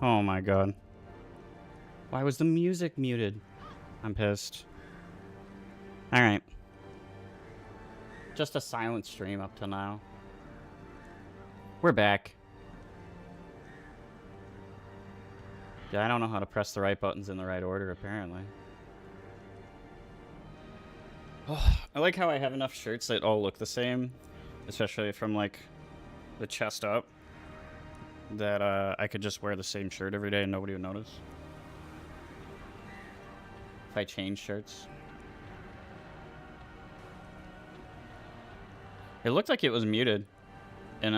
Oh my god. Why was the music muted? I'm pissed. Alright. Just a silent stream up to now. We're back. Yeah, I don't know how to press the right buttons in the right order, apparently. Oh, I like how I have enough shirts that all look the same, especially from, like, the chest up, that I could just wear the same shirt every day and nobody would notice. If I change shirts. It looked like it was muted in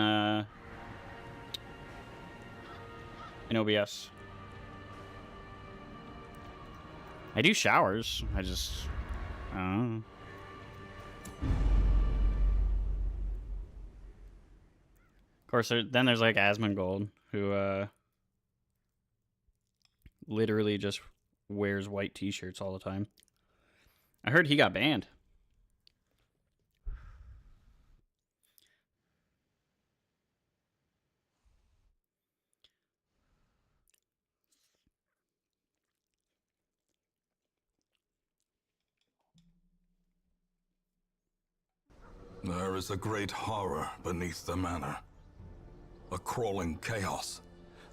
OBS. I do showers. I just... I don't know. Of course, then there's like Asmongold, who literally just wears white t-shirts all the time. I heard he got banned. There is a great horror beneath the manor. A crawling chaos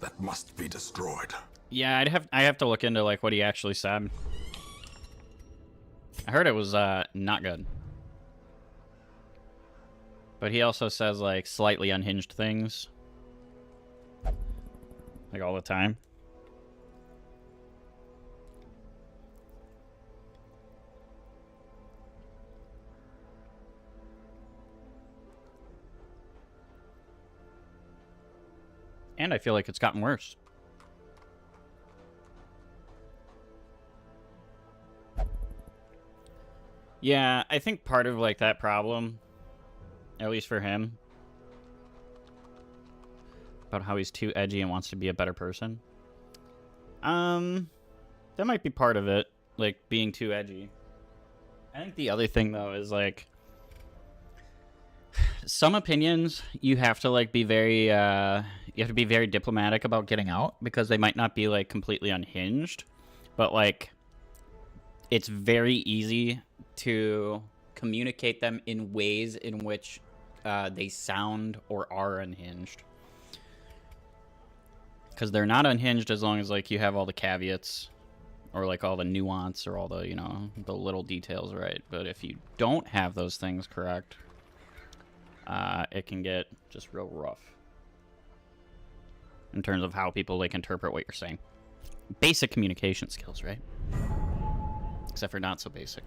that must be destroyed. Yeah, I have to look into like what he actually said. I heard it was not good. But he also says like slightly unhinged things. Like all the time. And I feel like it's gotten worse. Yeah, I think part of like that problem, at least for him, about how he's too edgy and wants to be a better person. That might be part of it, like being too edgy. I think the other thing though is like some opinions you have to like be very you have to be very diplomatic about getting out because they might not be like completely unhinged, but like it's very easy to communicate them in ways in which they sound or are unhinged. Because they're not unhinged as long as like you have all the caveats or like all the nuance or all the, you know, the little details right. But if you don't have those things correct, it can get just real rough in terms of how people like interpret what you're saying. Basic communication skills, right? Except for not so basic.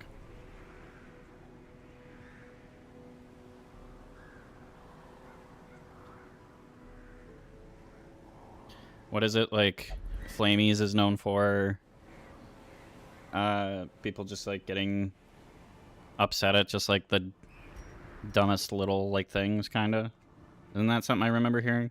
What is it like? Flamies is known for people just like getting upset at just like the dumbest little like things, kind of. Isn't that something I remember hearing?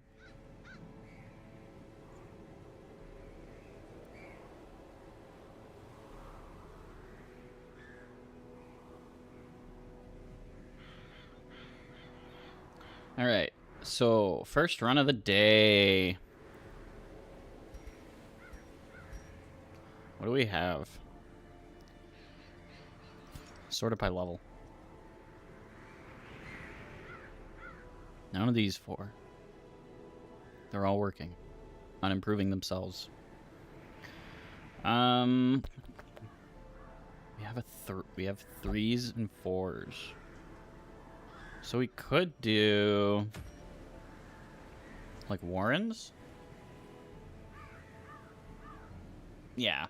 All right. So, first run of the day. What do we have? Sorted by level. None of these four. They're all working on improving themselves. We have threes and fours. So we could do like Warrens? Yeah.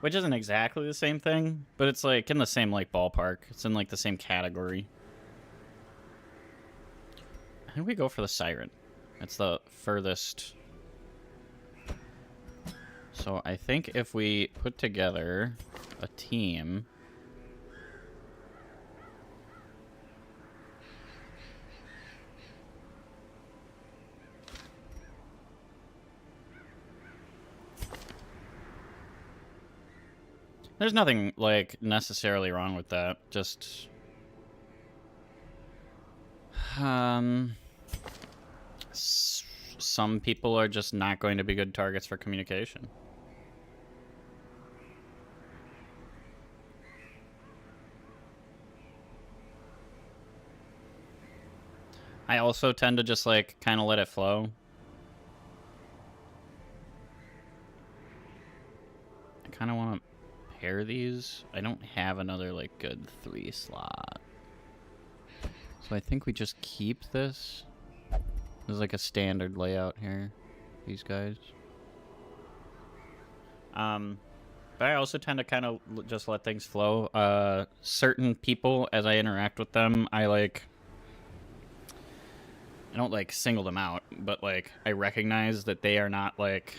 Which isn't exactly the same thing, but it's like in the same like ballpark. It's in like the same category. I think we go for the Siren. It's the furthest. So I think if we put together a team. There's nothing, like, necessarily wrong with that. Just... some people are just not going to be good targets for communication. I also tend to just like kind of let it flow. I kind of want to pair these. I don't have another like good 3 slot. So I think we just keep this. There's like a standard layout here. These guys. But I also tend to kind of just let things flow. Certain people, as I interact with them, I don't like single them out, but like I recognize that they are not like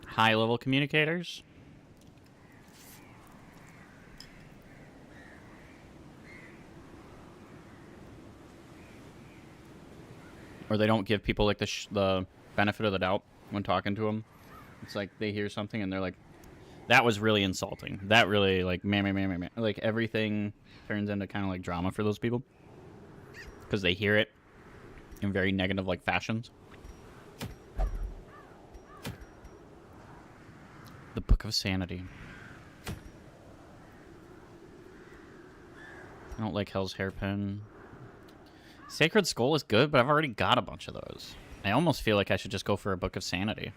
high level communicators. Or they don't give people like the benefit of the doubt when talking to them. It's like they hear something and they're like, that was really insulting. That really like meh. Like everything turns into kind of like drama for those people. Because they hear it in very negative like fashions. The Book of Sanity. I don't like Hell's Hairpin. Sacred Skull is good, but I've already got a bunch of those. I almost feel like I should just go for a Book of Sanity.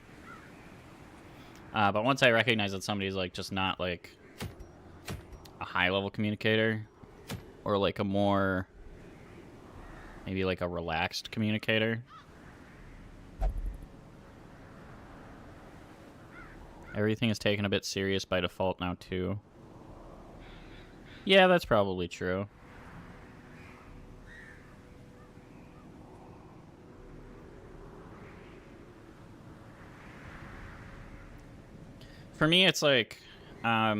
But once I recognize that somebody's like just not like a high level communicator, or like a more maybe like a relaxed communicator, everything is taken a bit serious by default now too. Yeah, that's probably true. For me, it's like, at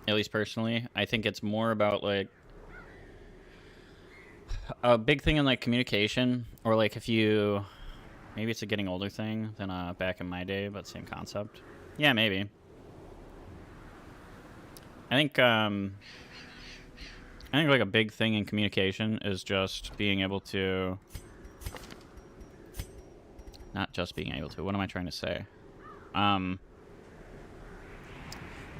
least personally, I think it's more about like a big thing in like communication, or like if you, maybe it's a getting older thing than back in my day, but same concept. Yeah, maybe. I think like a big thing in communication is just being able to, not just being able to, what am I trying to say?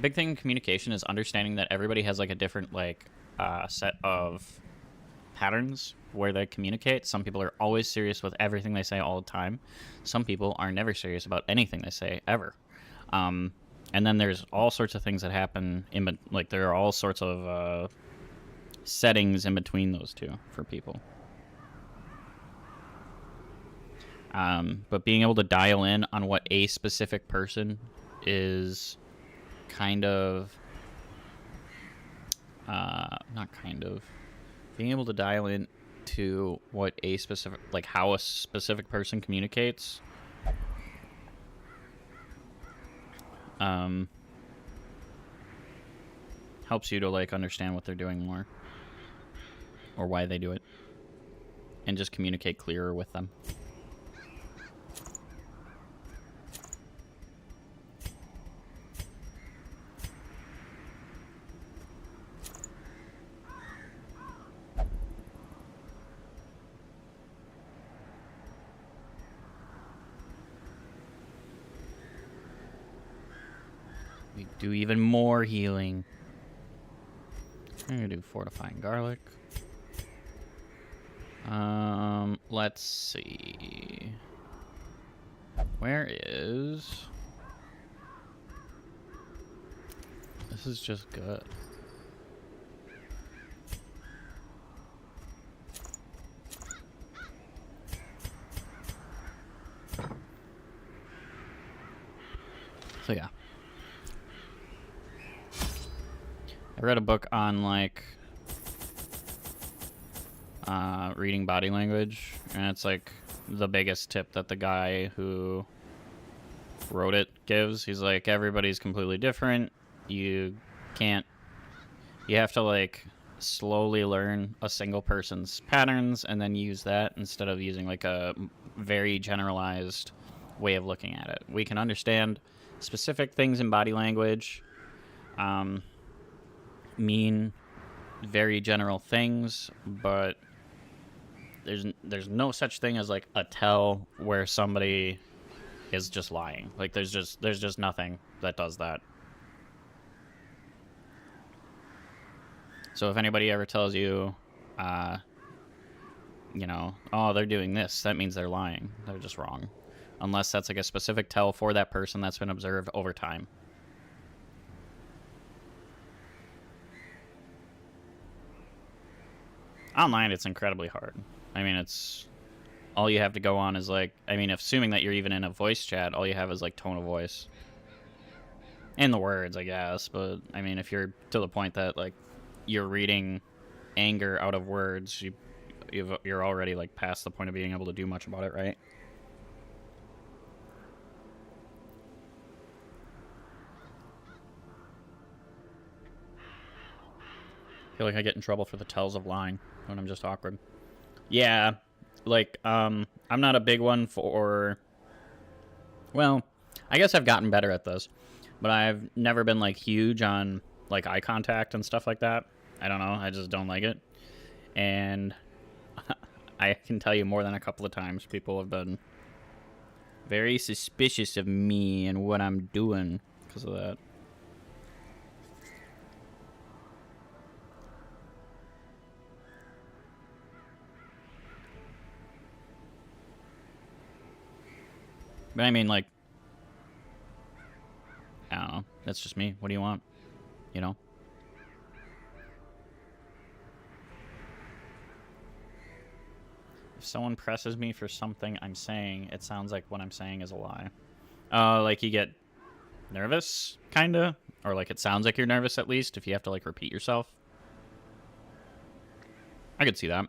Big thing in communication is understanding that everybody has like a different like set of patterns where they communicate. Some people are always serious with everything they say all the time. Some people are never serious about anything they say ever. And then there's all sorts of things that happen in like there are all sorts of settings in between those two for people. But being able to dial in on what a specific person is kind of being able to dial in to what a specific, like how a specific person communicates, helps you to like understand what they're doing more or why they do it, and just communicate clearer with them. We do even more healing. I'm gonna do fortifying garlic. Let's see. Where is... This is just good. So yeah. I read a book on like reading body language, and it's like the biggest tip that the guy who wrote it gives. He's like, everybody's completely different. You have to like slowly learn a single person's patterns and then use that instead of using like a very generalized way of looking at it. We can understand specific things in body language, mean very general things, but there's no such thing as like a tell where somebody is just lying. Like there's just nothing that does that. So if anybody ever tells you, you know, oh, they're doing this, that means they're lying. They're just wrong. Unless that's like a specific tell for that person that's been observed over time. Online, it's incredibly hard. I mean, it's... all you have to go on is, like... I mean, assuming that you're even in a voice chat, all you have is, like, tone of voice. And the words, I guess. But, I mean, if you're to the point that, like, you're reading anger out of words, you're already, like, past the point of being able to do much about it, right? I feel like I get in trouble for the tells of lying when I'm just awkward. Yeah, like, I'm not a big one for... well, I guess I've gotten better at this, but I've never been, like, huge on, like, eye contact and stuff like that. I don't know, I just don't like it. And I can tell you more than a couple of times people have been very suspicious of me and what I'm doing because of that. But I mean, like, I don't know. That's just me. What do you want? You know? If someone presses me for something I'm saying, it sounds like what I'm saying is a lie. Like you get nervous, kinda? Or like it sounds like you're nervous at least, if you have to like repeat yourself. I could see that.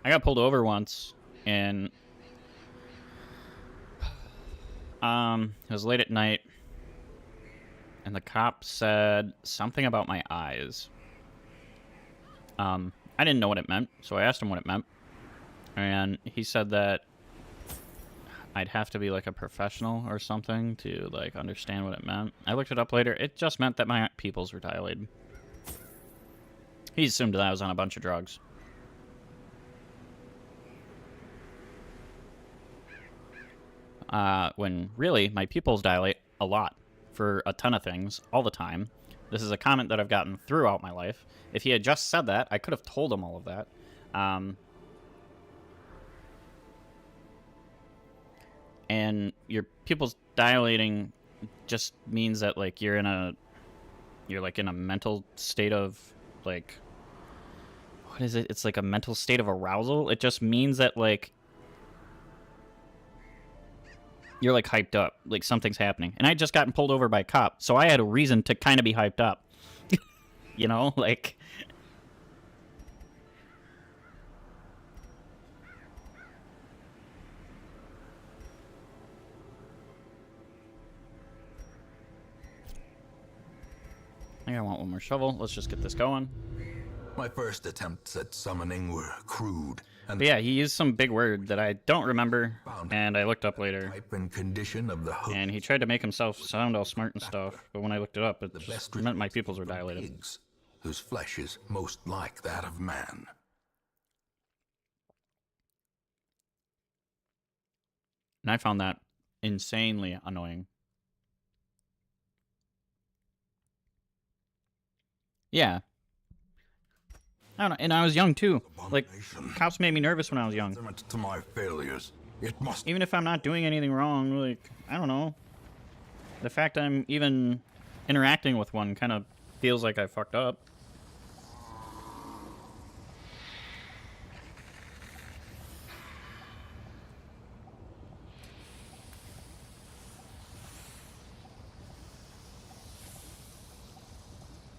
I got pulled over once, and it was late at night, and the cop said something about my eyes. I didn't know what it meant, so I asked him what it meant, and he said that I'd have to be like a professional or something to like understand what it meant. I looked it up later. It just meant that my pupils were dilated. He assumed that I was on a bunch of drugs. When really my pupils dilate a lot for a ton of things all the time. This is a comment that I've gotten throughout my life. If he had just said that, I could have told him all of that. And your pupils dilating just means that like you're like in a mental state of like, what is it? It's like a mental state of arousal. It just means that like you're like hyped up, like something's happening. And I had just gotten pulled over by a cop, so I had a reason to kind of be hyped up. You know, like... I think I want one more shovel. Let's just get this going. My first attempts at summoning were crude, and but yeah, he used some big word that I don't remember, and I looked up later. type and condition of the host. And he tried to make himself sound all smart and stuff, but when I looked it up, it just meant my pupils were dilated. Pigs, whose flesh is most like that of man. And I found that insanely annoying. Yeah. I don't know, and I was young too. Like, cops made me nervous when I was young. To my failures, it must. Even if I'm not doing anything wrong, like, I don't know. The fact I'm even interacting with one kind of feels like I fucked up.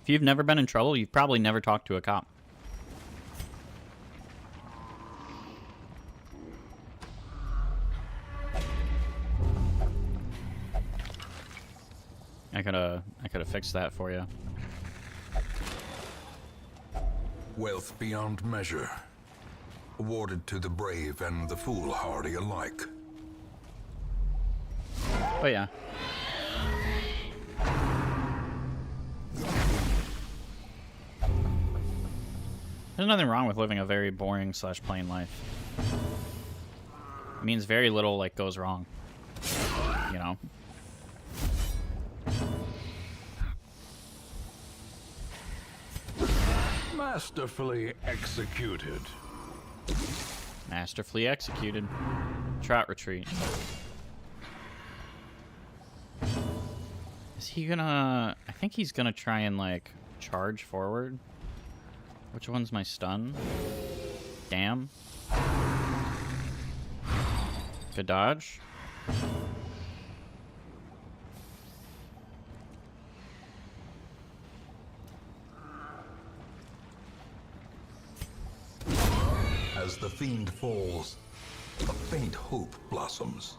If you've never been in trouble, you've probably never talked to a cop. I could have fixed that for you. Wealth beyond measure, awarded to the brave and the foolhardy alike. But yeah. There's nothing wrong with living a very boring / plain life. It means very little like goes wrong. You know? Masterfully executed. Masterfully executed. Trout retreat. Is he gonna... I think he's gonna try and, like, charge forward. Which one's my stun? Damn. Good dodge. As the fiend falls, a faint hope blossoms.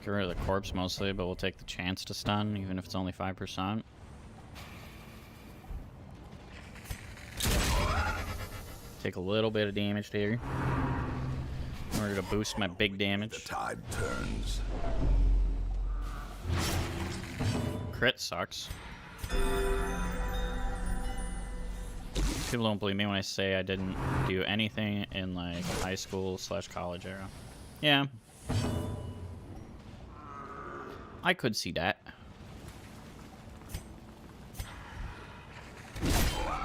Get rid of the corpse mostly, but we'll take the chance to stun, even if it's only 5%. Take a little bit of damage here in order to boost my big The damage. tide turns. Crit sucks. People don't believe me when I say I didn't do anything in like high school / college era. Yeah. I could see that.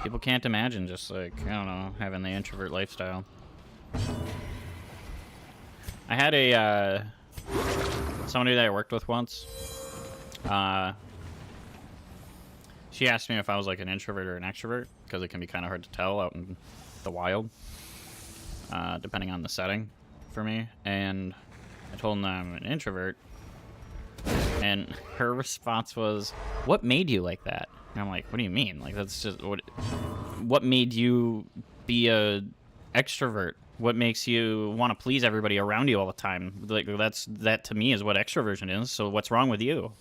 People can't imagine just like, I don't know, having the introvert lifestyle. I had a, somebody that I worked with once. She asked me if I was like an introvert or an extrovert, because it can be kind of hard to tell out in the wild, depending on the setting for me. And I told them that I'm an introvert. And her response was, "What made you like that?" And I'm like, "What do you mean? Like, that's just what made you be a extrovert? What makes you want to please everybody around you all the time? Like, that to me is what extroversion is. So what's wrong with you?"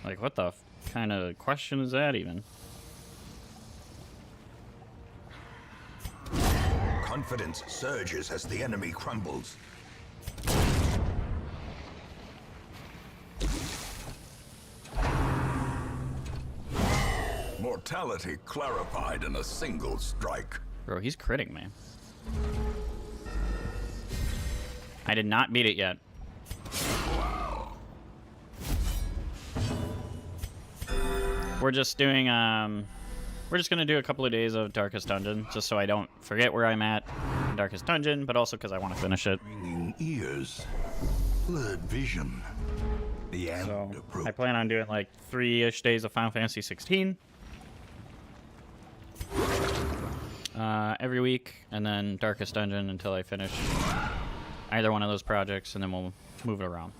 Like, what the kind of question is that even? Confidence surges as the enemy crumbles. Mortality clarified in a single strike. Bro, he's critting me. I did not beat it yet. We're just doing, we're just gonna do a couple of days of Darkest Dungeon, just so I don't forget where I'm at in Darkest Dungeon, but also because I want to finish it. Ringing ears, blurred vision. The end So approach. I plan on doing like 3-ish days of Final Fantasy 16 every week, and then Darkest Dungeon until I finish either one of those projects, and then we'll move it around.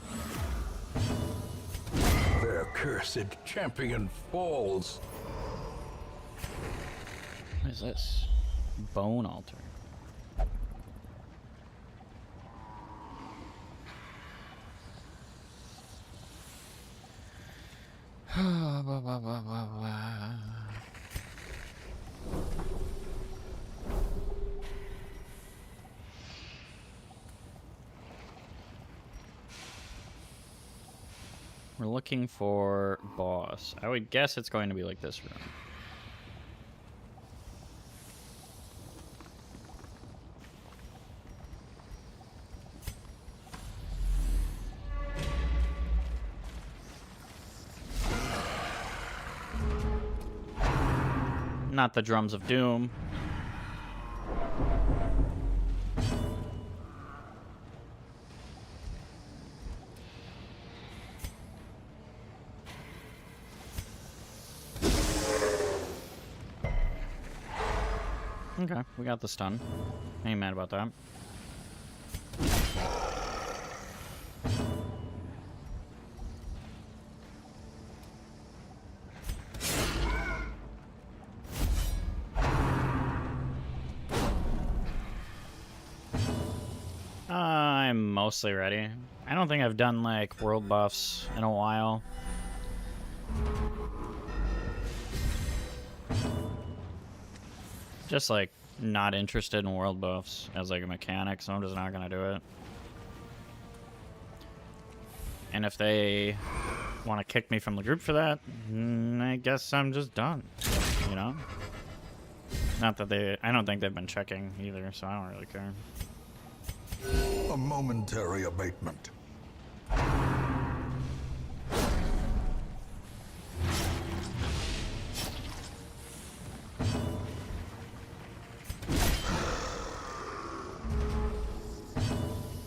Their cursed champion falls. What is this? Bone altar. We're looking for boss. I would guess it's going to be like this room. Not the Drums of Doom. Okay, we got the stun. I ain't mad about that. I'm mostly ready. I don't think I've done like world buffs in a while. Just like not interested in world buffs as like a mechanic, so I'm just not gonna do it. And if they want to kick me from the group for that, I guess I'm just done. You know? Not that I don't think they've been checking either, so I don't really care. A momentary abatement.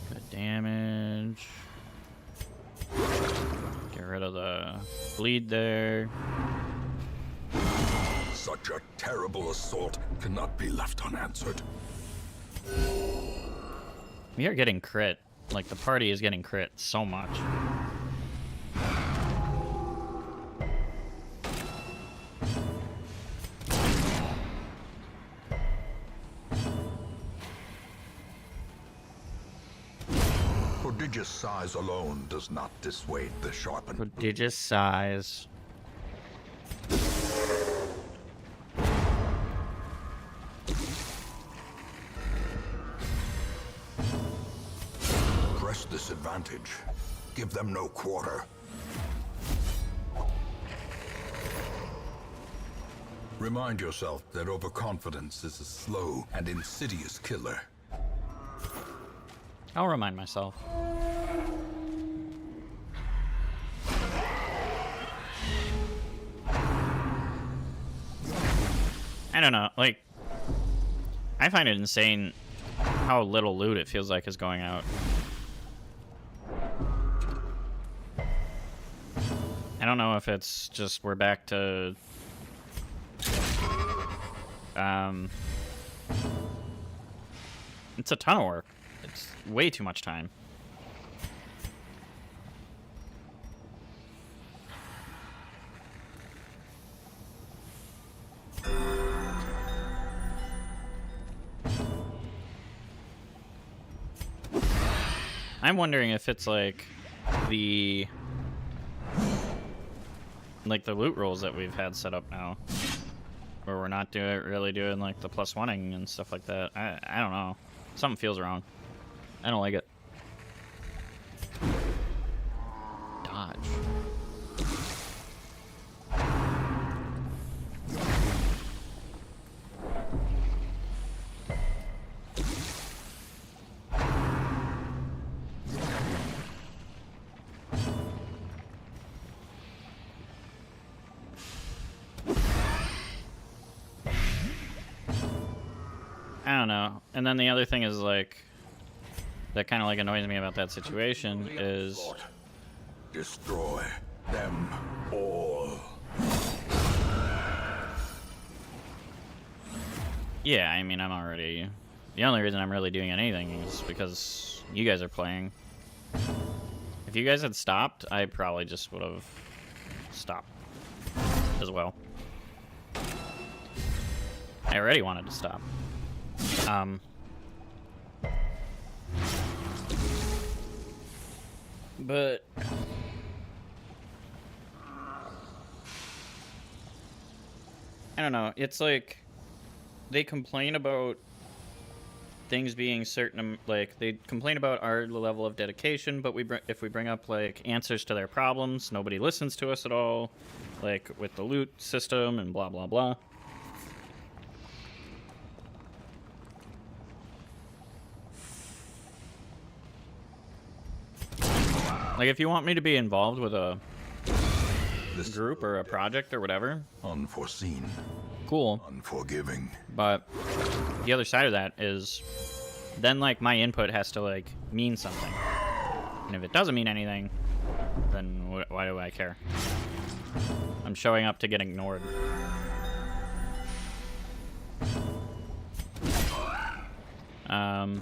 Good damage. Get rid of the bleed there. Such a terrible assault cannot be left unanswered. We are getting crit. Like, the party is getting crit so much. Prodigious size alone does not dissuade the sharpened. Prodigious size. Press this advantage. Give them no quarter. Remind yourself that overconfidence is a slow and insidious killer. I'll remind myself. I don't know, like, I find it insane how little loot it feels like is going out. I don't know if it's just we're back to it's a ton of work. It's way too much time. I'm wondering if it's like the loot rolls that we've had set up now, where we're not really doing like the +1ing and stuff like that. I don't know. Something feels wrong. I don't like it. Dodge. I don't know. And then the other thing is like that kind of like annoys me about that situation is Destroy them all. yeah, I mean I'm already the only reason I'm really doing anything is because you guys are playing. If you guys had stopped, I probably just would have stopped as well. I already wanted to stop. But I don't know. It's like they complain about things being certain, like they complain about our level of dedication, but if we bring up like answers to their problems, nobody listens to us at all, like with the loot system and blah blah blah. Like, if you want me to be involved with a group or a project or whatever, Unforeseen, cool. unforgiving. But the other side of that is then, like, my input has to, like, mean something. And if it doesn't mean anything, then why do I care? I'm showing up to get ignored. I've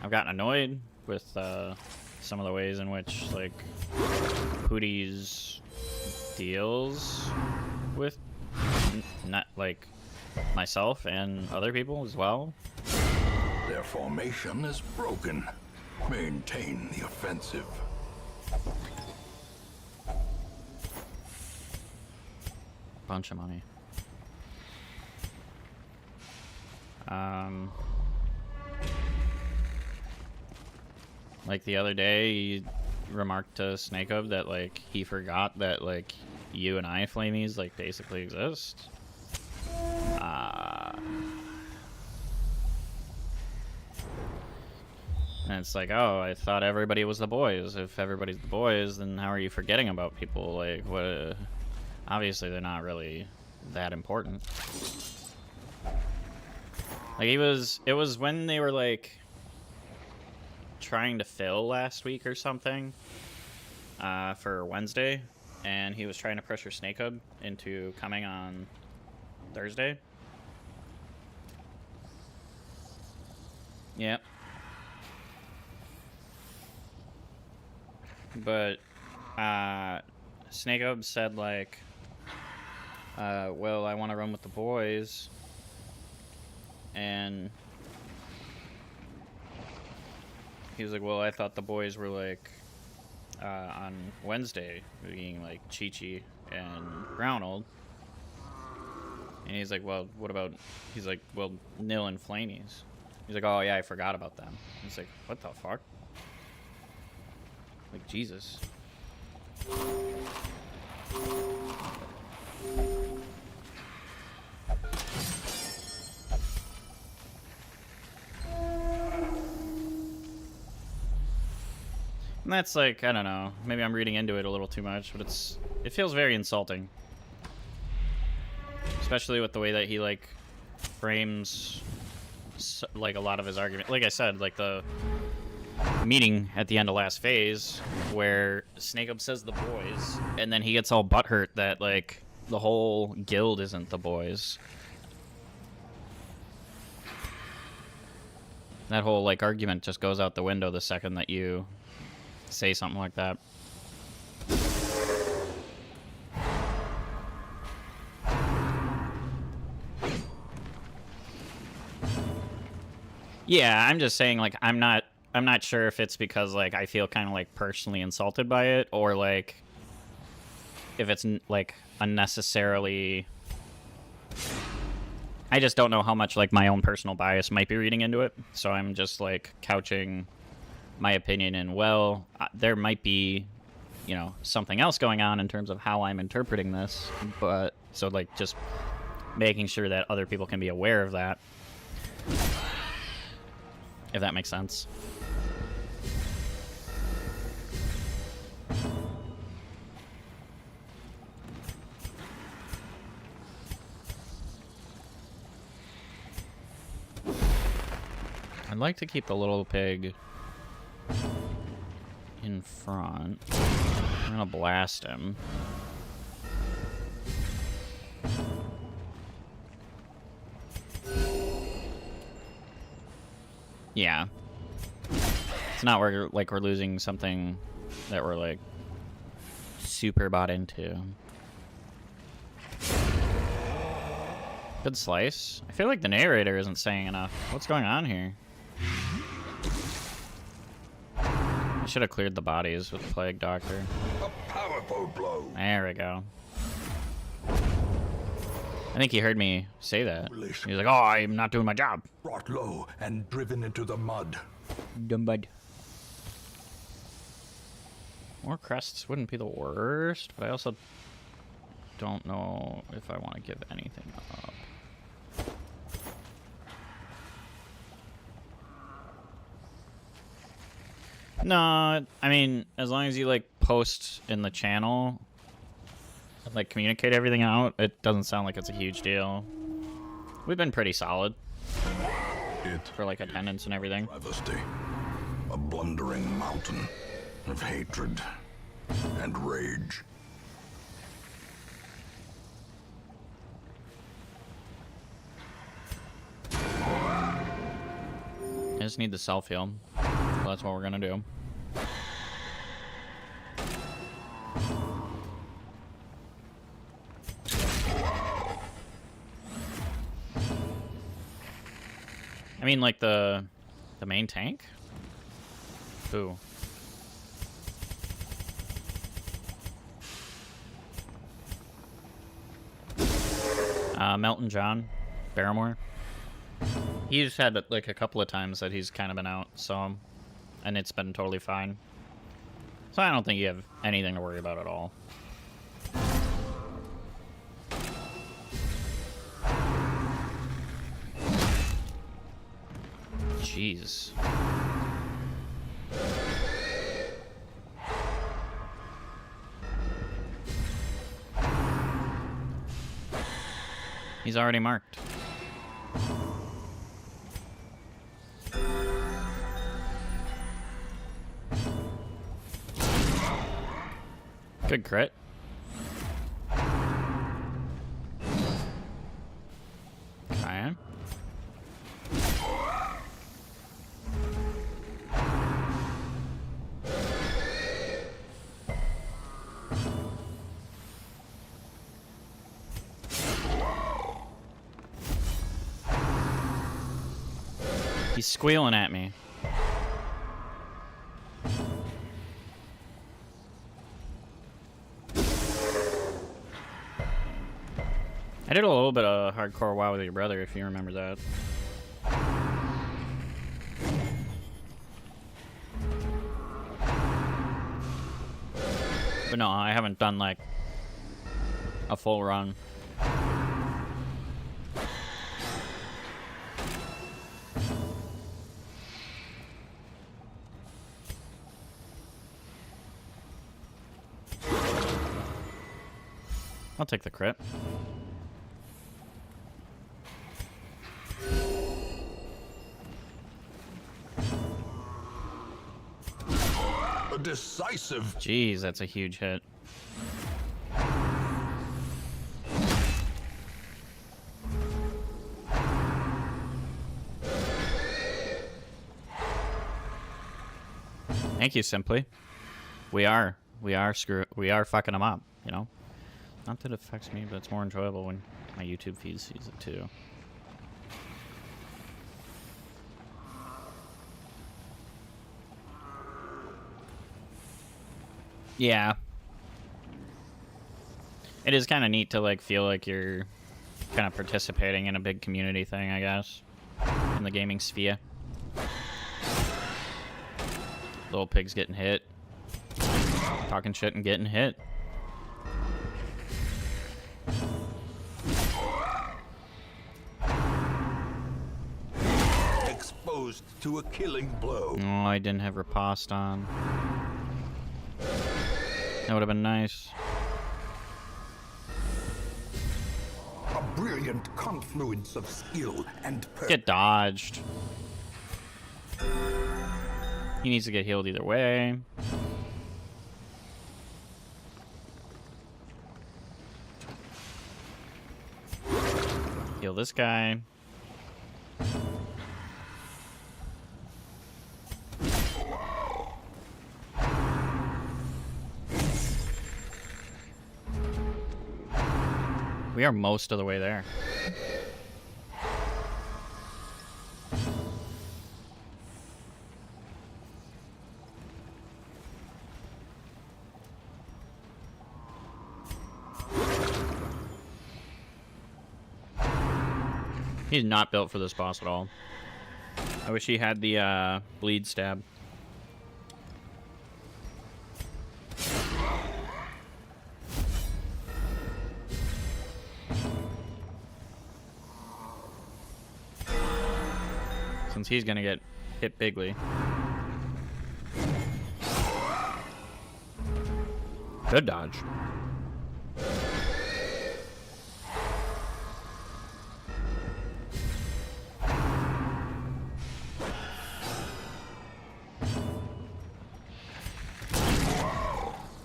gotten annoyed with, some of the ways in which, like, Hooties deals with, not, like, myself and other people as well. Their formation is broken. Maintain the offensive. Bunch of money. Like the other day, remarked to Snakeup that like he forgot that like you and I Flamies like basically exist. And it's like, oh, I thought everybody was the boys. If everybody's the boys, then how are you forgetting about people? Like, what? Obviously, they're not really that important. Like, it was when they were, like, trying to fill last week or something for Wednesday, and he was trying to pressure Snakehub into coming on Thursday. Yep. But Snakehub said, like, well, I want to run with the boys. And he was like, well, I thought the boys were, like, on Wednesday, being, like, Chi-Chi and Brownold. And he's like, well, what about... He's like, well, Nil and Flamies. He's like, oh, yeah, I forgot about them. He's like, what the fuck? Like, Jesus. And that's like, I don't know. Maybe I'm reading into it a little too much, but it feels very insulting. Especially with the way that he, like, frames, like, a lot of his argument. Like I said, like, the meeting at the end of last phase where Snakeup says the boys, and then he gets all butthurt that, like, the whole guild isn't the boys. That whole, like, argument just goes out the window the second that you say something like that. Yeah, I'm just saying, like, I'm not sure if it's because, like, I feel kind of, like, personally insulted by it, or, like, if it's, like, unnecessarily... I just don't know how much, like, my own personal bias might be reading into it, so I'm just, like, couching my opinion in, well, there might be, you know, something else going on in terms of how I'm interpreting this, but, so, like, just making sure that other people can be aware of that, if that makes sense. I'd like to keep the little pig in front. I'm gonna blast him. Yeah. It's not where, like, we're losing something that we're, like, super bought into. Good slice. I feel like the narrator isn't saying enough. What's going on here? I should have cleared the bodies with the Plague Doctor. A powerful blow. There we go. I think he heard me say that. He was like, oh, I'm not doing my job. Brought low and driven into the mud. Dumb bud. More crests wouldn't be the worst, but I also don't know if I want to give anything up. No, I mean, as long as you, like, post in the channel and, like, communicate everything out, it doesn't sound like it's a huge deal. We've been pretty solid for, like, attendance and everything. Travesty. A blundering mountain of hatred and rage. I just need the self-heal. So that's what we're gonna do. I mean, like, the main tank? Who? Melton John, Barrymore. He's had, like, a couple of times that he's kind of been out, so... And it's been totally fine. So I don't think you have anything to worry about at all. Jeez. He's already marked. Good crit. Okay. He's squealing at me. I did a little bit of hardcore WoW with your brother, if you remember that. But no, I haven't done like a full run. I'll take the crit. A decisive. Jeez, that's a huge hit. Thank you, Simply. We are fucking them up, you know? Not that it affects me, but it's more enjoyable when my YouTube feed sees it too. Yeah. It is kind of neat to like feel like you're kind of participating in a big community thing, I guess, in the gaming sphere. Little pig's getting hit. Talking shit and getting hit. Exposed to a killing blow. Oh, I didn't have riposte on. That would have been nice. A brilliant confluence of skill and Get dodged. He needs to get healed either way. Heal this guy. We are most of the way there. He's not built for this boss at all. I wish he had the bleed stab. Since he's gonna get hit bigly. Good dodge.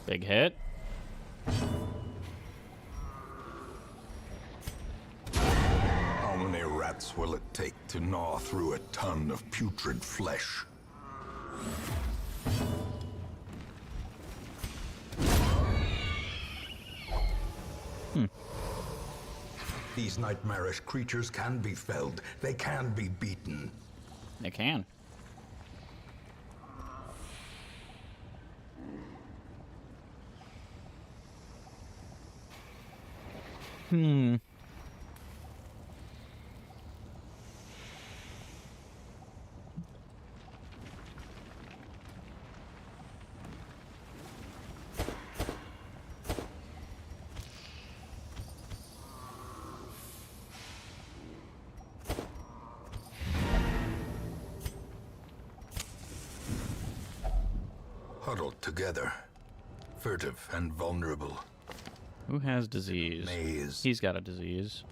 Big hit. How many rats will it take to gnaw through a ton of putrid flesh? These nightmarish creatures can be felled. They can be beaten. They can. huddled together, furtive and vulnerable. Who has disease? Maze. He's got a disease.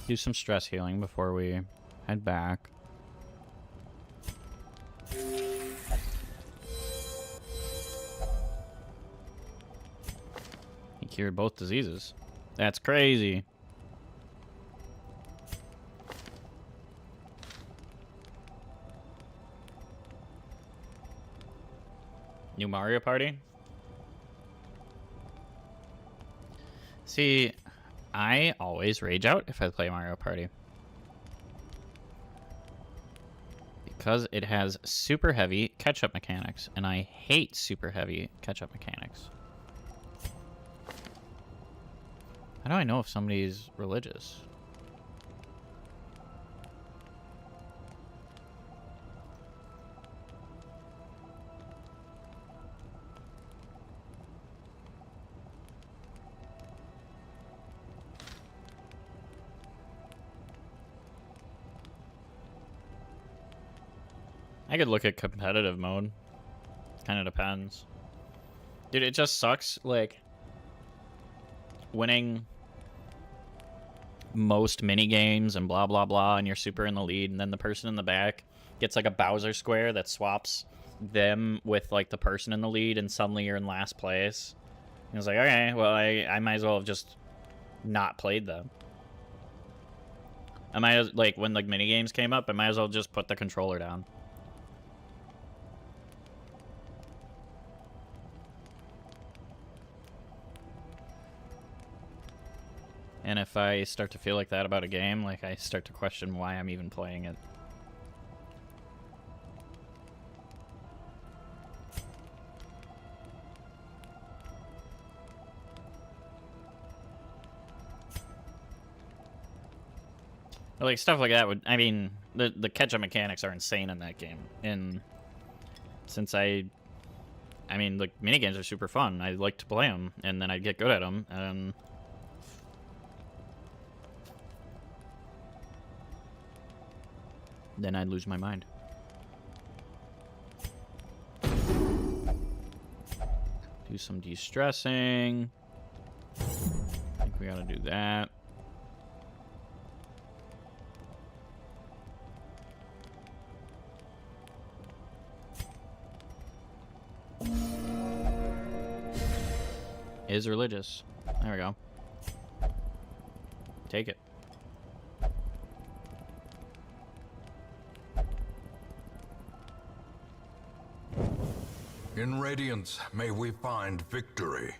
Do some stress healing before we head back. He cured both diseases. That's crazy. New Mario Party? See, I always rage out if I play Mario Party. Because it has super heavy catch-up mechanics, and I hate super heavy catch-up mechanics. How do I know if somebody's religious? I could look at competitive mode. Kind of depends. Dude, it just sucks, like, winning most mini games and blah blah blah, and you're super in the lead, and then the person in the back gets like a Bowser square that swaps them with like the person in the lead, and suddenly you're in last place. And it's like, okay, well, I might as well have just not played them. I might as, like, when like mini games came up, I might as well just put the controller down. And if I start to feel like that about a game, like, I start to question why I'm even playing it. But, like, stuff like that would, I mean, the catch-up mechanics are insane in that game. And since I mean, like, minigames are super fun. I like to play them, and then I get good at them, and then I'd lose my mind. Do some de-stressing. I think we gotta do that. Is religious. There we go. Take it. In Radiance, may we find victory.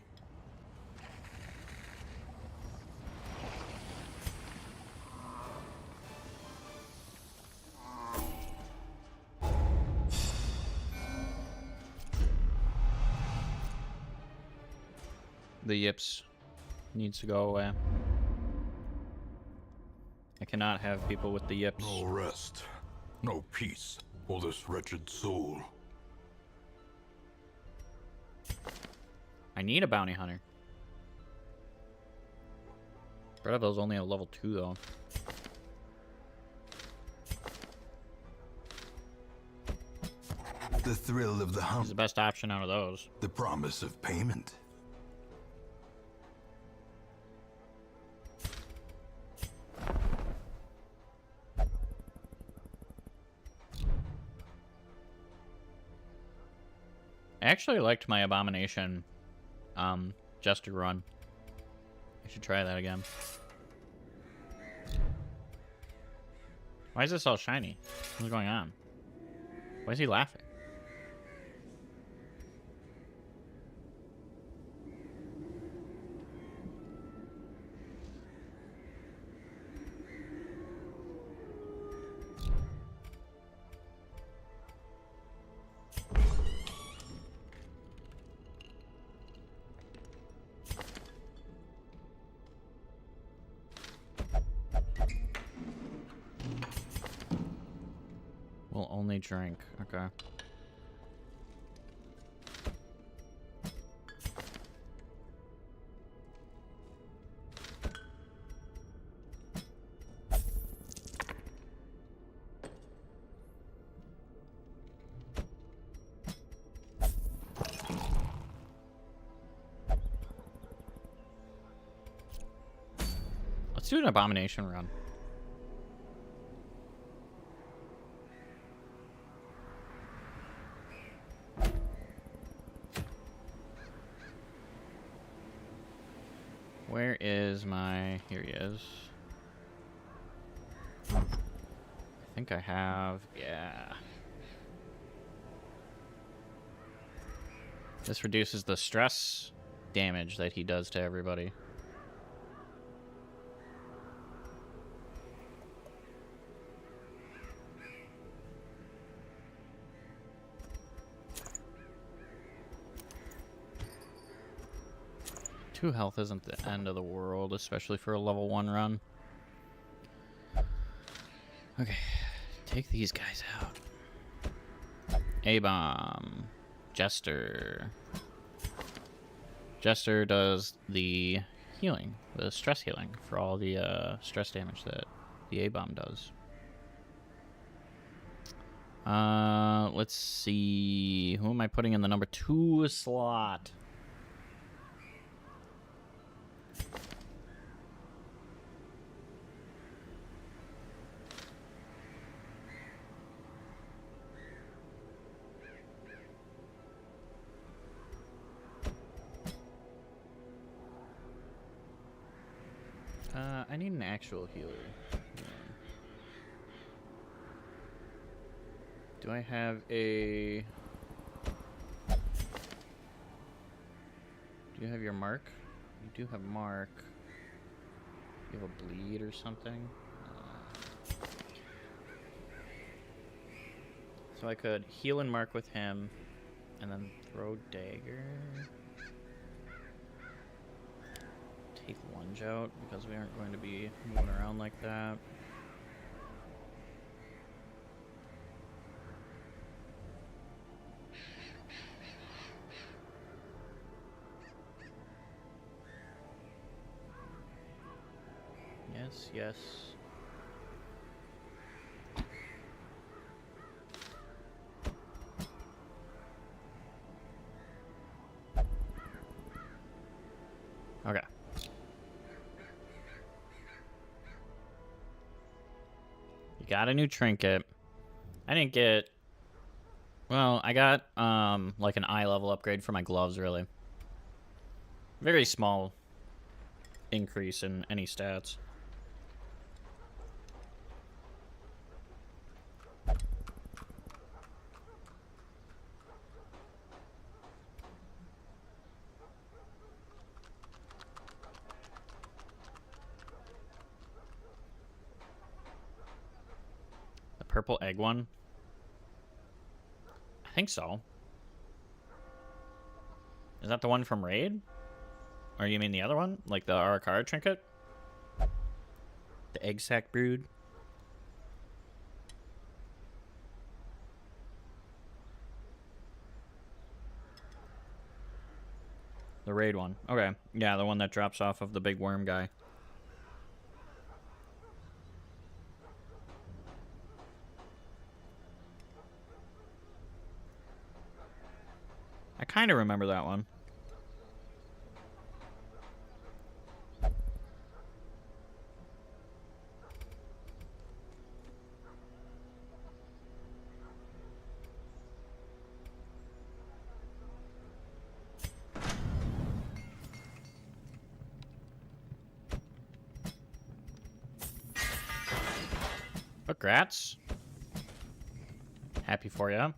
The yips needs to go away. I cannot have people with the yips. No rest, no peace for this wretched soul. I need a bounty hunter. Braville's only a level 2 though. The thrill of the He's hunt, the best option out of those. the promise of payment. I actually liked my Abomination Jester run. I should try that again. Why is this all shiny? What's going on? Why is he laughing? Will only drink. Okay. Let's do an abomination run. Where is my... Here he is. I think I have... Yeah. This reduces the stress damage that he does to everybody. Two health isn't the end of the world, especially for a level 1 run. Okay, take these guys out. A-bomb. Jester. Jester does the healing, the stress healing for all the stress damage that the A-bomb does. Let's see. Who am I putting in the number 2 slot? I need an actual healer. Do I have a... Do you have your mark? You do have mark. You have a bleed or something? So I could heal and mark with him, and then throw dagger. Take lunge out, because we aren't going to be moving around like that. Yes, yes. Okay. You got a new trinket. I didn't get... Well, I got, like an eye level upgrade for my gloves, really. Very small increase in any stats. Purple egg one? I think so. Is that the one from Raid? Or you mean the other one? Like the Arakara trinket? The egg sac brood? The Raid one. Okay. Yeah, the one that drops off of the big worm guy. I kind of remember that one. Congrats. Happy for ya.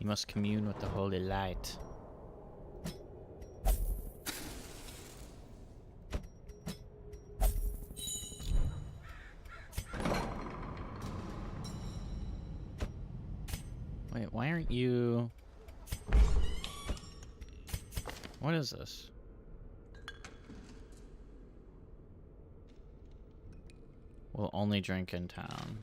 You must commune with the holy light. Wait, why aren't you... What is this? We'll only drink in town.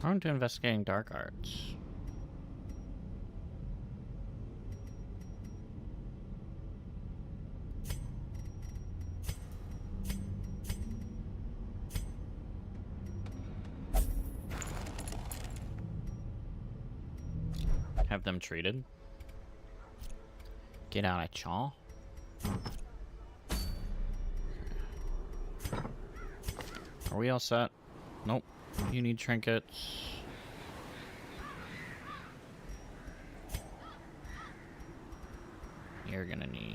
Prone to investigating dark arts. Have them treated. Get out of chaw. Are we all set? Nope. You need trinkets. You're gonna need...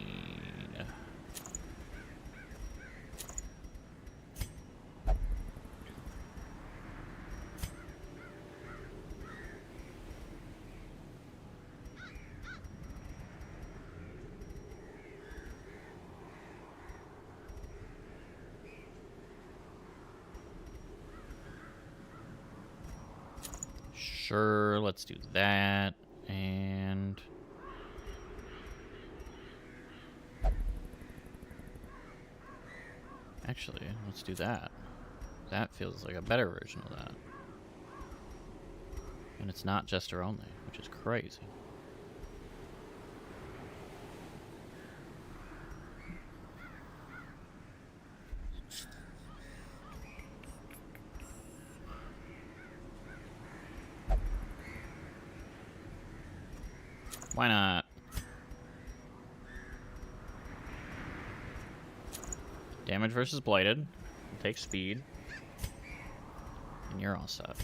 Sure, let's do that. And... actually, let's do that. That feels like a better version of that. And it's not Jester only, which is crazy. Why not? Damage versus blighted. Take speed. And you're all set.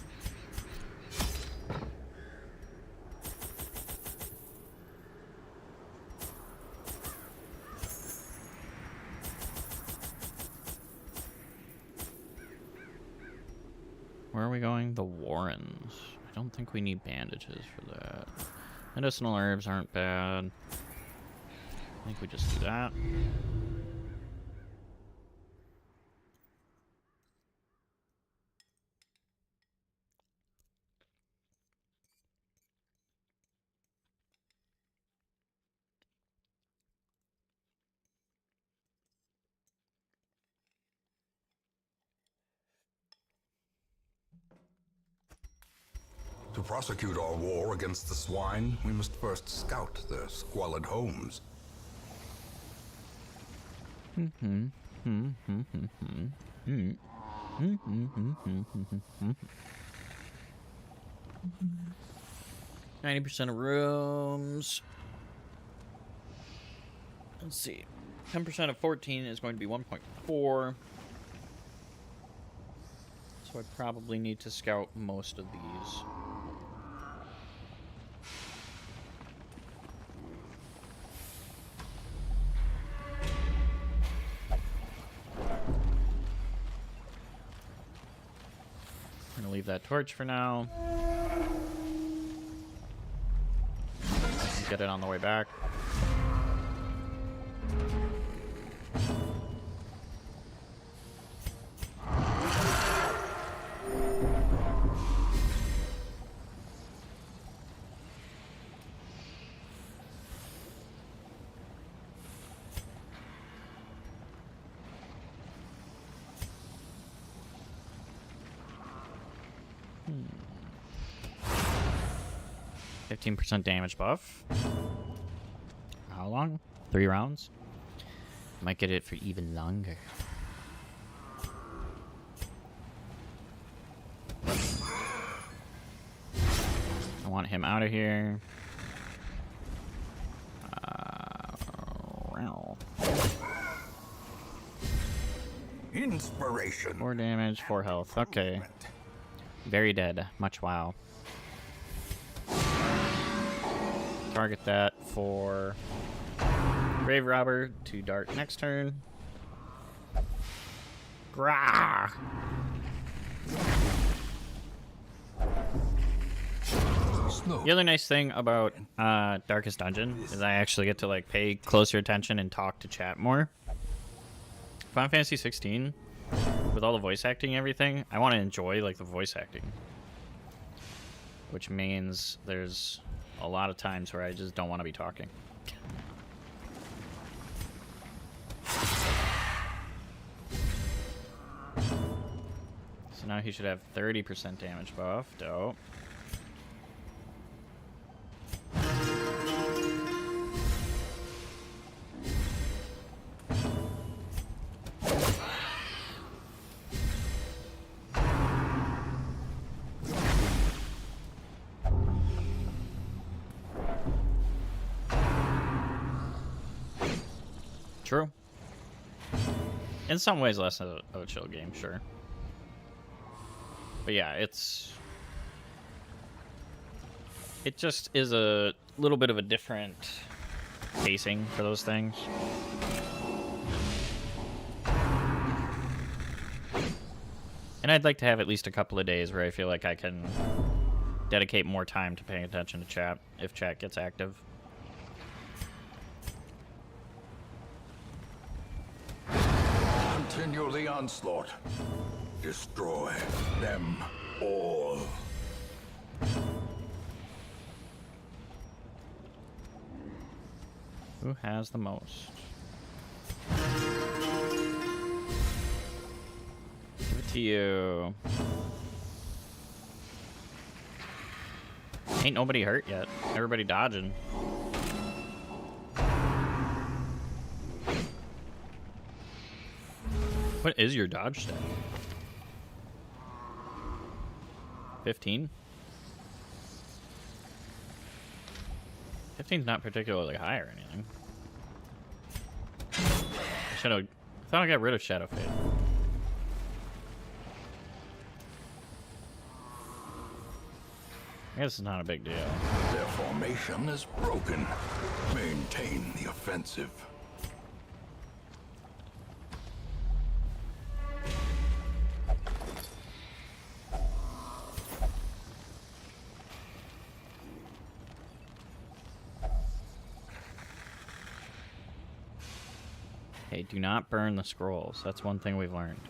Where are we going? The Warrens. I don't think we need bandages for that. Medicinal herbs aren't bad. I think we just do that. To prosecute our war against the swine, we must first scout their squalid homes. 90% of rooms. Let's see. 10% of 14 is going to be 1.4. So I probably need to scout most of these. I'm gonna leave that torch for now. Get it on the way back. Hmm. 15% damage buff. How long? 3 rounds? Might get it for even longer. I want him out of here. Well. Inspiration. 4 damage, 4 health. Okay. Very dead. Much wow. Target that for Grave Robber to dart next turn. Grah! The other nice thing about Darkest Dungeon is I actually get to like pay closer attention and talk to chat more. Final Fantasy 16, with all the voice acting and everything, I want to enjoy like the voice acting, which means there's a lot of times where I just don't want to be talking. So now he should have 30% damage buff. Dope. True. In some ways, less of a chill game, sure. But yeah, it just is a little bit of a different pacing for those things. And I'd like to have at least a couple of days where I feel like I can dedicate more time to paying attention to chat if chat gets active. Continue the onslaught. Destroy them all. Who has the most? Give it to you. Ain't nobody hurt yet. Everybody dodging. What is your dodge stat? 15? 15's not particularly high or anything. I thought I got rid of Shadow Fade. I guess it's not a big deal. Their formation is broken. Maintain the offensive. Hey, do not burn the scrolls. That's one thing we've learned.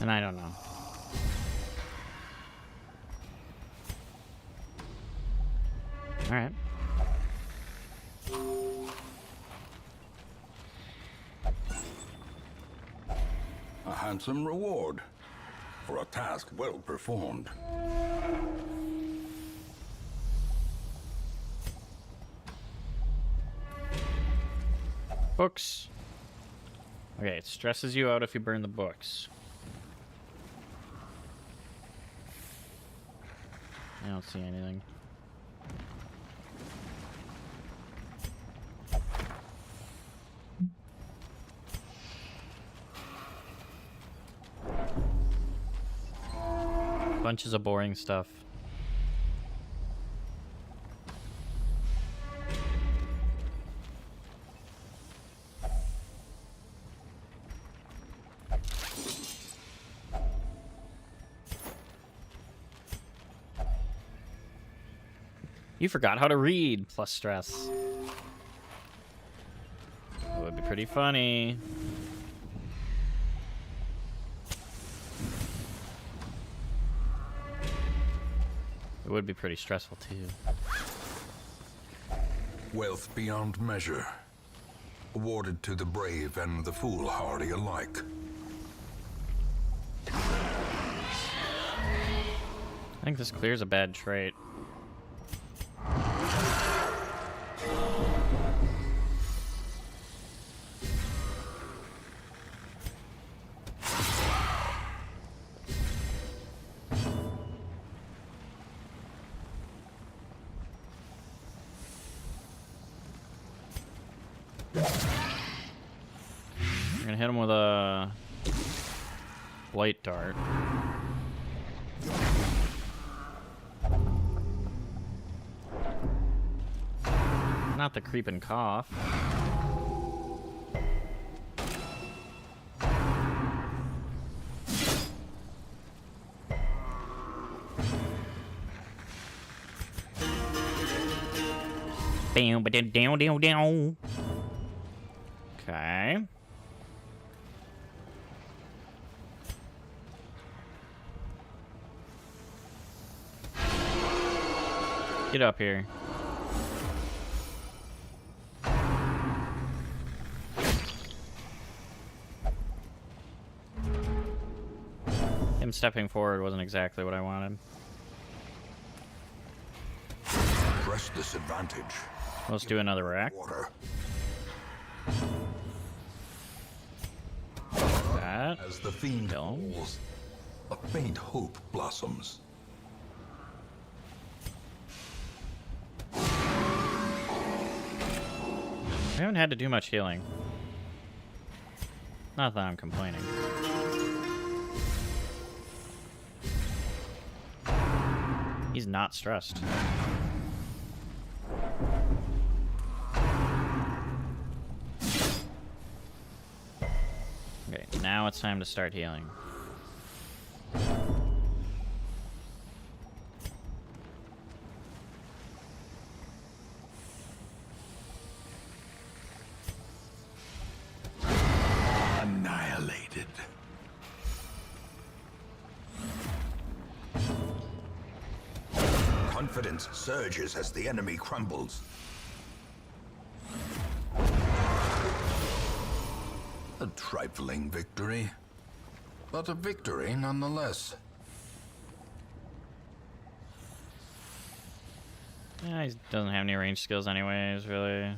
And I don't know. All right. A handsome reward for a task well performed. Books. Okay, it stresses you out if you burn the books. I don't see anything. Bunches of boring stuff. You forgot how to read, plus stress. That would be pretty funny. It would be pretty stressful, too. Wealth beyond measure. Awarded to the brave and the foolhardy alike. I think this clears a bad trait. We're gonna hit him with a Blight Dart. Not the creeping cough. Bam, ba down, down, down. Okay. Get up here. Him stepping forward wasn't exactly what I wanted. Press this advantage. Let's do another rack. Water. That. As the fiend Kill him. falls, a faint hope blossoms. I haven't had to do much healing. Not that I'm complaining. He's not stressed. Okay, now it's time to start healing. Annihilated. Confidence surges as the enemy crumbles. A trifling victory, but a victory nonetheless. Yeah, he doesn't have any range skills anyways, really.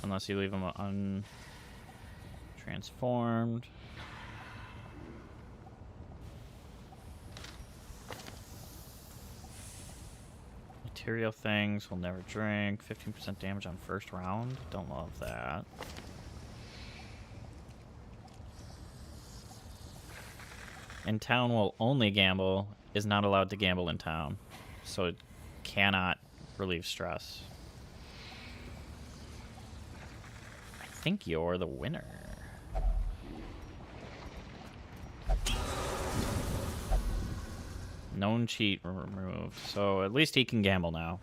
Unless you leave him untransformed. Material things, will never drink. 15% damage on first round. Don't love that. In town will only gamble, is not allowed to gamble in town. So it cannot relieve stress. I think you're the winner. Known cheat removed. So at least he can gamble now.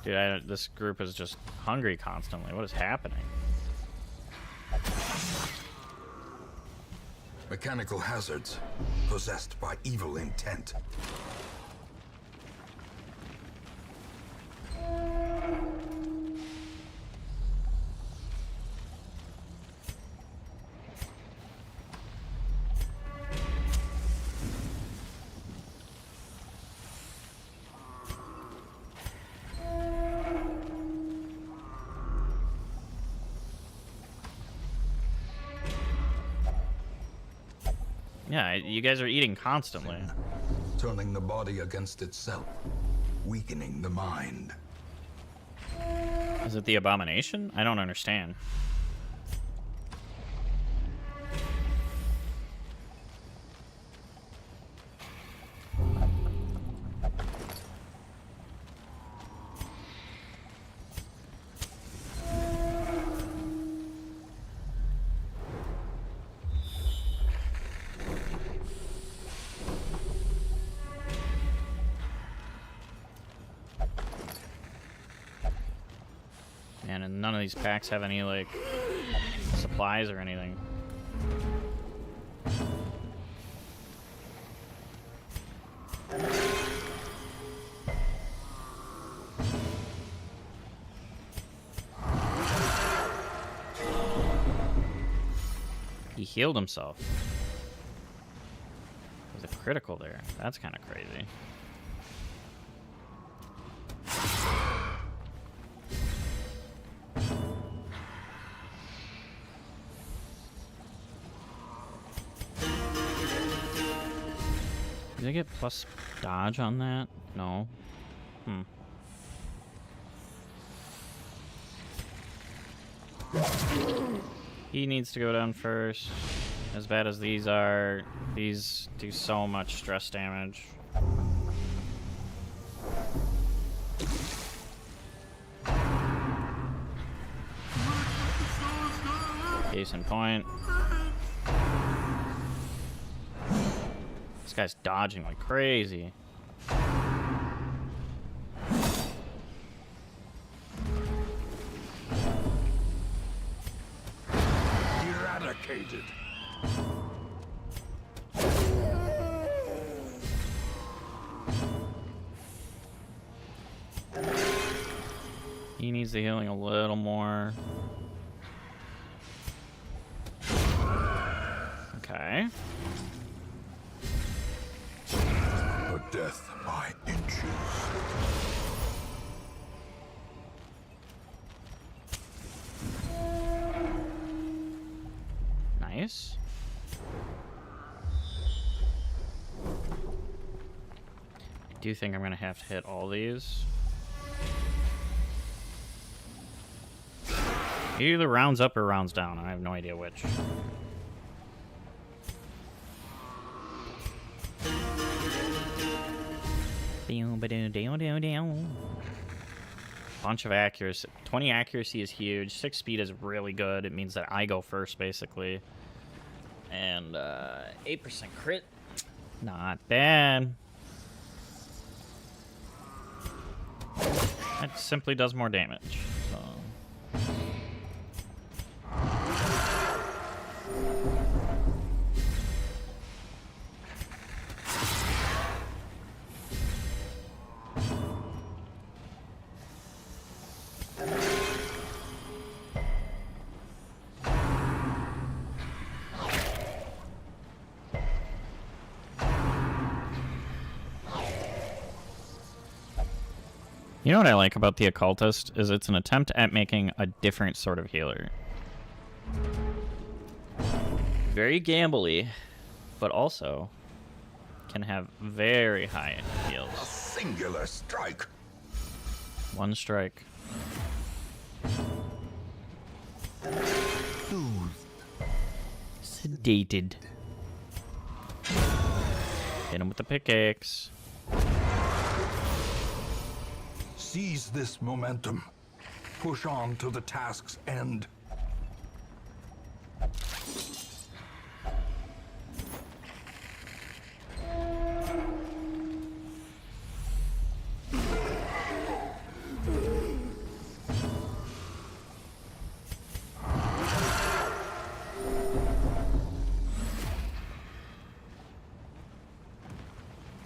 Dude, this group is just hungry constantly. What is happening? Mechanical hazards, possessed by evil intent. Yeah, you guys are eating constantly. Turning the body against itself, weakening the mind. Is it the abomination? I don't understand. Man, and none of these packs have any, like, supplies or anything. He healed himself. There's a critical there. That's kind of crazy. Did I get plus dodge on that? No. He needs to go down first. As bad as these are, these do so much stress damage. Case in point. This guy's dodging like crazy. Eradicated. He needs the healing a little more. Okay. A death by inches. Nice. I do think I'm gonna have to hit all these. It either rounds up or rounds down. I have no idea which. Bunch of accuracy. 20 accuracy is huge. 6 speed is really good. It means that I go first, basically. And 8% crit. Not bad. That simply does more damage. So. You know what I like about the Occultist is it's an attempt at making a different sort of healer. Very gambly, but also can have very high A heals. singular strike. One strike. Sedated. Hit him with the pickaxe. Seize this momentum. Push on to the task's end.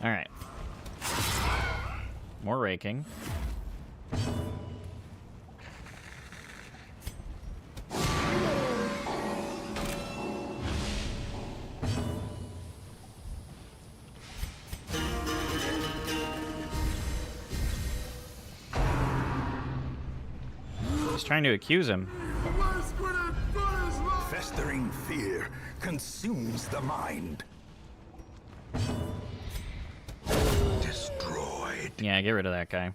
All right. More raking. He's trying to accuse him. Festering fear consumes the mind. Destroyed. Yeah, get rid of that guy.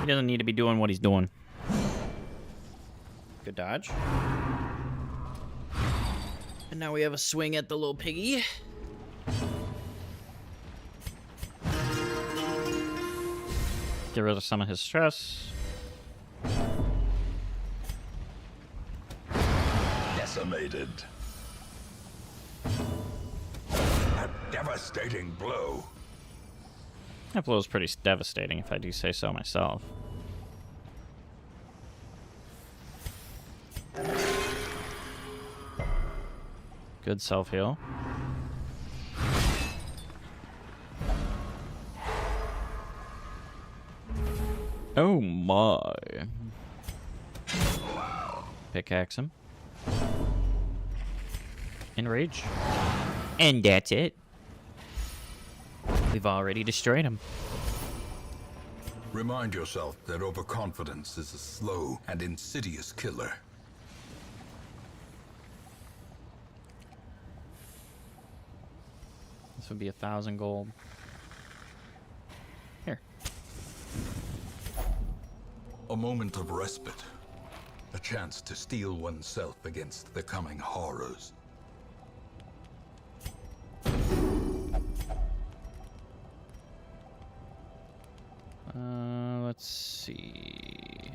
He doesn't need to be doing what he's doing. Good dodge. And now we have a swing at the little piggy. Get rid of some of his stress. Decimated. A devastating blow. That blow is pretty devastating, if I do say so myself. Good self-heal. Oh my. Pickaxe him. Enrage. And that's it. We've already destroyed him. Remind yourself that overconfidence is a slow and insidious killer. This would be 1,000 gold. Here. A moment of respite. A chance to steel oneself against the coming horrors. Let's see.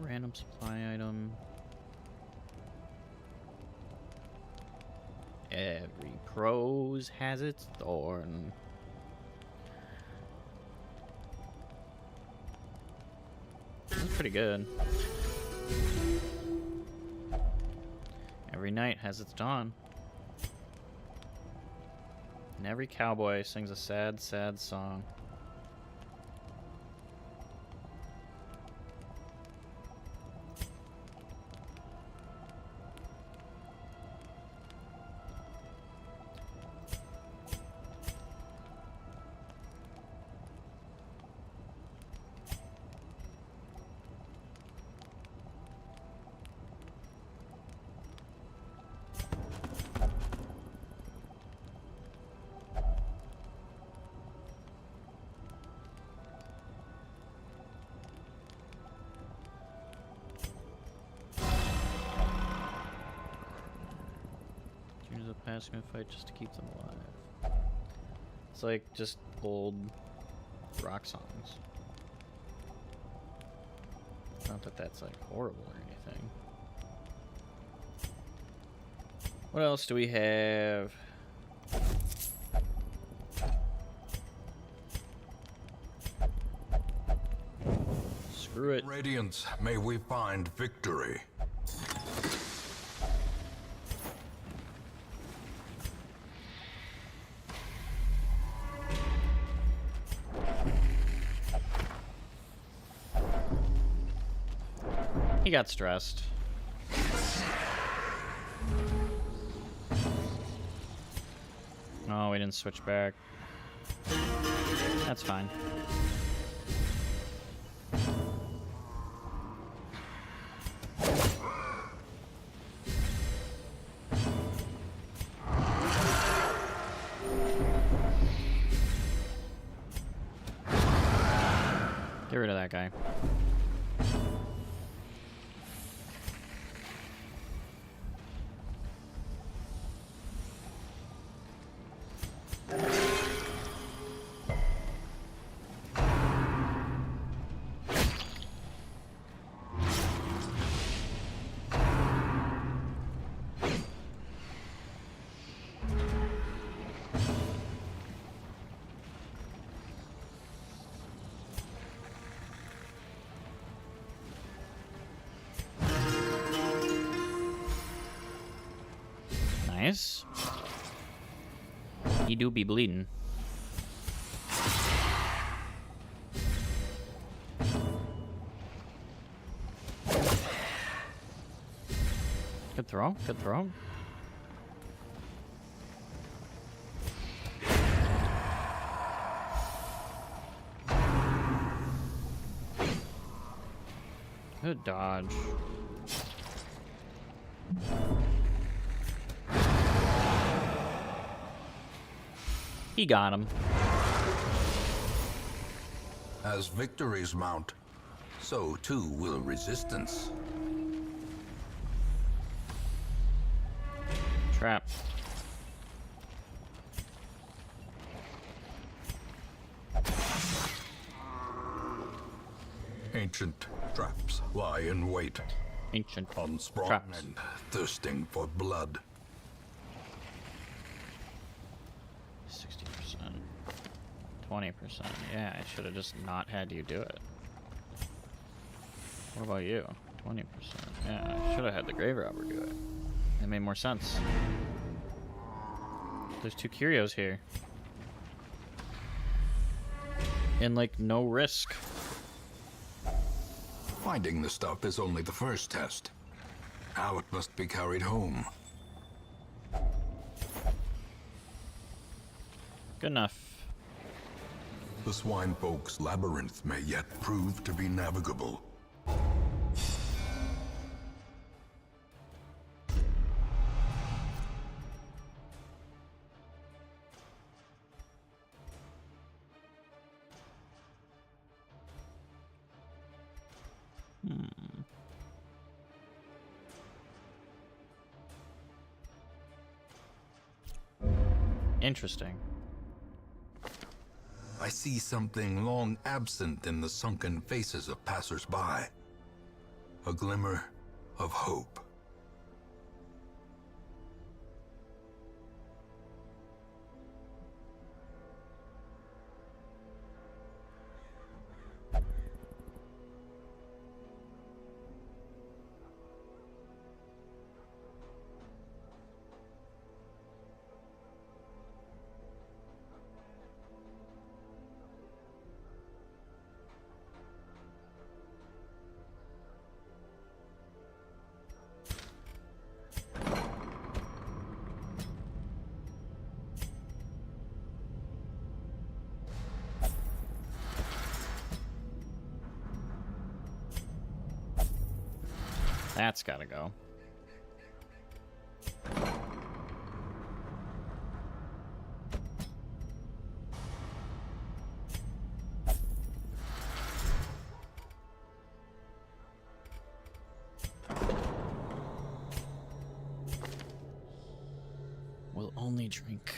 Random supply item. Every prose has its thorn. That's pretty good. Every night has its dawn. And every cowboy sings a sad, sad song. Passing a fight just to keep them alive. It's like just old rock songs. Not that that's like horrible or anything. What else do we have? Screw it. Radiance, may we find victory. He got stressed. Oh, we didn't switch back. That's fine. Get rid of that guy. Nice. He do be bleeding. Good throw, good throw. Good dodge. He got him. As victories mount, so too will resistance. Trap. Ancient traps lie in wait, Ancient unsprung traps. and thirsting for blood. 60%. 20%. Yeah, I should have just not had you do it. What about you? 20%. Yeah, I should have had the grave robber do it. It made more sense. There's 2 curios here. And like no risk. Finding the stuff is only the first test. Now it must be carried home. Good enough. The swine folk's labyrinth may yet prove to be navigable. Interesting. I see something long absent in the sunken faces of passers-by. A glimmer of hope. That's gotta go. We'll only drink.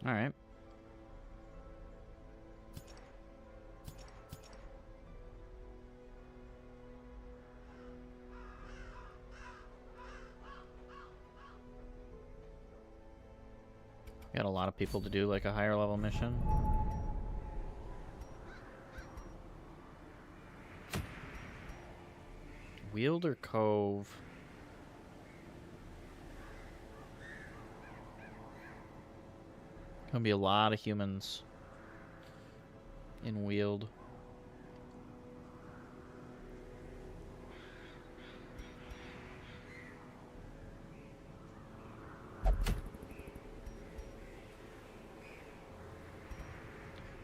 All right. Got a lot of people to do like a higher level mission. Wielder Cove. Gonna be a lot of humans in Weald.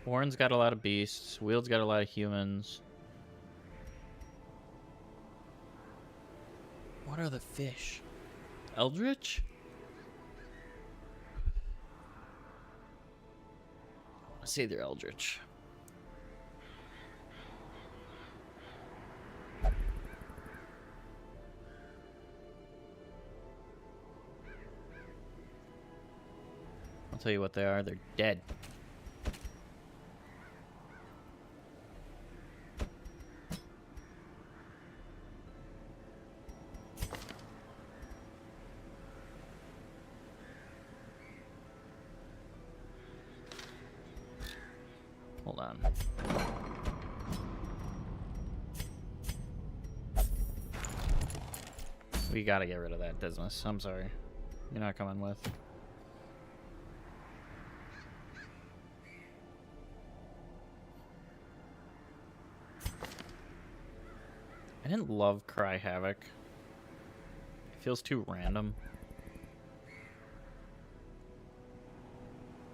Warren's got a lot of beasts. Weald's got a lot of humans. What are the fish? Eldritch? I say they're Eldritch. I'll tell you what they are. They're dead. Hold on. We gotta get rid of that business. I'm sorry. You're not coming with. I didn't love Cry Havoc. It feels too random.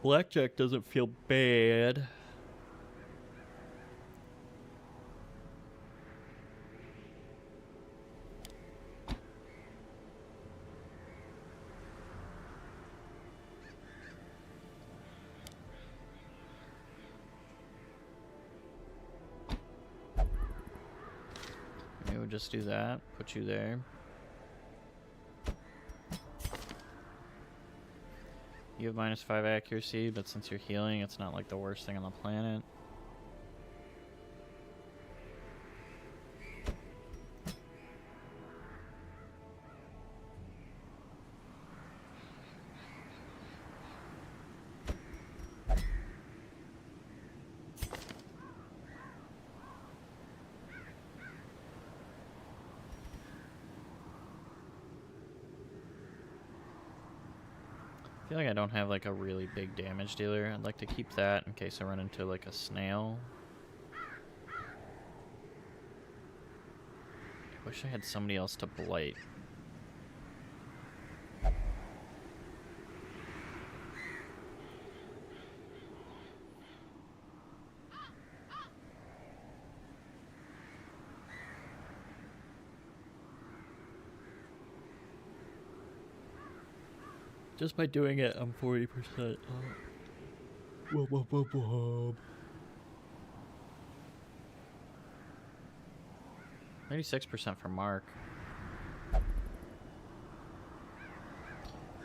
Blackjack doesn't feel bad. Maybe we'll just do that. Put you there. You have -5 accuracy, but since you're healing, it's not like the worst thing on the planet. I feel like I don't have like a really big damage dealer. I'd like to keep that in case I run into like a snail. I wish I had somebody else to blight. Just by doing it, I'm 40%. 96% for Mark. And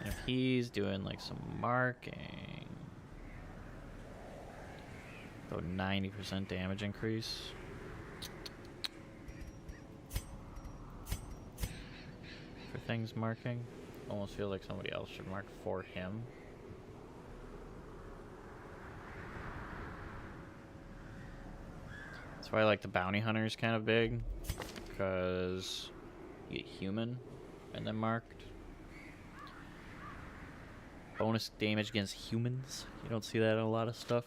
if he's doing like some marking, about 90% damage increase. For things marking. Almost feel like somebody else should mark for him. That's why I like the bounty hunters kind of big, because you get human and then marked. Bonus damage against humans. You don't see that in a lot of stuff.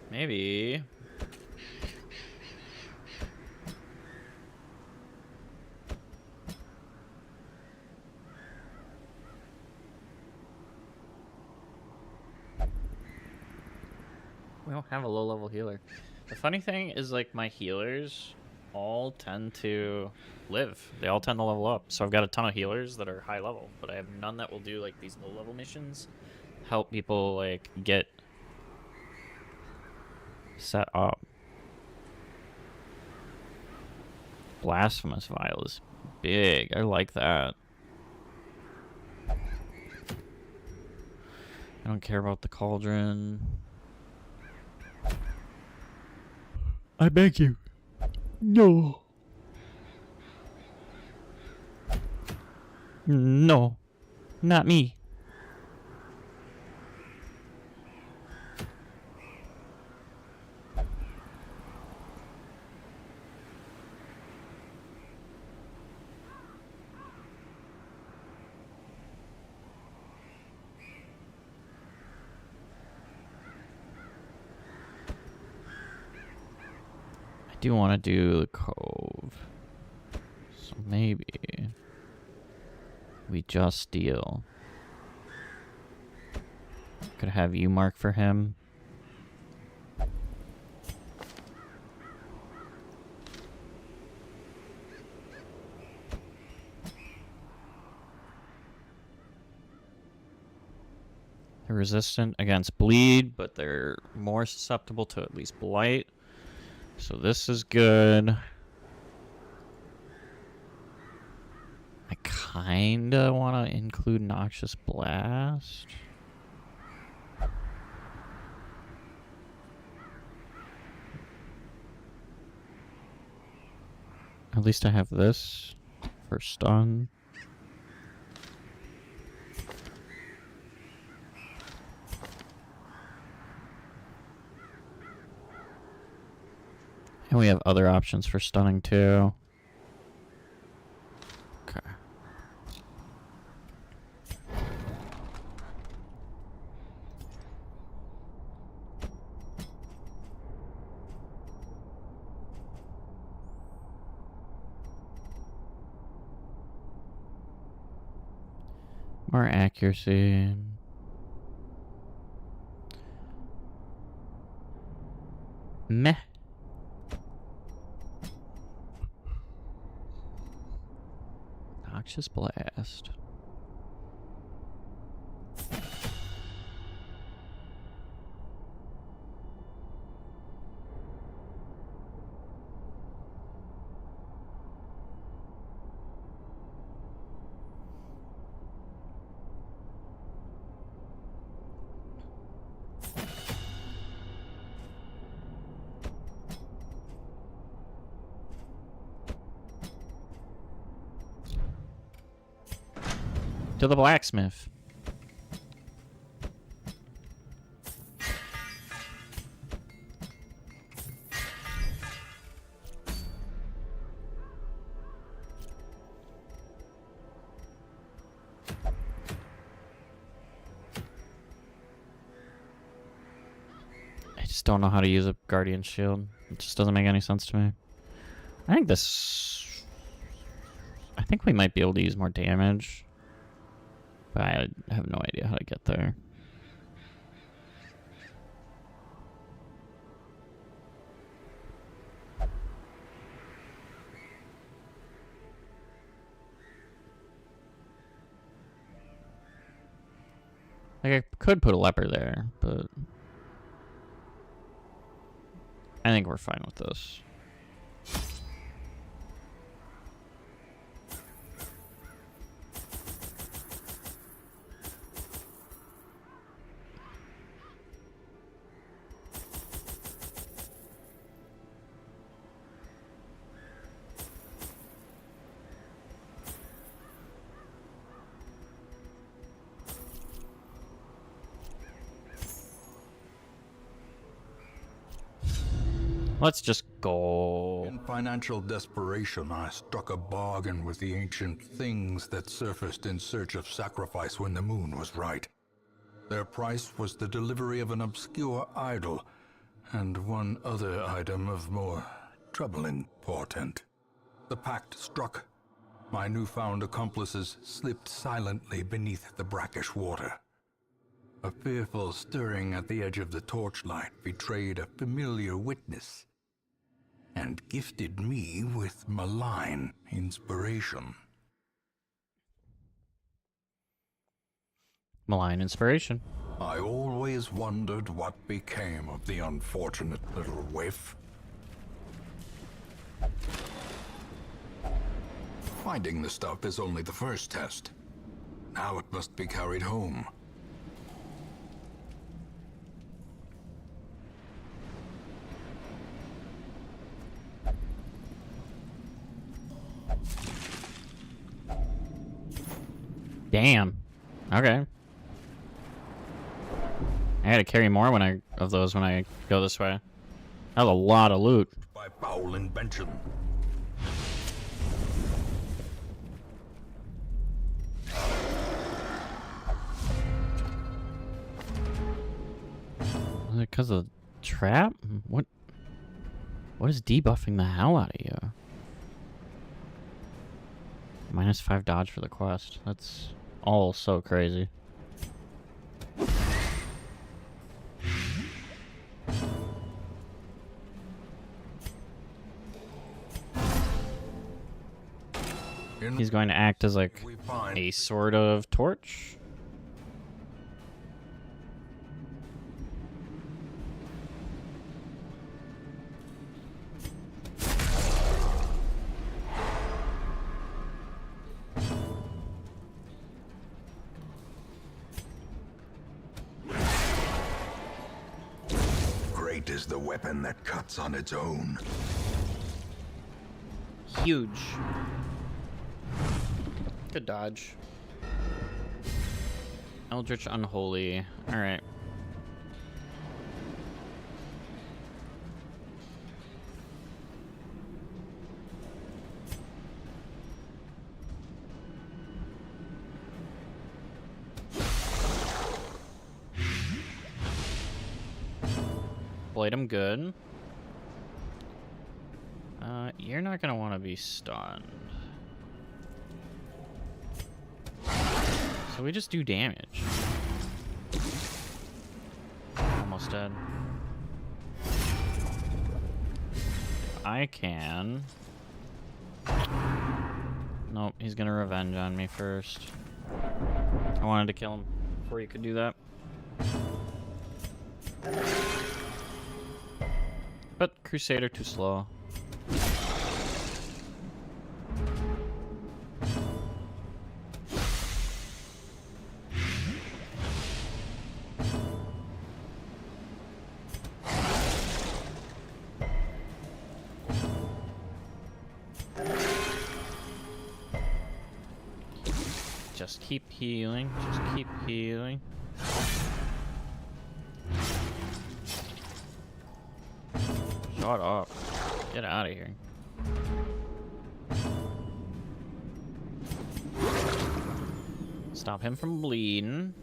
Maybe. We don't have a low-level healer. The funny thing is, like, my healers all tend to live. They all tend to level up. So I've got a ton of healers that are high level, but I have none that will do, like, these low-level missions. Help people, like, get set up. Blasphemous Vial is big. I like that. I don't care about the Cauldron. I beg you. No. No. Not me. I do want to do the Cove. So maybe we just steal. Could have you mark for him. They're resistant against bleed, but they're more susceptible to at least blight. So this is good. I kinda want to include Noxious Blast. At least I have this for stun. And we have other options for stunning too. Okay. More accuracy. Meh. Noxious Blast. To the blacksmith. I just don't know how to use a Guardian Shield. It just doesn't make any sense to me. I think this... I think we might be able to use more damage. But I have no idea how to get there. Like, I could put a leper there, but I think we're fine with this. Let's just go. In financial desperation, I struck a bargain with the ancient things that surfaced in search of sacrifice when the moon was right. Their price was the delivery of an obscure idol, and one other item of more troubling portent. The pact struck. My newfound accomplices slipped silently beneath the brackish water. A fearful stirring at the edge of the torchlight betrayed a familiar witness, and gifted me with malign inspiration. Malign inspiration. I always wondered what became of the unfortunate little waif. Finding the stuff is only the first test. Now it must be carried home. Damn. Okay. I gotta carry more of those when I go this way. That was a lot of loot. By foul invention. Is it because of the trap? What is debuffing the hell out of you? -5 dodge for the quest. That's all so crazy. He's going to act as like a sort of torch. Great is the weapon that cuts on its own. Huge. Good dodge. Eldritch Unholy. Alright. Played him good. You're not gonna want to be stunned. So we just do damage. Almost dead. I can. Nope, he's gonna revenge on me first. I wanted to kill him before you could do that. But Crusader too slow. Just keep healing. Just keep healing. Shut up. Get out of here. Stop him from bleeding.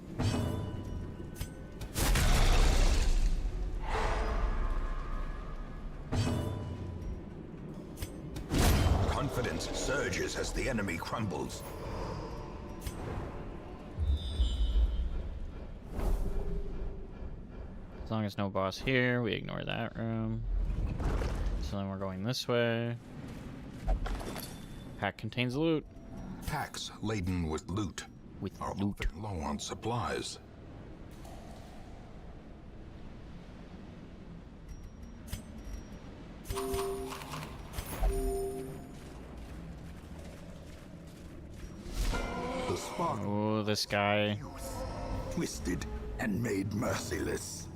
Confidence surges as the enemy crumbles. As long as no boss here, we ignore that room. So then we're going this way. Pack contains loot. Packs laden with loot With are loot. often low on supplies. The spark Oh, this guy. twisted and made merciless.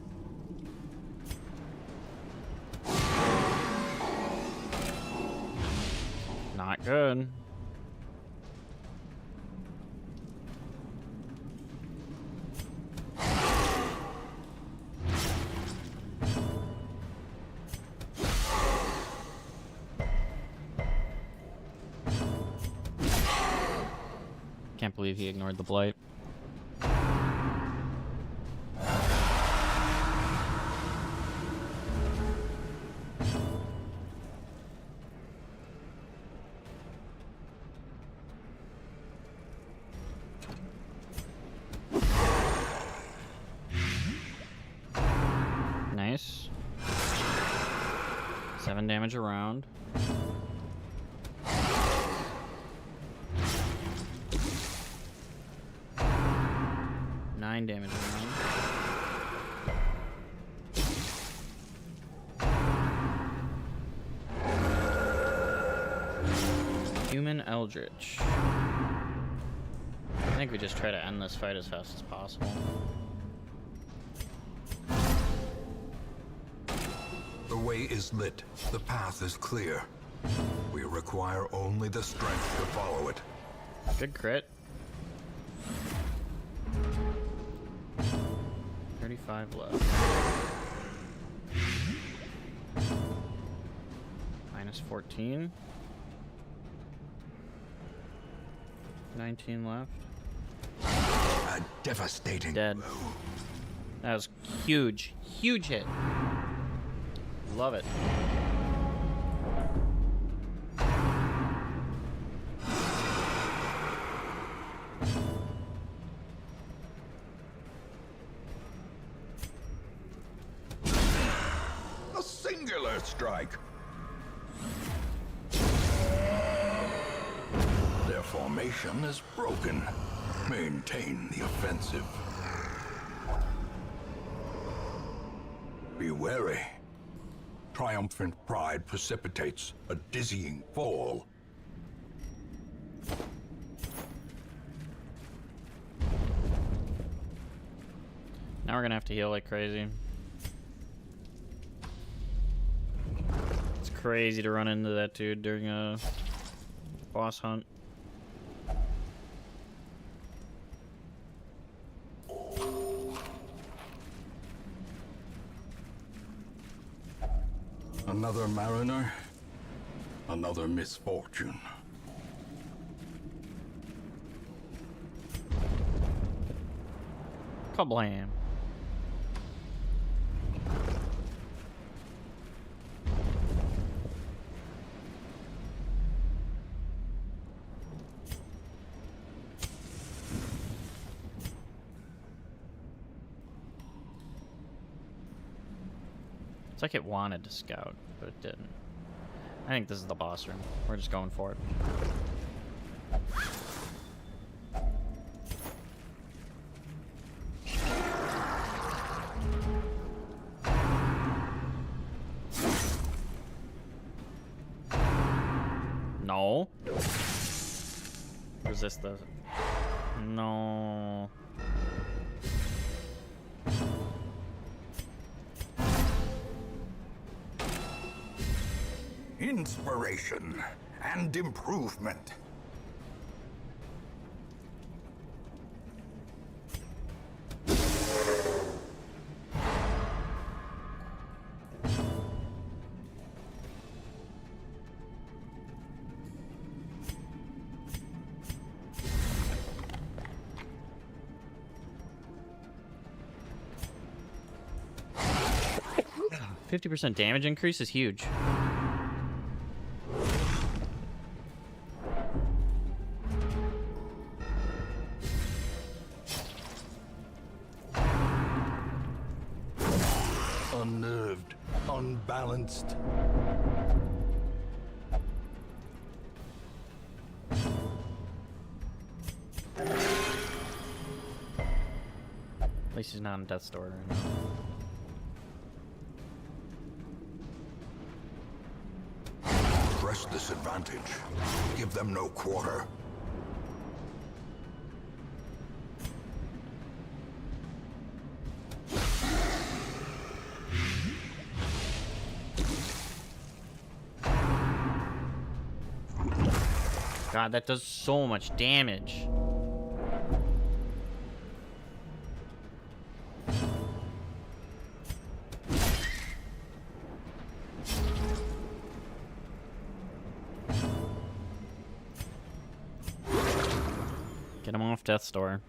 Not good. Can't believe he ignored the blight. Nice. 7 damage around. Nine damage around. Human Eldritch. I think we just try to end this fight as fast as possible. The way is lit. The path is clear. We require only the strength to follow it. Good crit. 35 left. Minus 14. 19 left. A devastating Dead. blow. That was huge. Huge hit. Love it. A singular strike. Their formation is broken. Maintain the offensive. Be wary. Triumphant pride precipitates a dizzying fall. Now we're gonna have to heal like crazy. It's crazy to run into that dude during a boss hunt. Another mariner, another misfortune. Kablam. It's like it wanted to scout, but it didn't. I think this is the boss room. We're just going for it. No. Resist the... No. Inspiration and improvement. Yeah. 50% damage increase is huge. Unnerved, unbalanced. At least he's not in death's door right now. press this advantage. Give them no quarter. God, that does so much damage. Get him off Death's Door.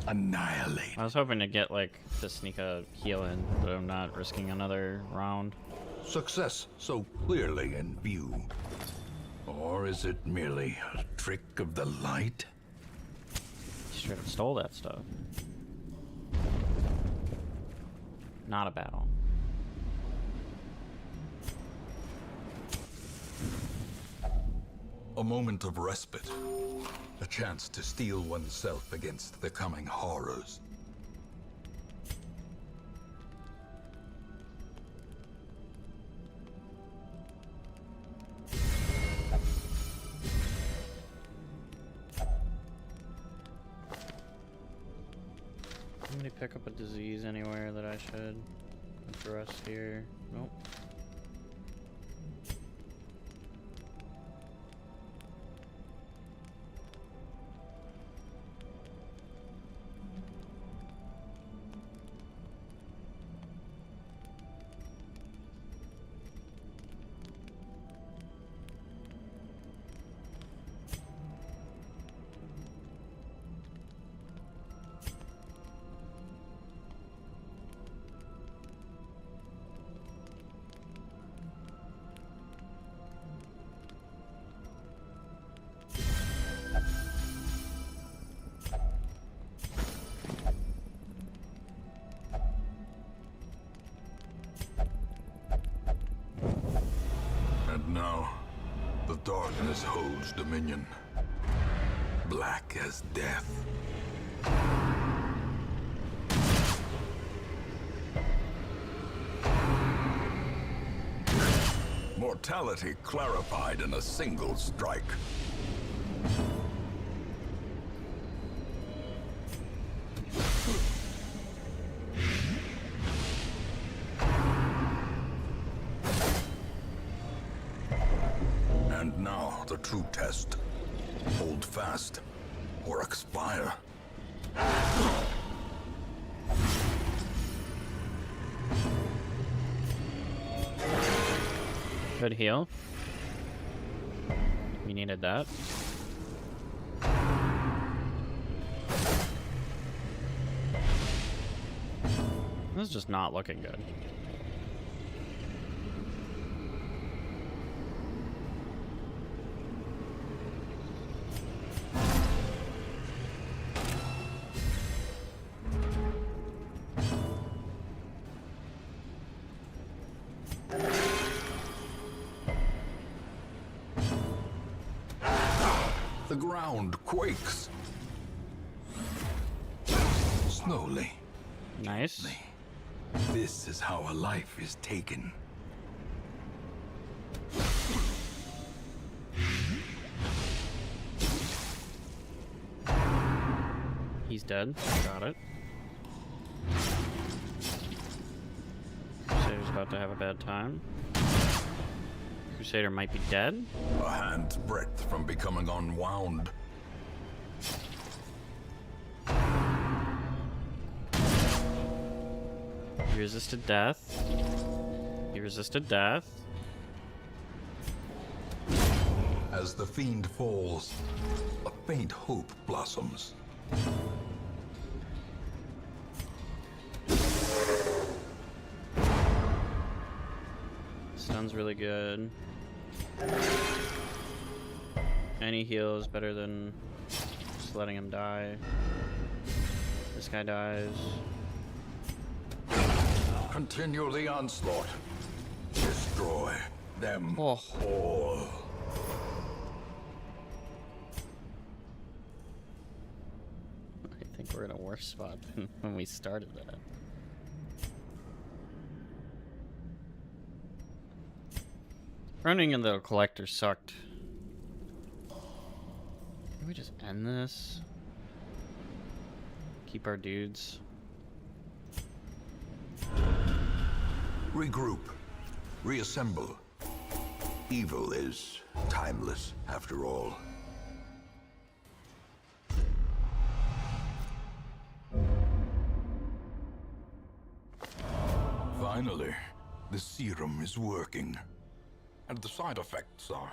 Annihilate. I was hoping to get, like, to sneak a heal in, but I'm not risking another round. Success so clearly in view. Or is it merely a trick of the light? Straight up stole that stuff. Not a battle. A moment of respite. A chance to steel oneself against the coming horrors. Somebody pick up a disease anywhere that I should address here? Nope. And now, the darkness holds dominion. Black as death. Mortality clarified in a single strike. And now, the true test. Hold fast, or expire. Good heal. We needed that. This is just not looking good. The ground quakes. Slowly. Nice. This is how a life is taken. He's dead. Got it. Crusader's about to have a bad time. Crusader might be dead. A hand's breadth from becoming unwound. He resisted death. He resisted death. As the fiend falls, a faint hope blossoms. Stun's really good. Any heal is better than just letting him die. This guy dies. Continue the onslaught. Destroy them Oh. all. I think we're in a worse spot than when we started that. Running into the collector sucked. Can we just end this? Keep our dudes. Regroup. Reassemble. Evil is timeless, after all. Finally, the serum is working. And the side effects are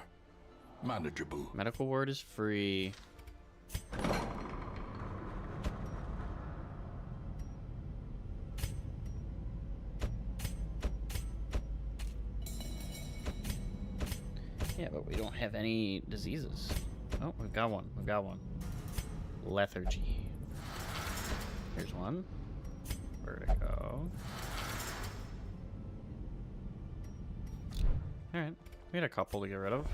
manageable. Medical ward is free. Yeah, but we don't have any diseases. Oh, we've got one. We've got one. Lethargy. Here's one. Vertigo. Alright. We had a couple to get rid of.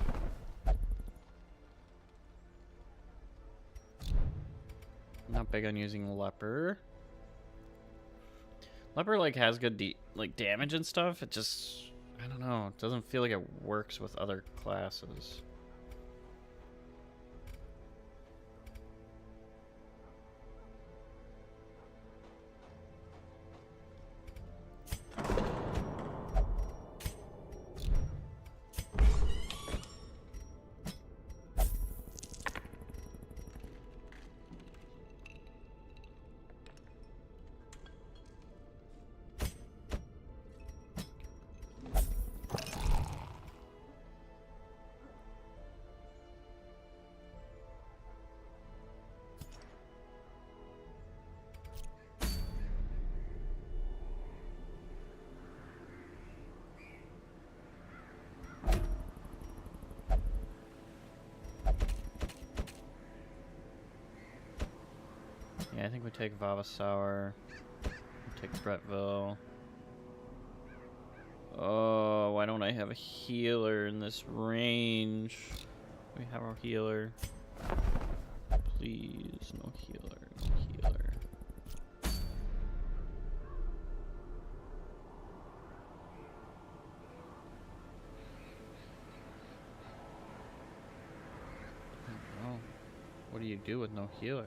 Not big on using leper. Leper like has good damage and stuff. It just, I don't know. It doesn't feel like it works with other classes. Yeah, I think we take Vavasour. We take Bretville. Oh, why don't I have a healer in this range? We have our healer. Please, no healer, no healer. Oh, what do you do with no healer?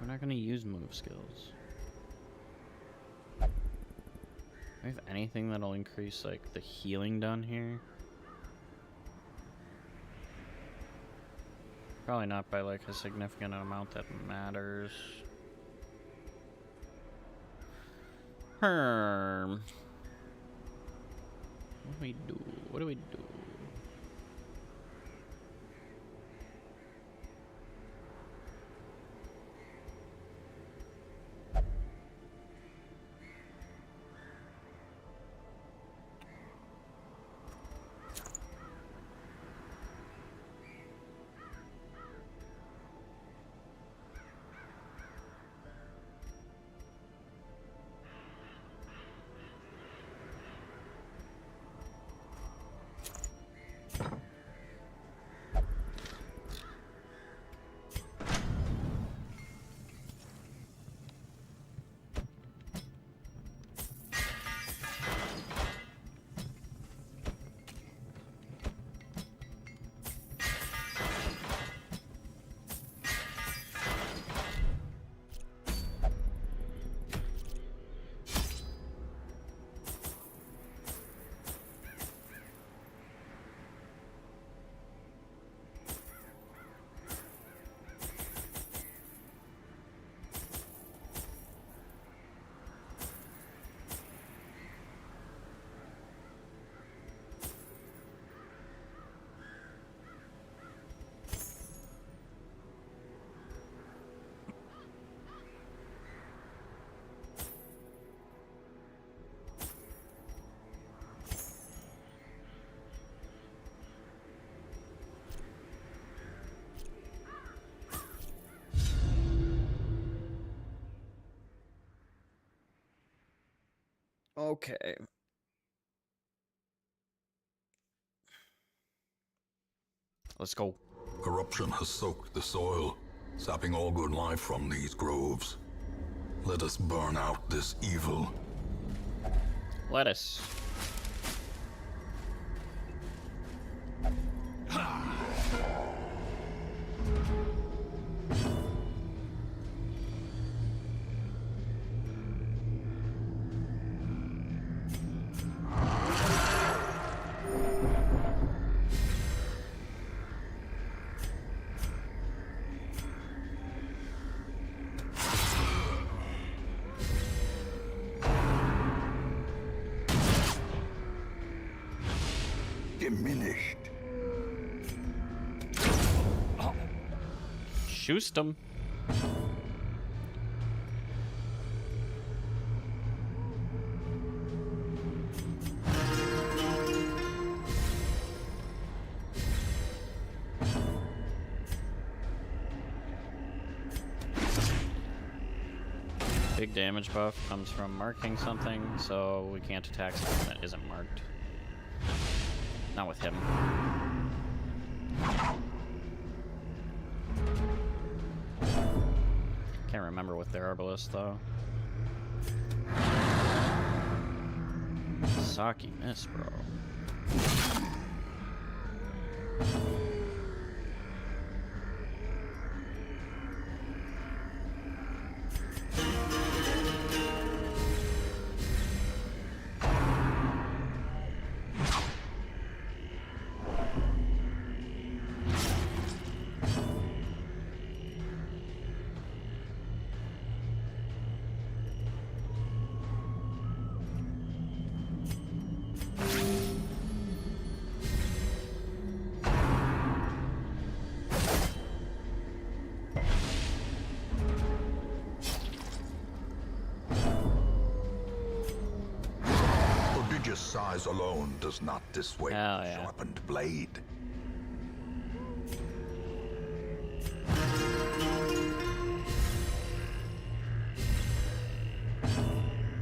We're not gonna use move skills. Do we have anything that'll increase like the healing done here? Probably not by like a significant amount that matters. What do we do? What do we do? Okay. Let's go. Corruption has soaked the soil, sapping all good life from these groves. Let us burn out this evil. Lettuce. Diminished. Shoot 'em. Big damage buff comes from marking something, so we can't attack something that isn't marked. Not with him. Can't remember with their Arbalest, though. Saki miss, bro. Prodigious size alone does not dissuade Hell the yeah. sharpened blade.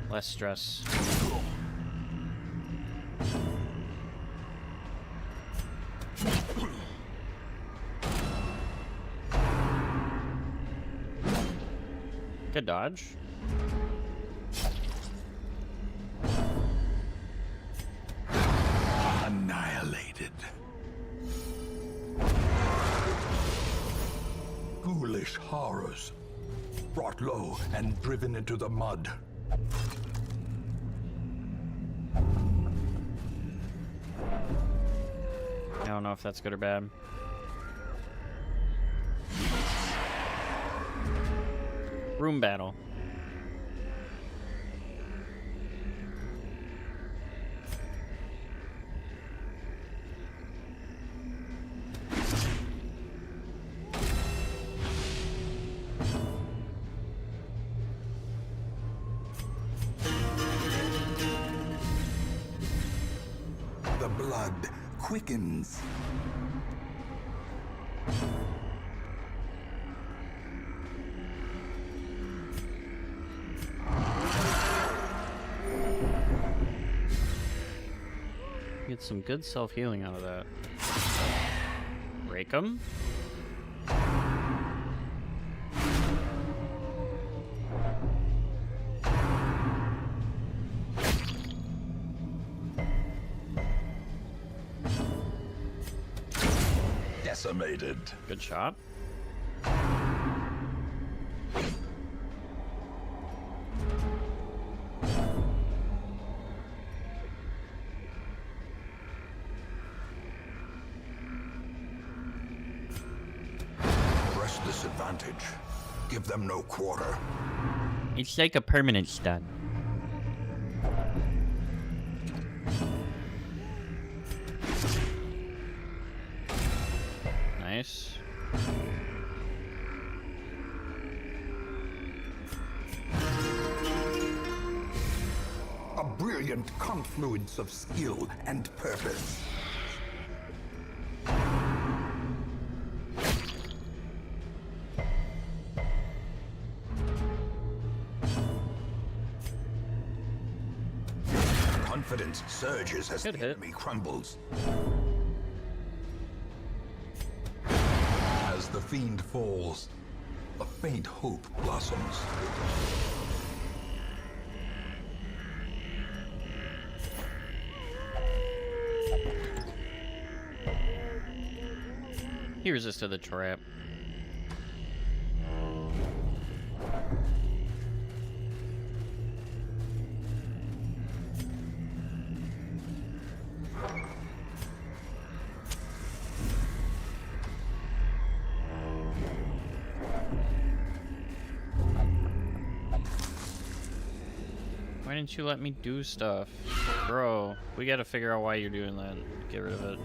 Less stress. Good dodge. Annihilated. Ghoulish horrors. Brought low and driven into the mud. I don't know if that's good or bad. Room battle. The blood quickens. Get some good self-healing out of that. Break 'em. Decimated. Good shot. Press this advantage. Give them no quarter. It's like a permanent stun. Nice. A brilliant confluence of skill and purpose. Confidence surges as the Good hit. enemy crumbles. As the fiend falls, a faint hope blossoms. He resisted the trap. Why didn't you let me do stuff? Bro, we gotta figure out why you're doing that. Get rid of it.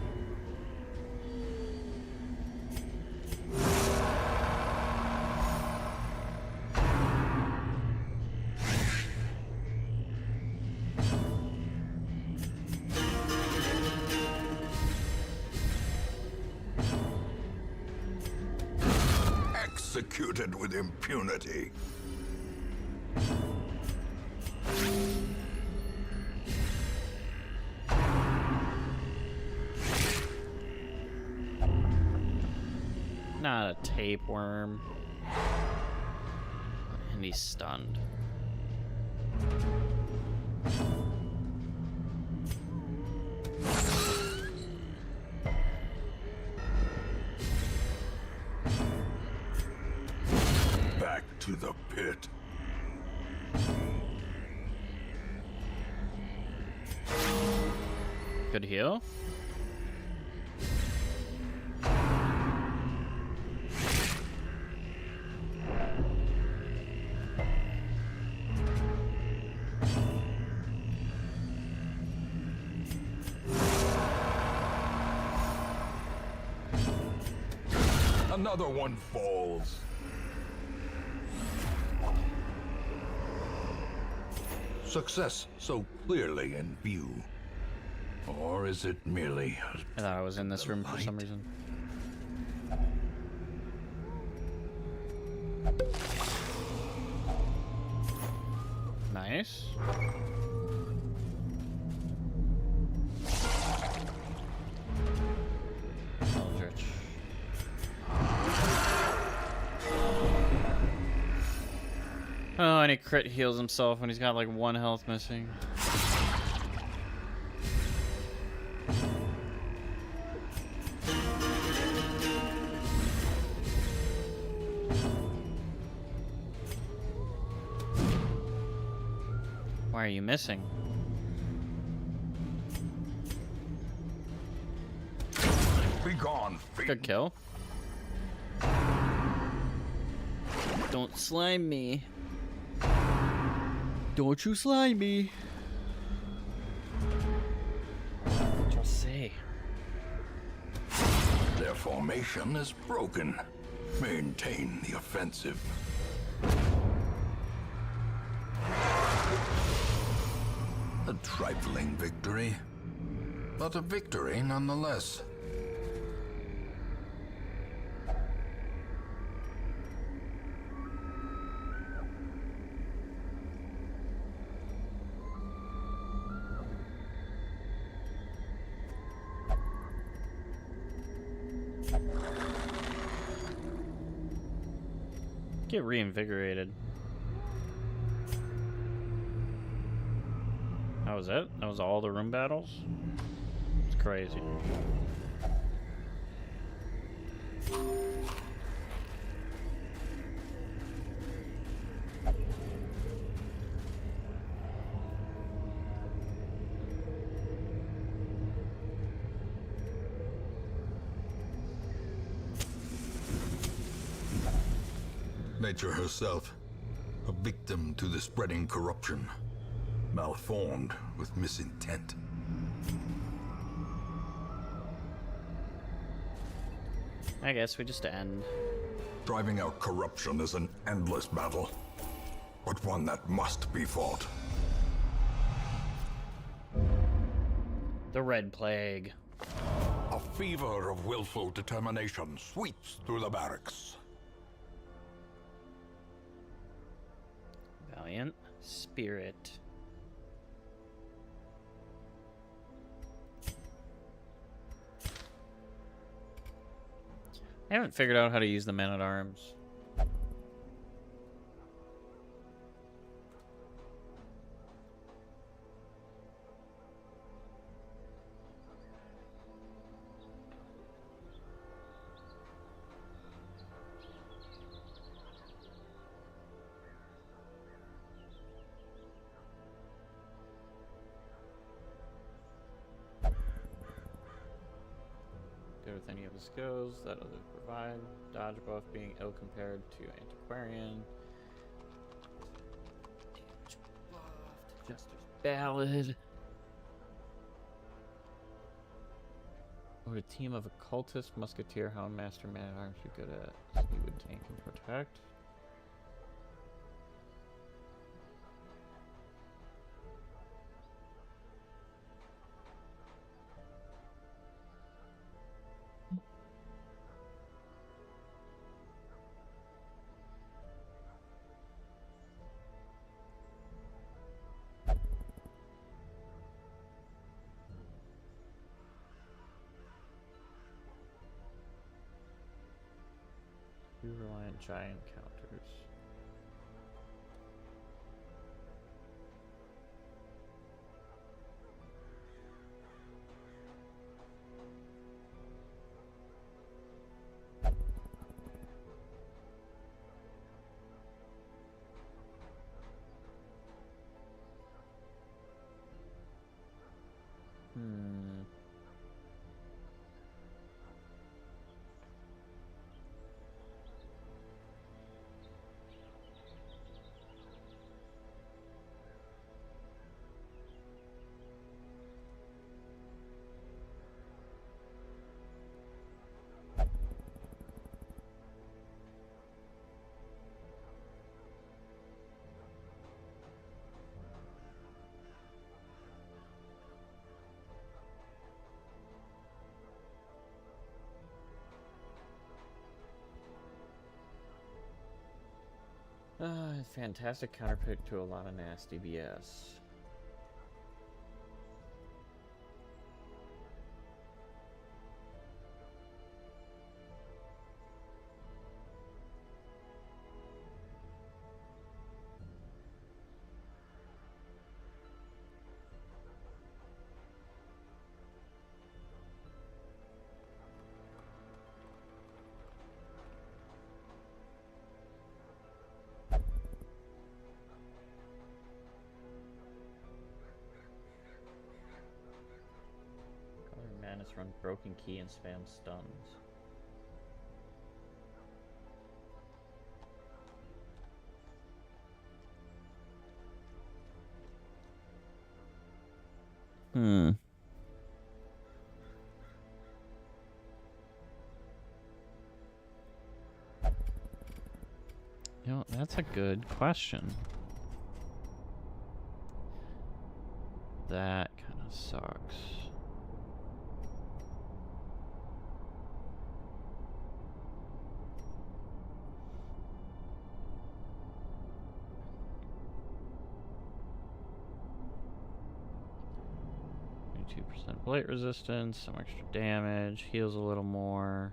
Executed with impunity. Not a tapeworm. And he's stunned. Back to the pit. Good heal. Another one falls. Success so clearly in view. Or is it merely I thought I was in this room for some reason. Nice. Eldritch. Oh, and he crit heals himself when he's got like 1 health missing. Why are you missing? be gone, Good fiend. kill. Don't slime me. Don't you slime me. Just say. Their formation is broken. Maintain the offensive. A trifling victory, but a victory nonetheless. Get reinvigorated. That was it? That was all the room battles? It's crazy. Nature herself, a victim to the spreading corruption, malformed with misintent. I guess we just end. Driving out corruption is an endless battle, but one that must be fought. The Red Plague. A fever of willful determination sweeps through the barracks. Valiant Spirit. I haven't figured out how to use the Man-at-Arms. Good with any of his skills that others provide. Dodge buff being ill compared to Antiquarian. Damage buff to Jester's Ballad. Would a team of occultist, musketeer, houndmaster, man-at-arms be good at? He would tank and protect. Two reliant giant counters. Fantastic counterpick to a lot of nasty BS. Manus run broken key and spam stuns. You know, that's a good question. That kind of sucks. Blight resistance, some extra damage, heals a little more.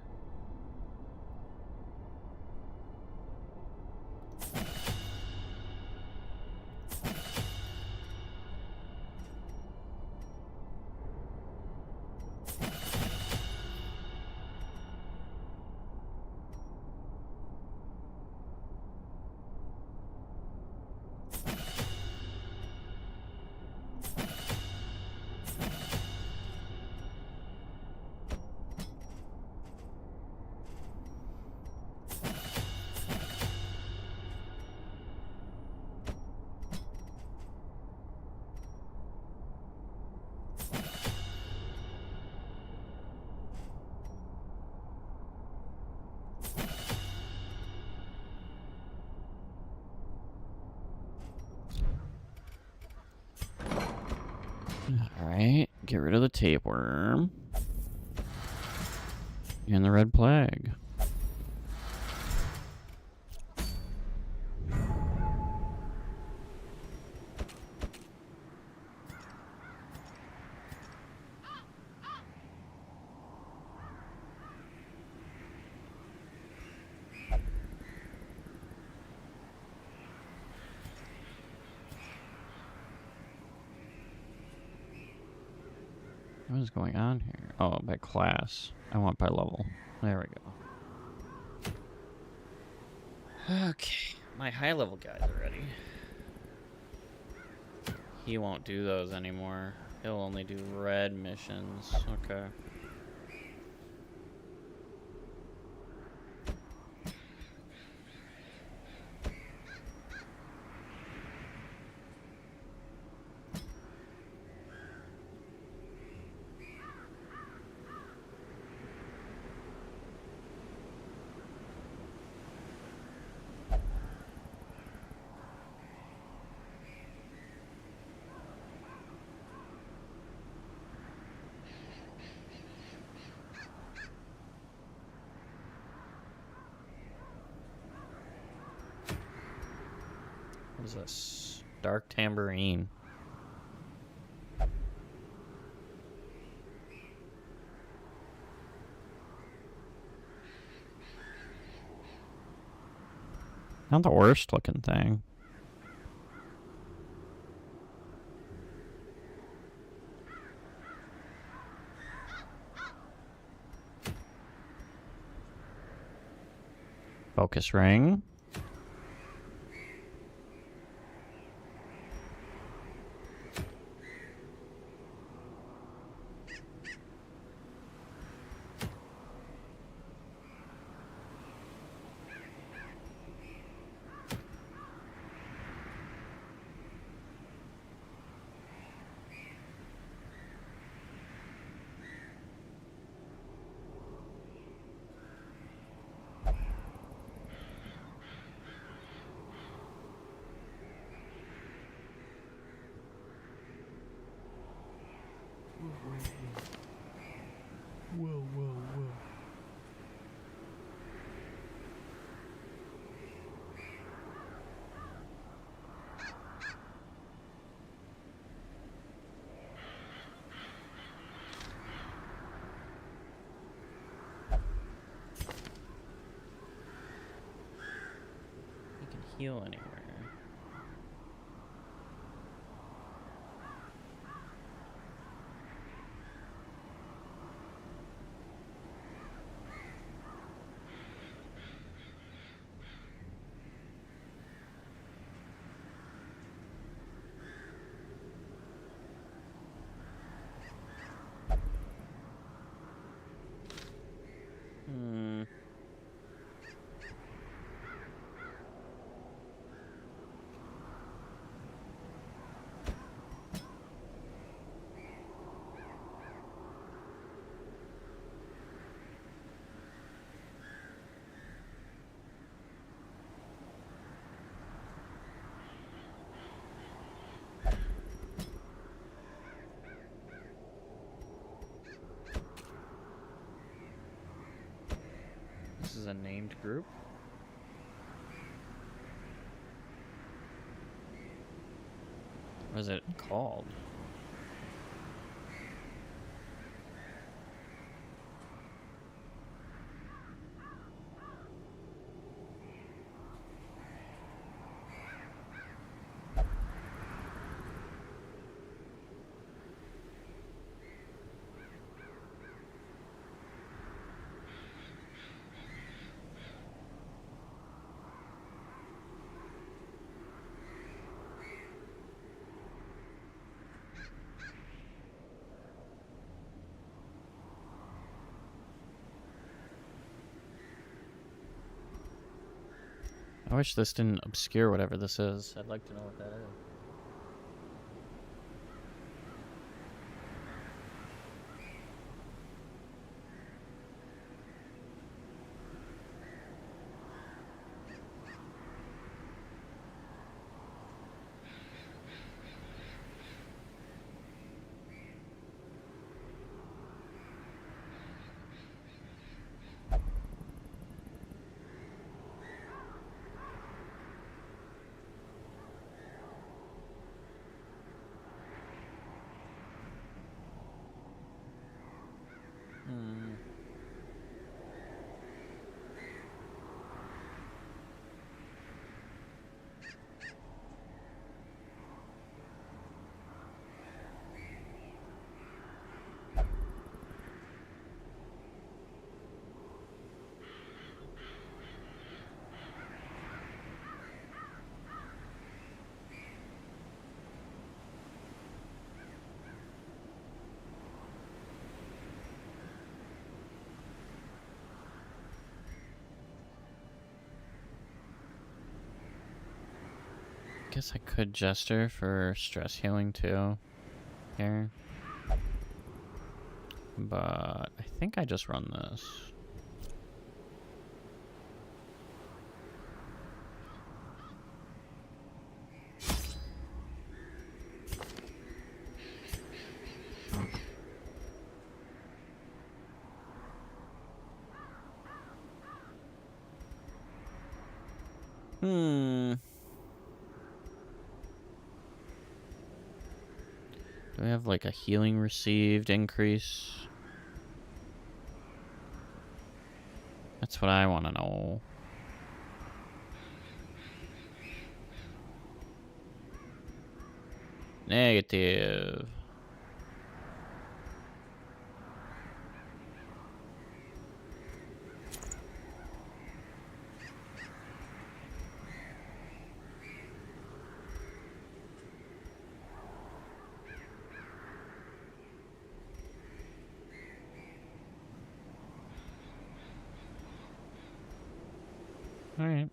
Alright, get rid of the tapeworm. And the red plague. What is going on here? Oh, by class. I want by level. There we go. Okay. My high level guys are ready. He won't do those anymore. He'll only do red missions. Okay. What is this? Dark Tambourine. Not the worst looking thing. Focus ring. You can heal anywhere. Hmm. This is a named group. What is it called? I wish this didn't obscure whatever this is. I'd like to know what that is. Guess I could Jester for stress healing too. Here. But I think I just run this. Do we have like a healing received increase? That's what I want to know. Negative. All right.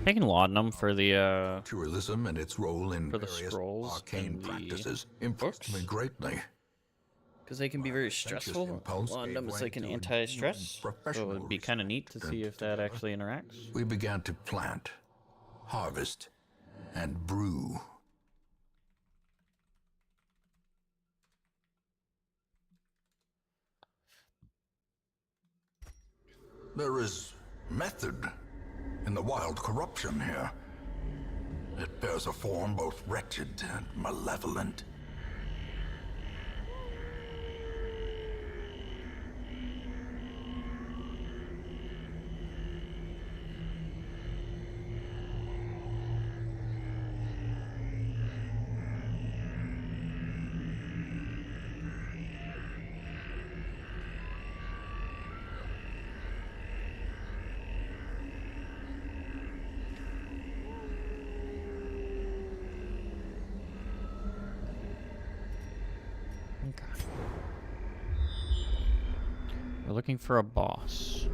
Taking laudanum for the Dualism and its role in For the various scrolls arcane and the practices impressed me books? greatly. because they can be very Sensuous stressful. impulse Laudanum gave is way like an to anti-stress, so professional it'd be kind of neat to see if that actually interacts. We began to plant, harvest, and brew. There is method in the wild corruption here. It bears a form both wretched and malevolent. Okay. We're looking for a boss.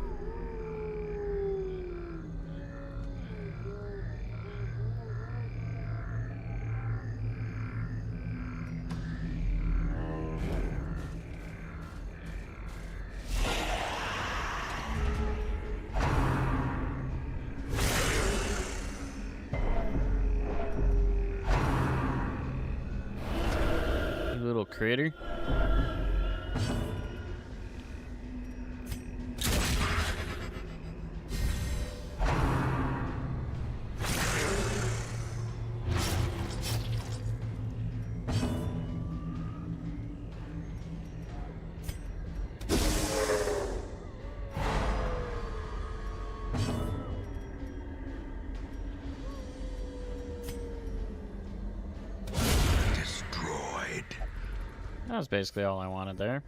You little critter. Destroyed. That was basically all I wanted there.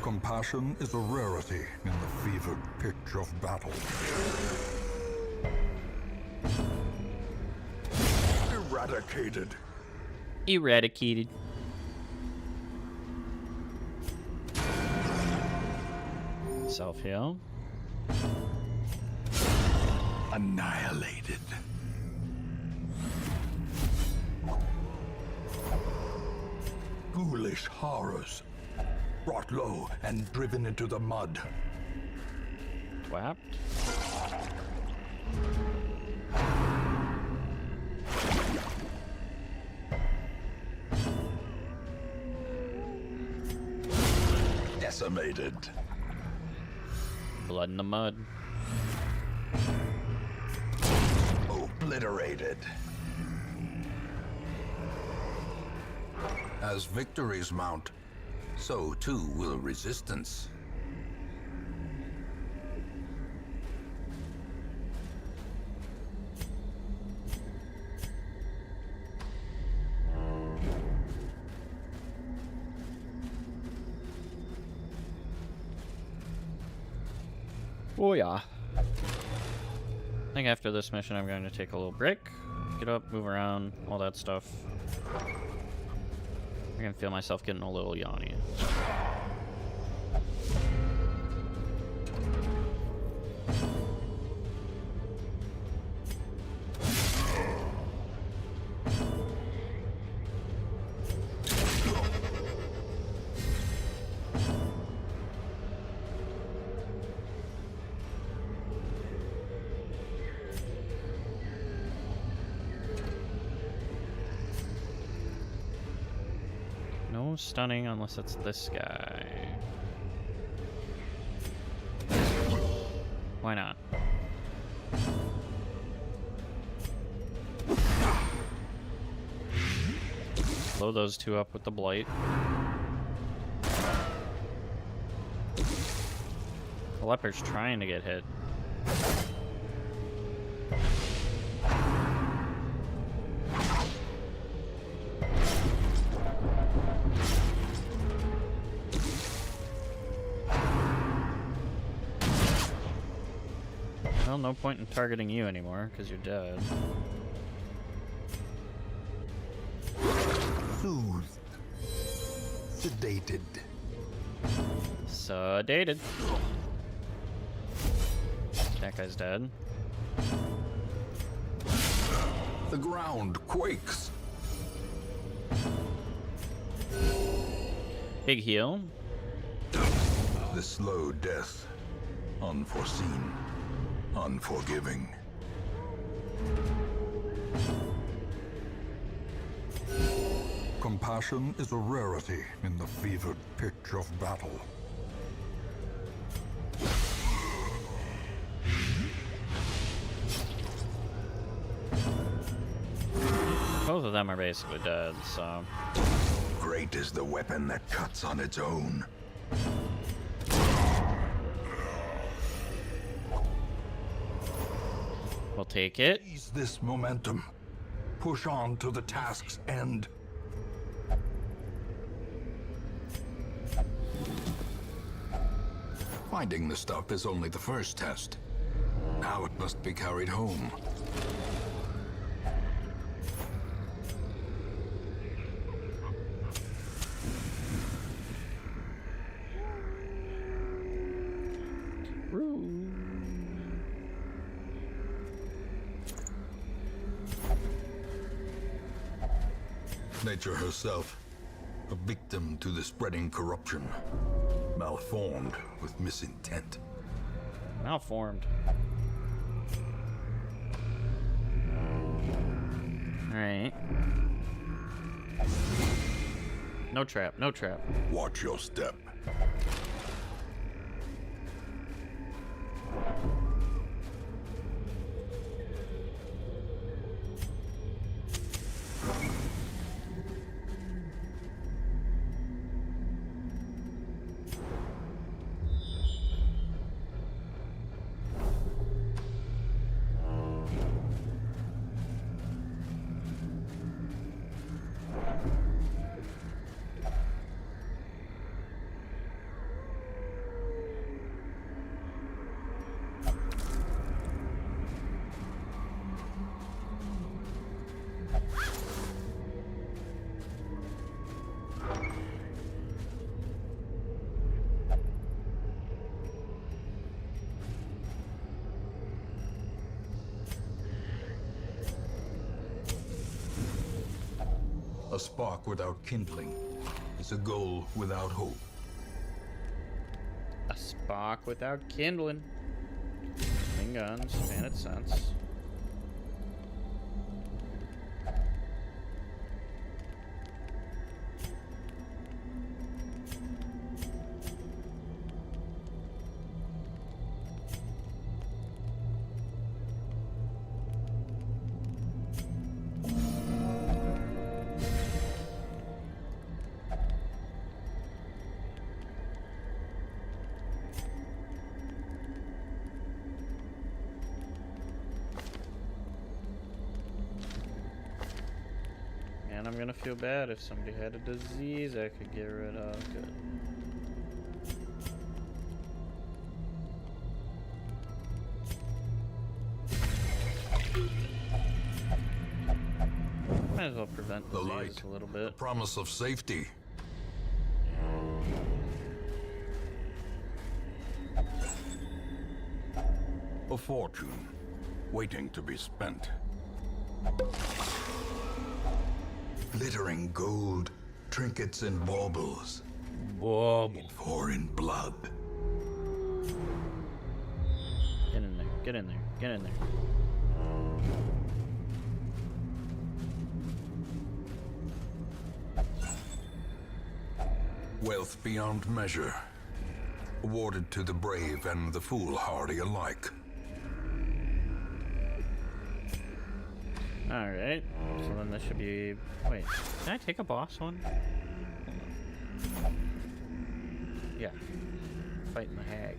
Compassion is a rarity in the fevered pitch of battle. Eradicated. Eradicated. Self-heal. Annihilated. Ghoulish horrors. Brought low and driven into the mud. Twapped. Decimated. Blood in the mud. Obliterated. As victories mount, so too will resistance. Oh yeah. I think after this mission I'm going to take a little break. Get up, move around, all that stuff. I can feel myself getting a little yawny. No stunning unless it's this guy. Why not? Blow those two up with the blight. The leopard's trying to get hit. Well, no point in targeting you anymore, because you're dead. Soothed. Sedated. Sedated. That guy's dead. The ground quakes. Big heal. The slow death. Unforeseen. Unforgiving. Compassion is a rarity in the fevered pitch of battle. Both of them are basically dead, so... Great is the weapon that cuts on its own. We'll take it. Seize this momentum. Push on to the task's end. Finding the stuff is only the first test. Now it must be carried home. Nature herself, a victim to the spreading corruption, malformed with misintent. Malformed. Alright. No trap, no trap. Watch your step. A spark without kindling is a goal without hope. A spark without kindling. Swing guns, Bandit sense. And I'm gonna feel bad if somebody had a disease I could get rid of. Good. Might as well prevent The disease light, a little the bit. promise of safety. A fortune, waiting to be spent. Glittering gold, trinkets and baubles, Wobble. foreign blood. Get in there. Get in there. Get in there. Wealth beyond measure, awarded to the brave and the foolhardy alike. Alright. So then this should be... Wait. Did I take a boss one? Hold on. Yeah. Fighting the hag.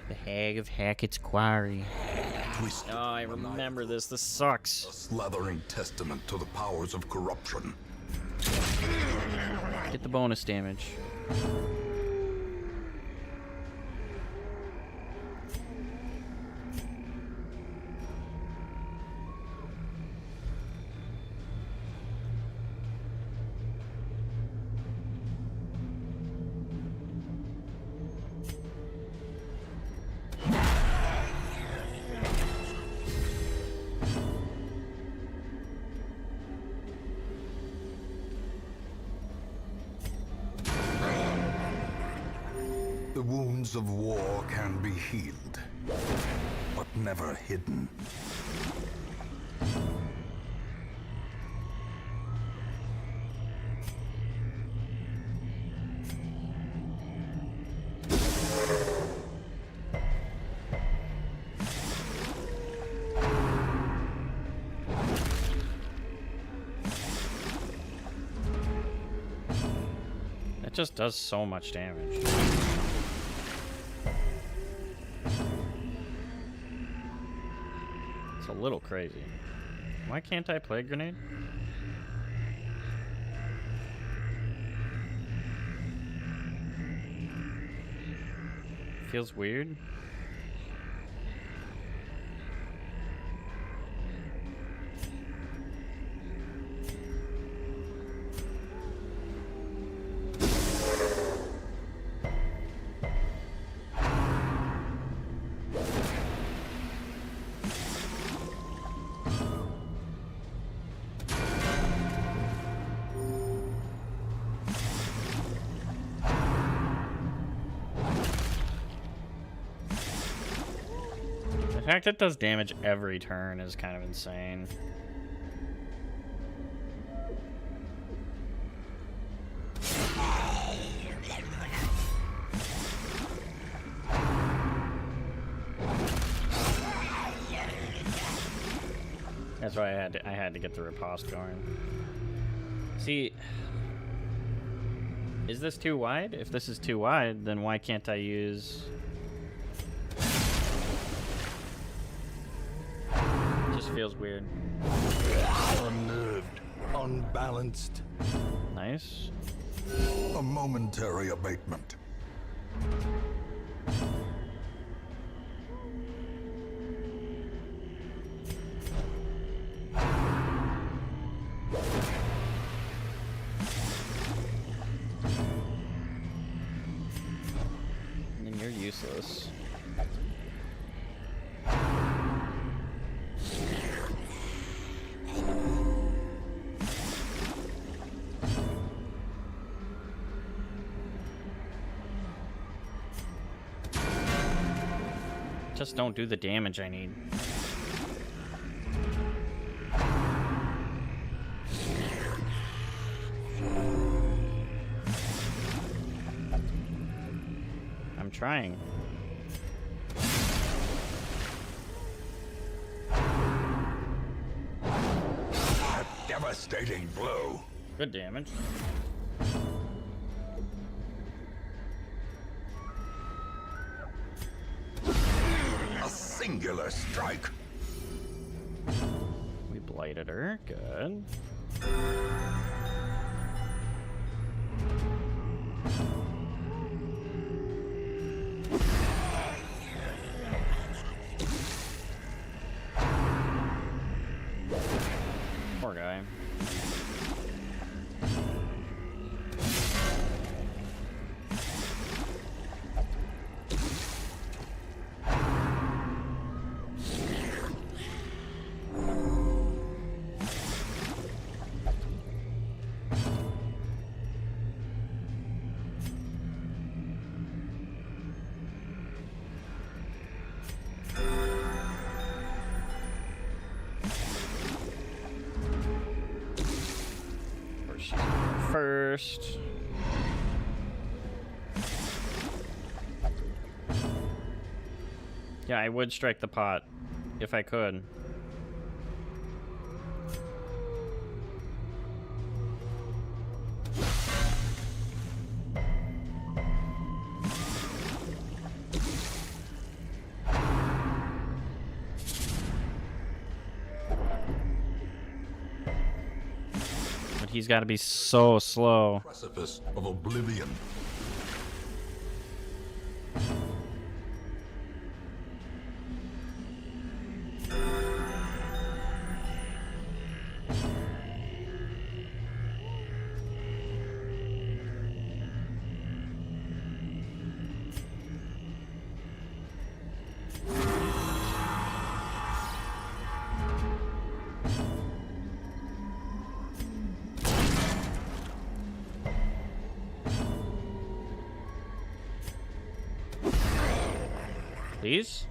The Hag of Hackett's Quarry. Twisted Oh, I remember this. This sucks. a slathering testament to the powers of corruption. Get the bonus damage. The wounds of war can be healed, but never hidden. It just does so much damage. It's a little crazy. Why can't I play grenade? Feels weird. The fact that it does damage every turn is kind of insane. That's why I had to get the riposte going. See, is this too wide? If this is too wide, then why can't I use... Just feels weird. Unnerved, unbalanced, Nice. a momentary abatement. And then you're useless. Just don't do the damage I need. I'm trying. A devastating blow. Good damage. singular strike. We blighted her. Good. Poor guy. First. Yeah, I would strike the pot if I could. But he's got to be so slow. Precipice of oblivion. Please?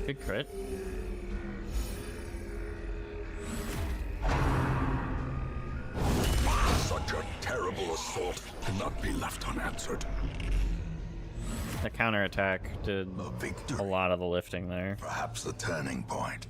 Good crit. Such a terrible assault cannot be left unanswered. The counterattack did A victory, a lot of the lifting there. perhaps the turning point.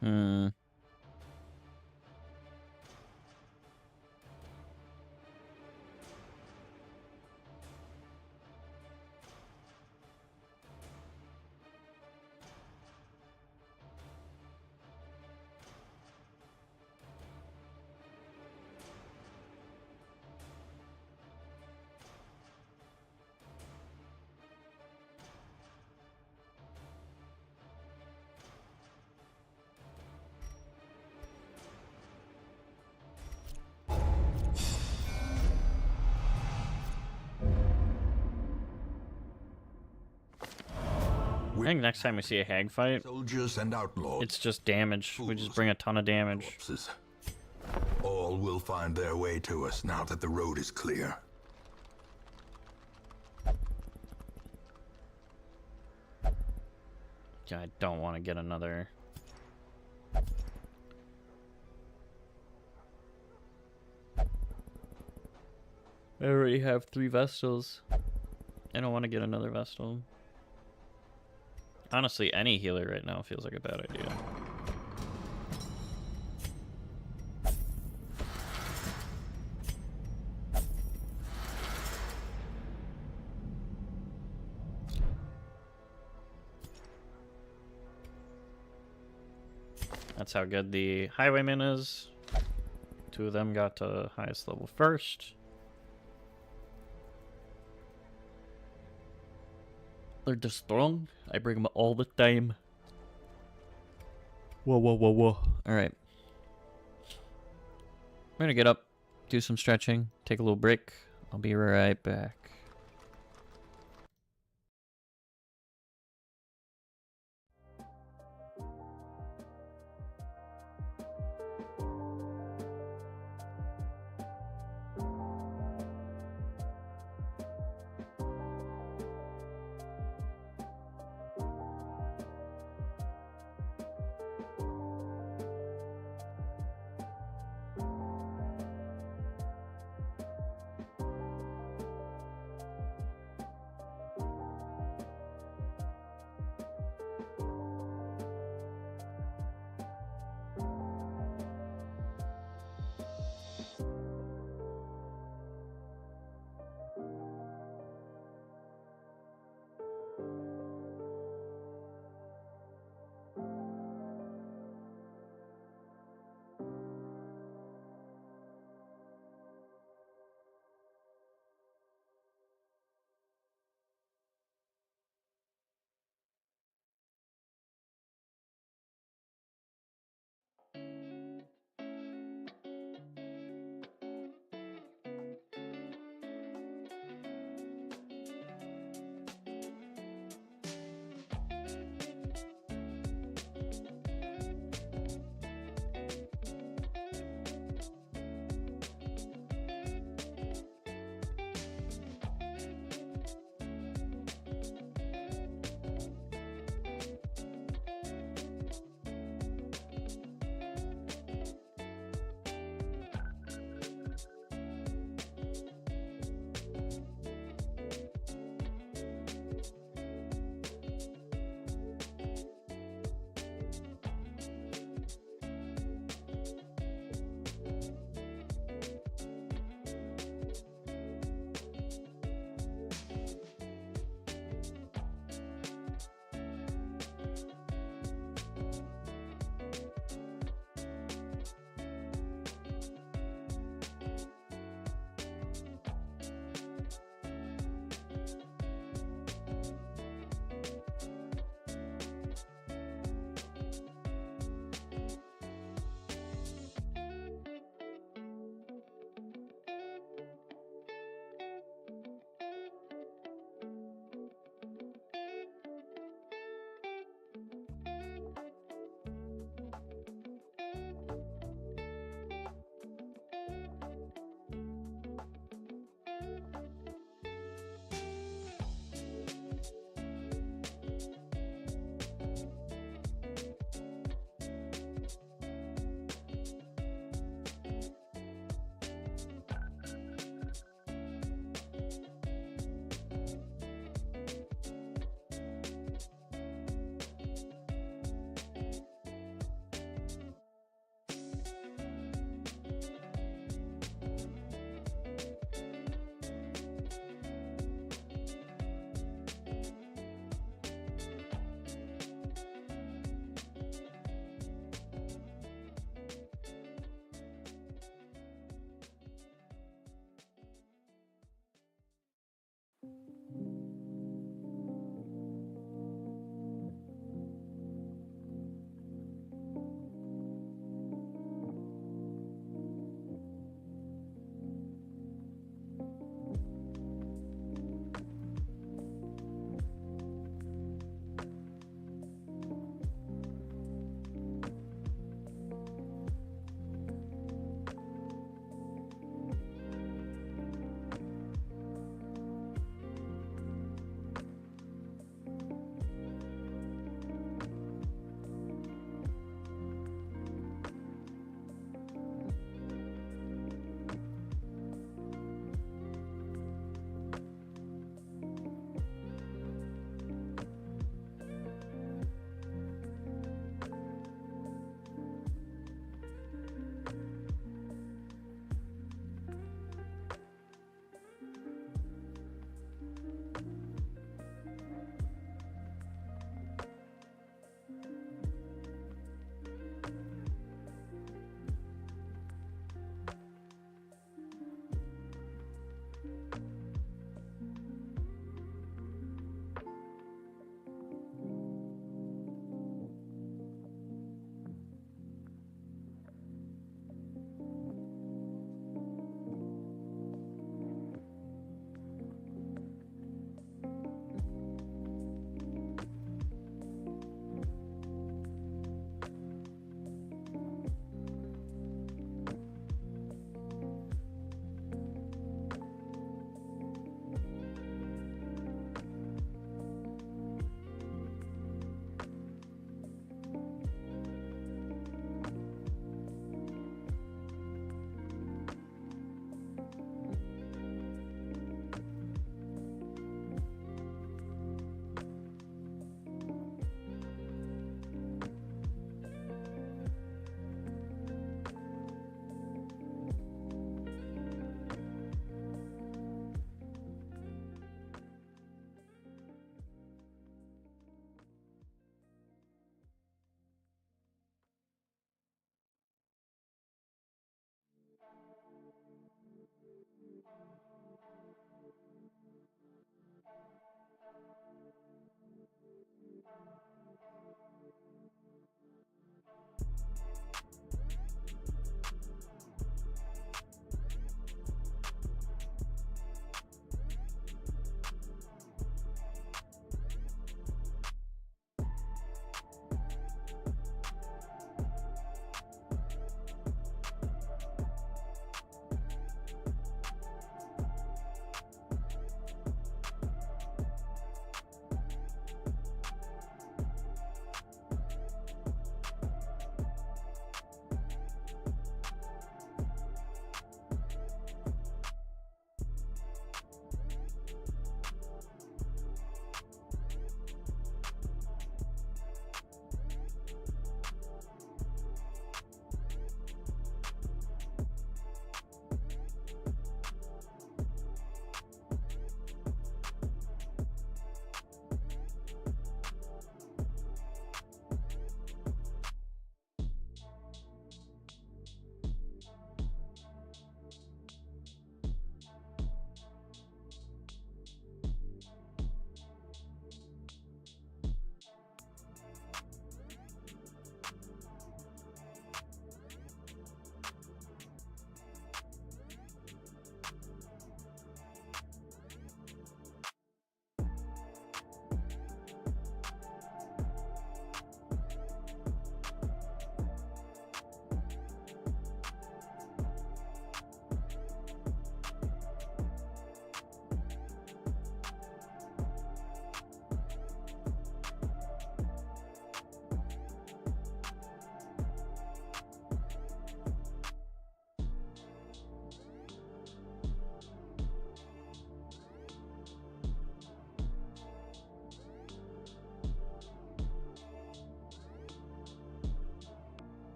Hmm. I think next time we see a hag fight, Soldiers and outlaws. it's just damage. We just bring a ton of damage. Corpses. All will find their way to us now that the road is clear. I don't want to get another. I already have 3 Vestals. I don't want to get another Vestal. Honestly, any healer right now feels like a bad idea. That's how good the Highwayman is. 2 of them got to highest level first. They're just strong. I bring them all the time. Whoa, whoa, whoa, whoa. Alright. We're gonna get up, do some stretching, take a little break. I'll be right back.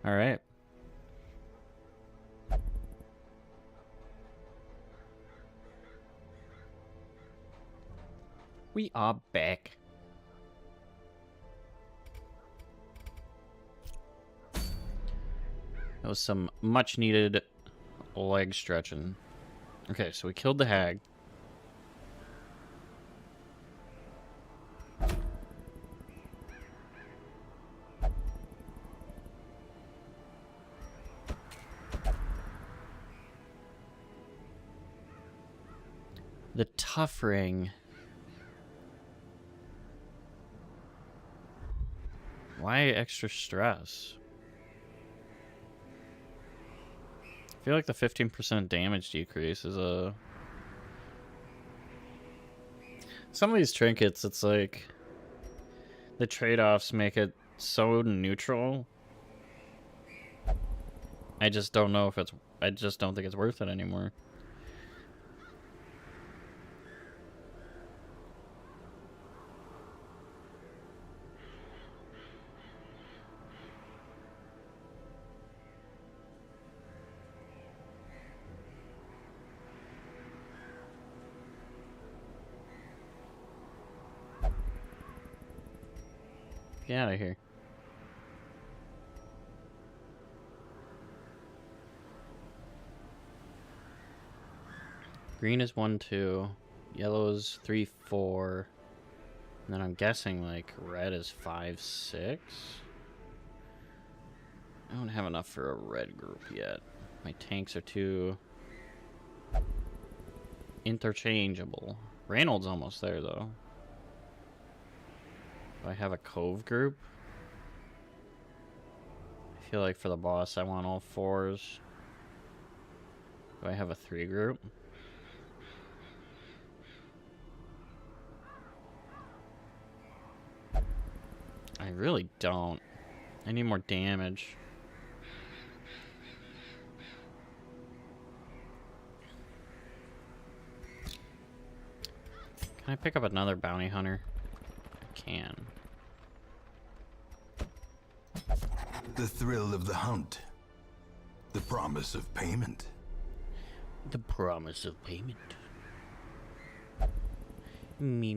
All right. We are back. That was some much needed leg stretching. Okay, so we killed the hag. The tough ring. Why extra stress? I feel like the 15% damage decrease is a... Some of these trinkets, it's like... The trade-offs make it so neutral. I just don't know if it's... I just don't think it's worth it anymore. Get out of here. Green is 1, 2. Yellow is 3, 4. And then I'm guessing like red is 5, 6. I don't have enough for a red group yet. My tanks are too interchangeable. Reynolds almost there though. Do I have a Cove group? I feel like for the boss I want all 4s. Do I have a 3 group? I really don't. I need more damage. Can I pick up another bounty hunter? I can. The thrill of the hunt. The promise of payment. The promise of payment. Me.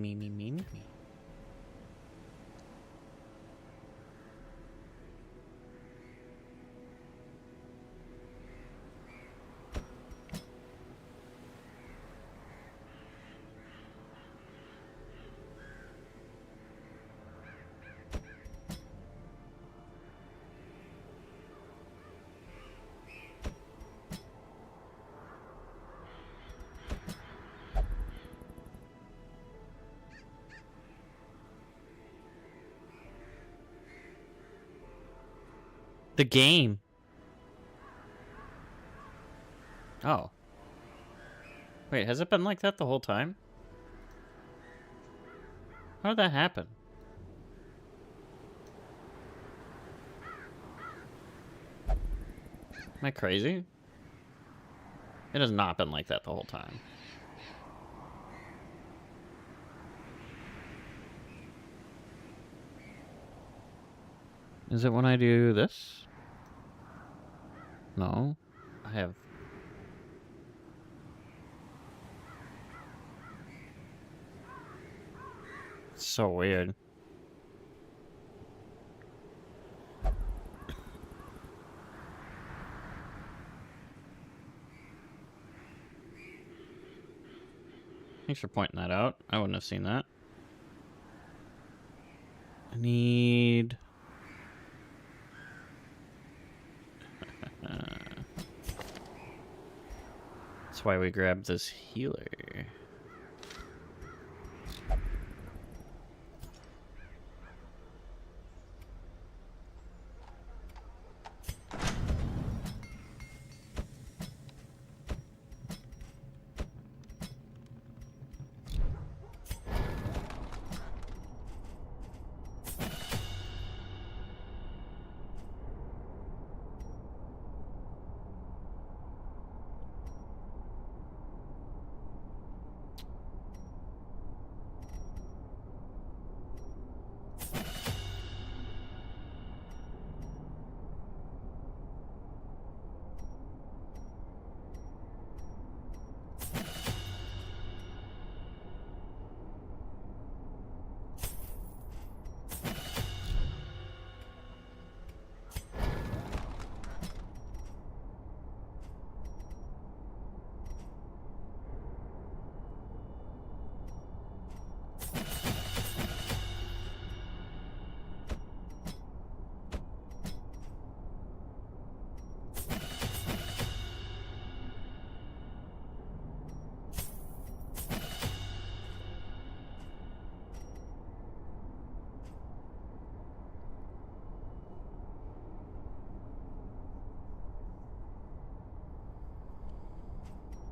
The game. Oh. Wait, has it been like that the whole time? How did that happen? Am I crazy? It has not been like that the whole time. Is it when I do this? No. I have... It's so weird. Thanks for pointing that out. I wouldn't have seen that. I need... That's why we grabbed this healer.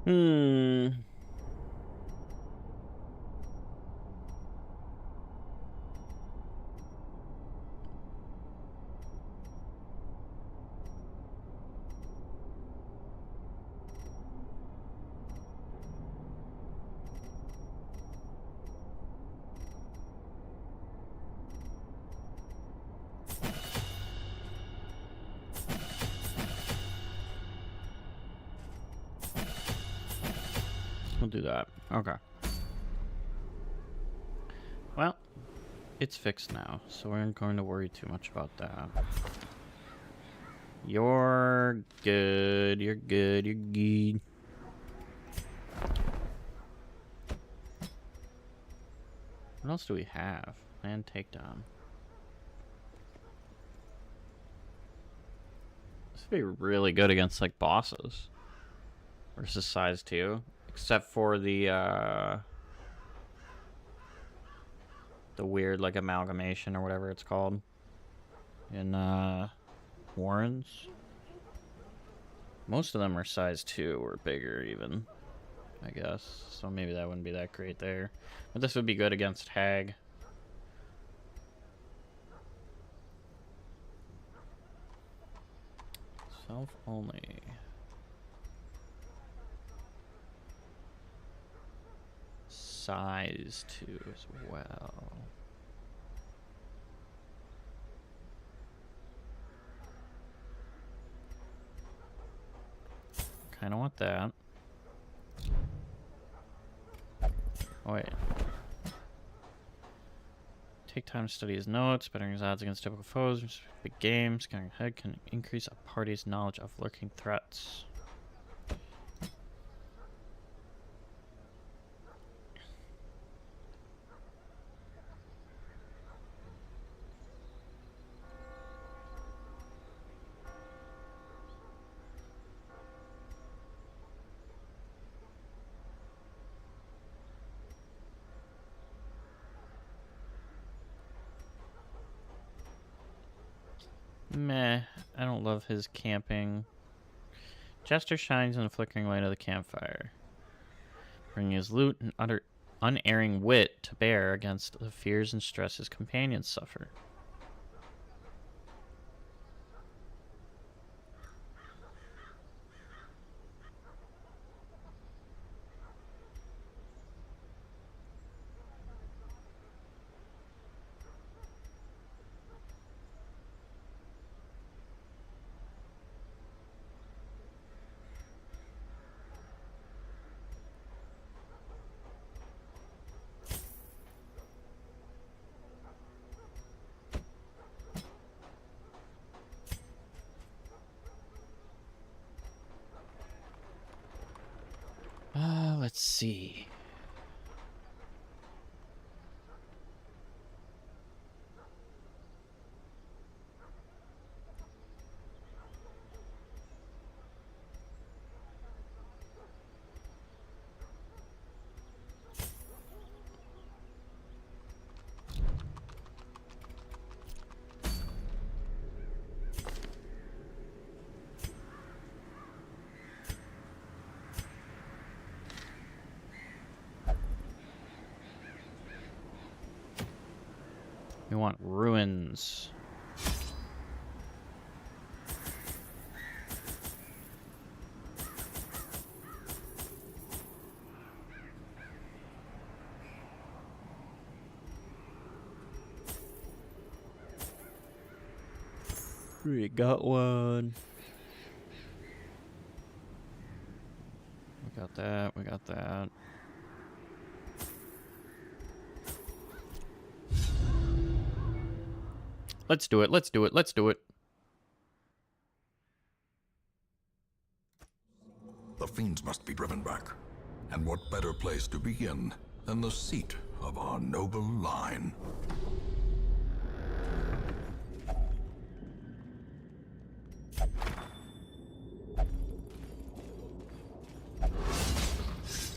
Hmm. We'll do that. Okay. Well, it's fixed now, so we aren't going to worry too much about that. You're good. You're good. You're good. What else do we have? Land takedown. This would be really good against like bosses versus size 2, except for the weird like amalgamation or whatever it's called in Warrens. Most of them are size 2 or bigger even, I guess. So maybe that wouldn't be that great there. But this would be good against Hag. Self only. size too as well. Kind of want that. Oh, wait. Take time to study his notes, bettering his odds against typical foes, big games, getting ahead can increase a party's knowledge of lurking threats. Meh, I don't love his camping. Jester shines in the flickering light of the campfire, bringing his loot and unerring wit to bear against the fears and stress his companions suffer. Let's see. We want ruins. We got one. We got that. We got that. Let's do it. Let's do it. Let's do it. The fiends must be driven back. And what better place to begin than the seat of our noble line?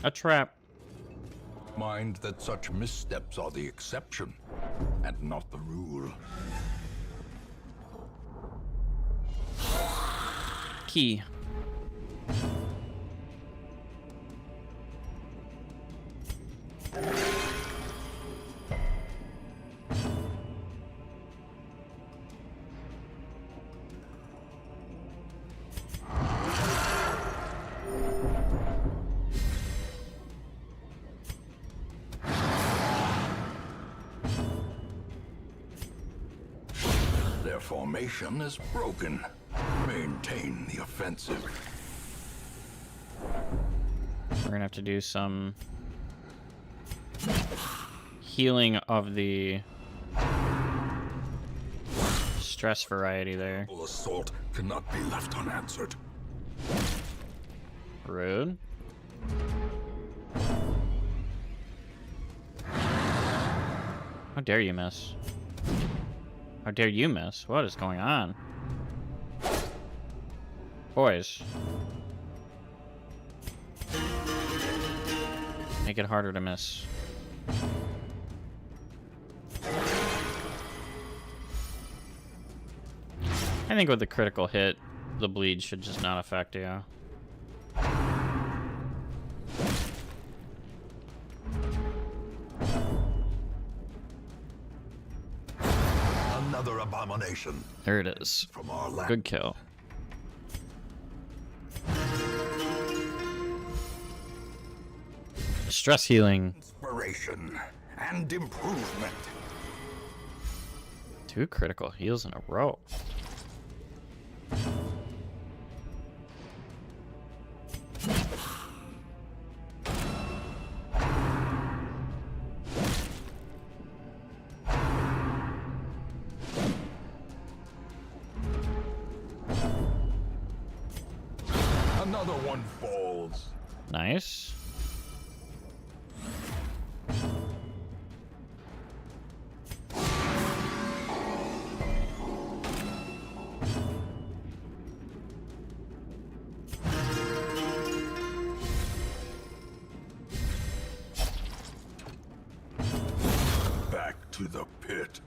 A trap. Mind that such missteps are the exception, and not the rule. Key. Their formation is broken. Maintain the offensive. We're gonna have to do some healing of the stress variety there. The assault cannot be left unanswered. Rude. How dare you miss? How dare you miss? What is going on? Boys. Make it harder to miss. I think with the critical hit, the bleed should just not affect you. Another abomination There it is. from our land. Good kill. Stress healing. restoration and improvement. 2 critical heals in a row. Another one falls. Nice. Back to the pit.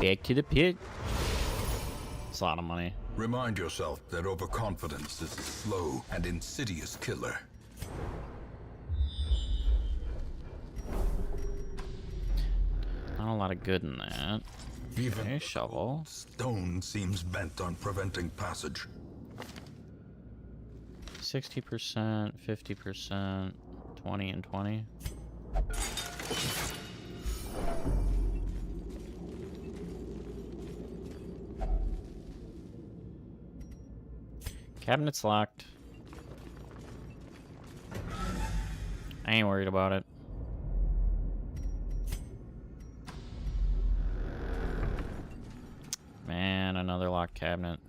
Back to the pit. It's a lot of money. Remind yourself that overconfidence is a slow and insidious killer. Not a lot of good in that. Even Okay, the shovel. stone seems bent on preventing passage. 60%, 50%, 20 and 20. Cabinet's locked. I ain't worried about it. Man, another locked cabinet.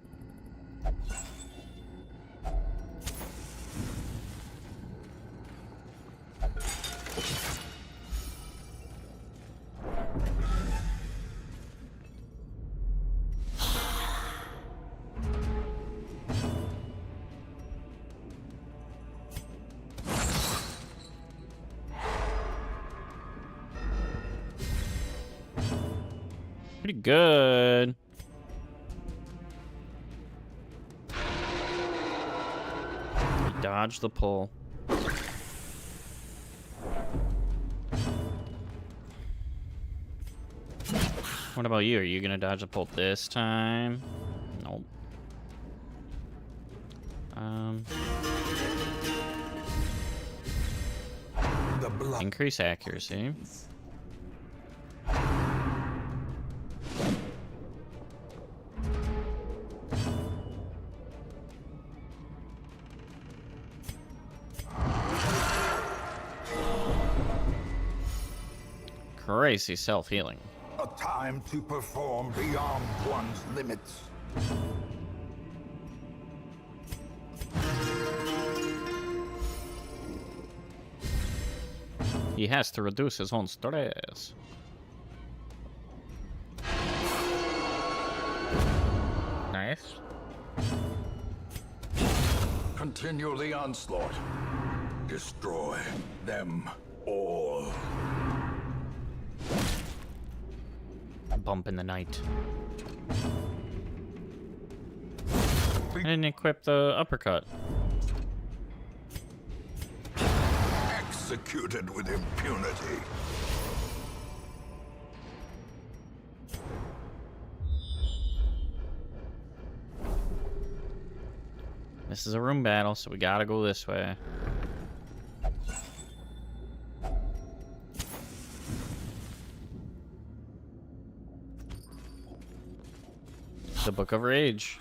Pretty good. He dodged the pull. What about you? Are you gonna dodge the pull this time? Nope. The blood. Increase accuracy. Crazy self-healing. A time to perform beyond one's limits. He has to reduce his own stress. Nice. Continue the onslaught. Destroy them all. Bump in the night. I didn't equip the uppercut. Executed with impunity. This is a room battle, so we gotta go this way. The Book of Rage.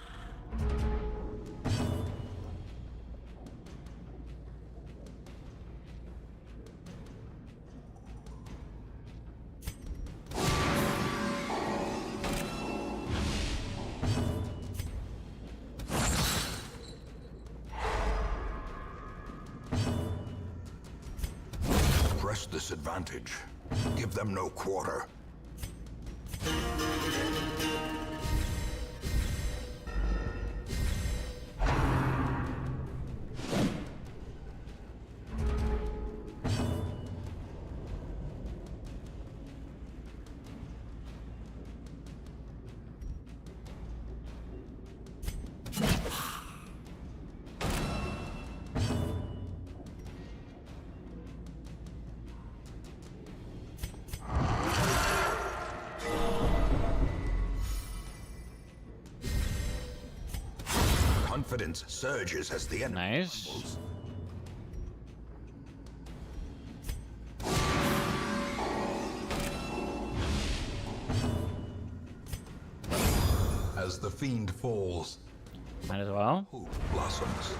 Press this advantage. Give them no quarter. Confidence surges as the enemy Nice. crumbles. As the fiend falls, Might as well. hope blossoms.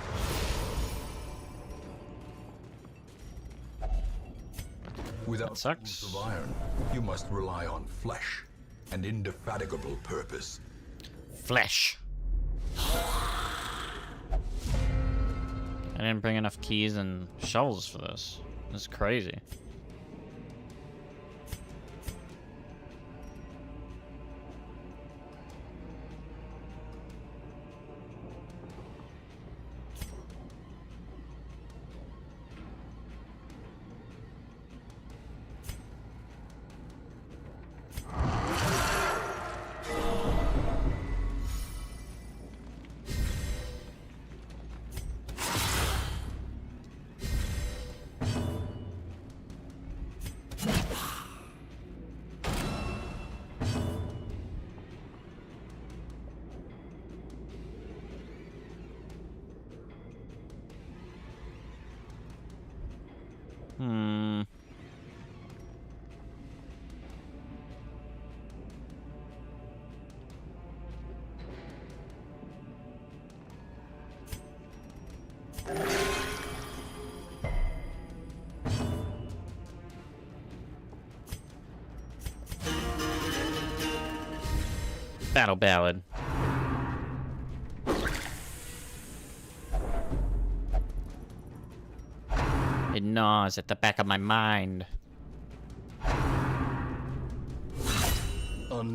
Without sucks. tools of iron, you must rely on flesh and indefatigable purpose. Flesh. I didn't bring enough keys and shovels for this. This is crazy. Hmm. Battle Ballad. It gnaws at the back of my mind.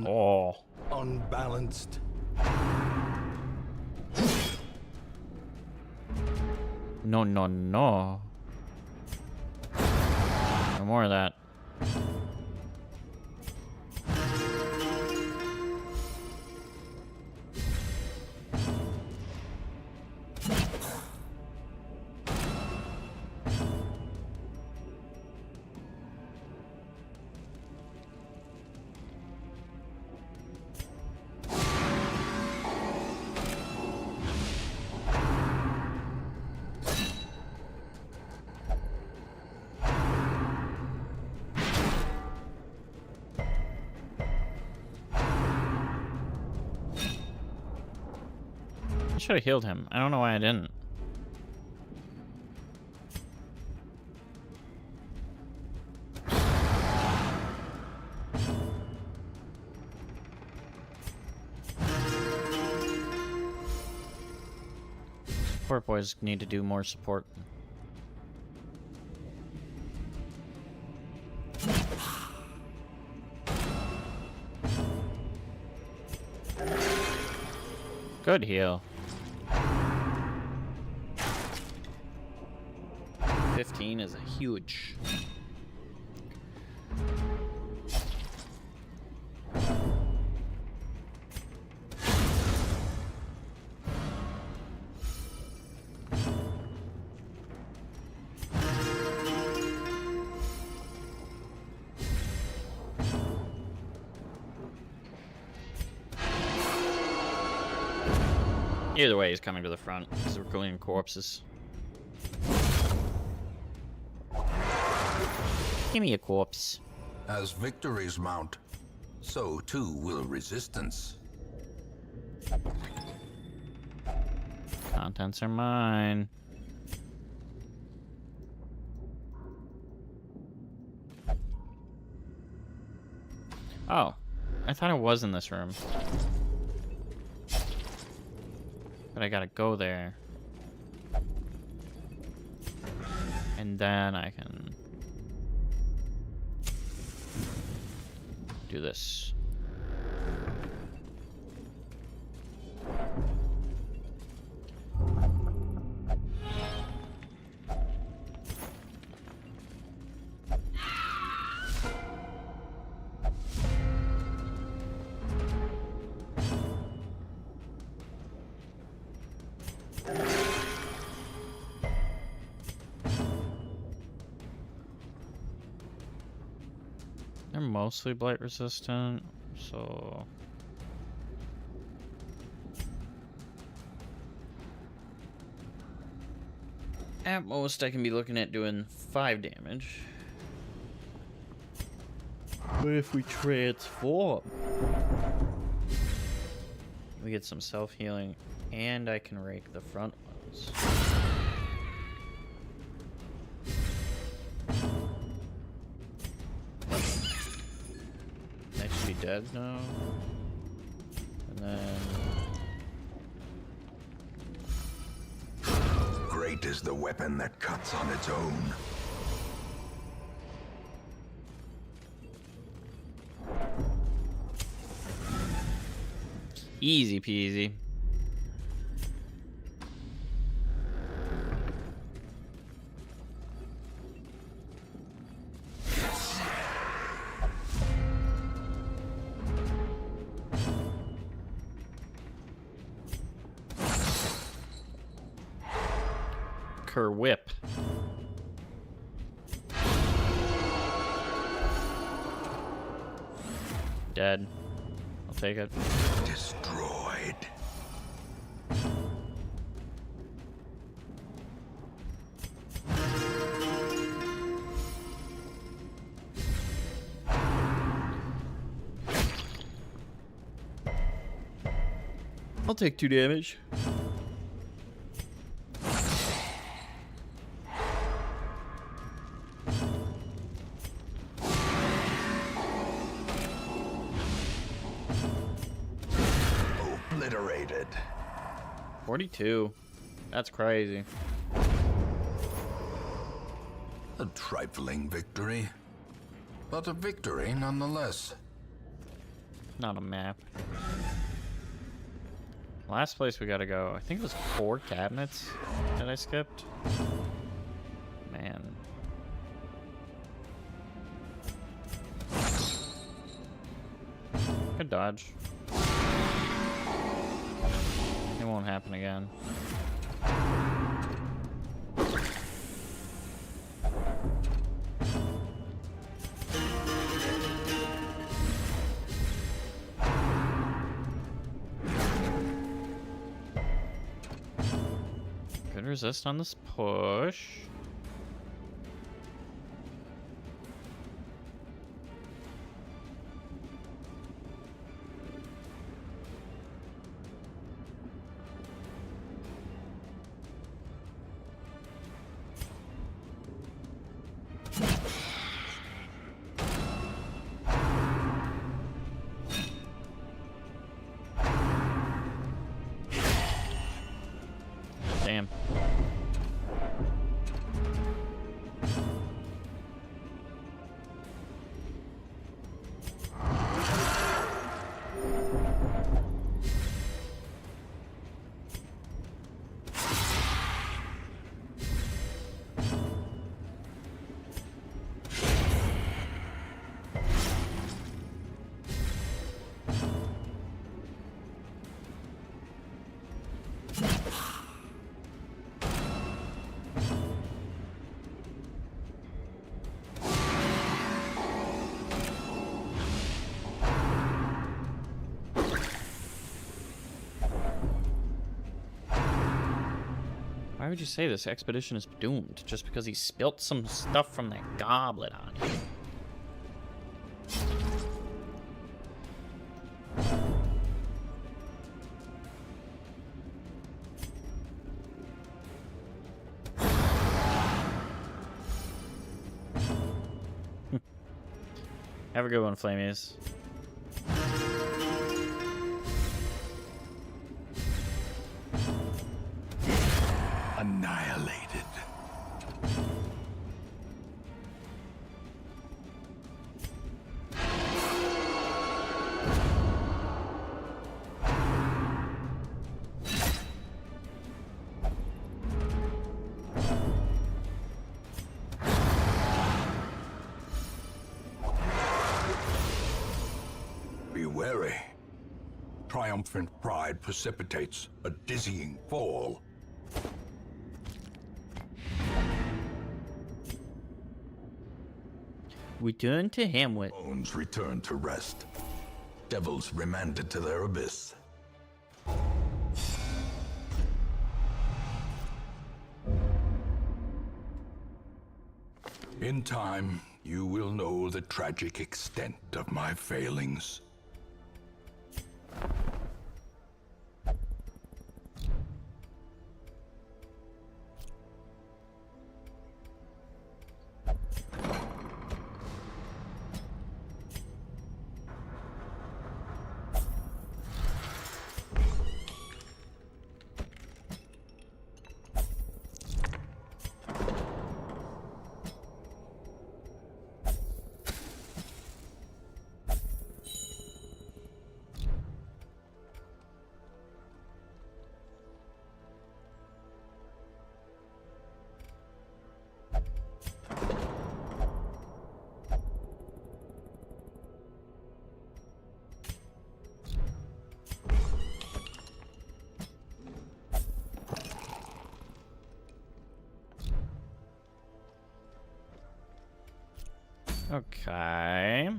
Oh. Unbalanced. No, no, no. No more of that. I should have healed him. I don't know why I didn't. Support boys need to do more support. Good heal. 15 is a huge. Either way, he's coming to the front because we're cleaning corpses. Give me a corpse. As victories mount, so too will resistance. Contents are mine. Oh, I thought it was in this room. But I gotta go there. And then I can do this. They're mostly blight resistant, so at most I can be looking at doing 5 damage. But if we transform, We get some self-healing, and I can rake the front ones. They should be dead now. And then... Great is the weapon that cuts on its own. Easy peasy. Whip. Dead. I'll take it. Destroyed. I'll take 2 damage. Obliterated. 42. That's crazy. A trifling victory, but a victory nonetheless. Not a map. Last place we gotta go. I think it was 4 cabinets that I skipped. Man. Good dodge. It won't happen again. Good resist on this push. Damn. Why would you say this expedition is doomed just because he spilt some stuff from that goblet on you? Have a good one, Flamies. Annihilated. Be wary. Triumphant pride precipitates a dizzying fall. Return to Hamlet. Bones return to rest. Devils remanded to their abyss. In time, you will know the tragic extent of my failings. Okay.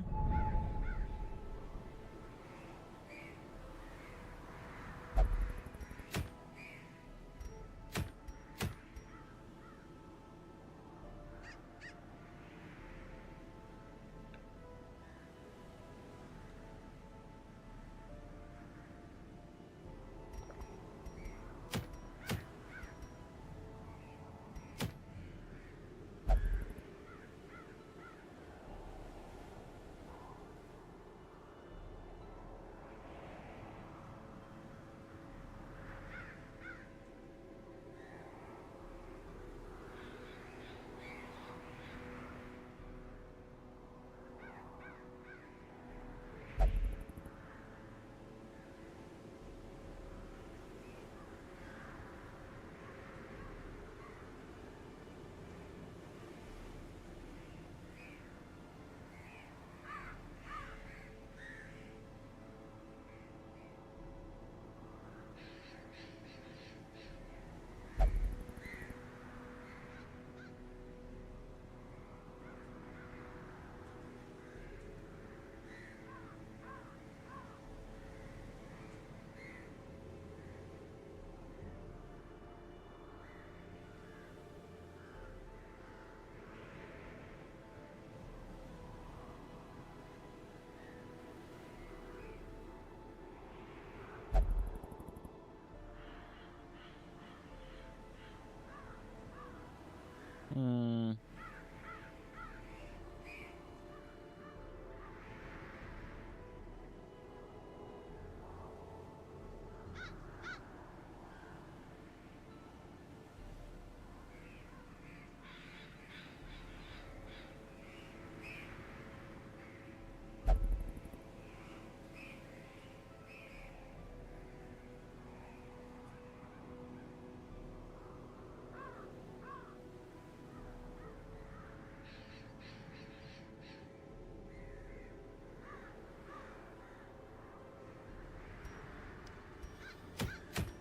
Hmm.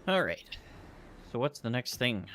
All right. So what's the next thing?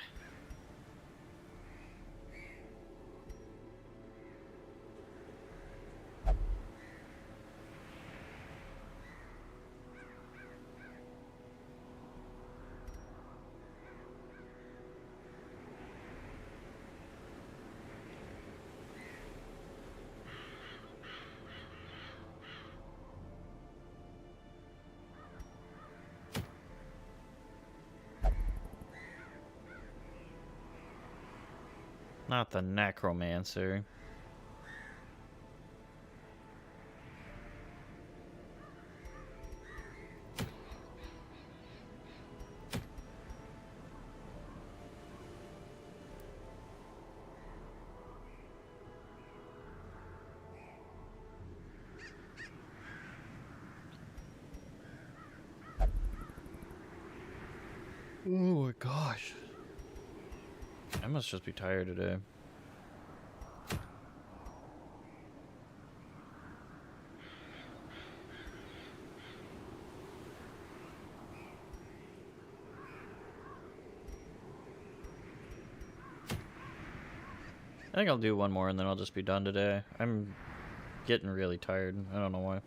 Not the necromancer. Oh my gosh. I must just be tired today. I think I'll do one more and then I'll just be done today. I'm getting really tired. I don't know why.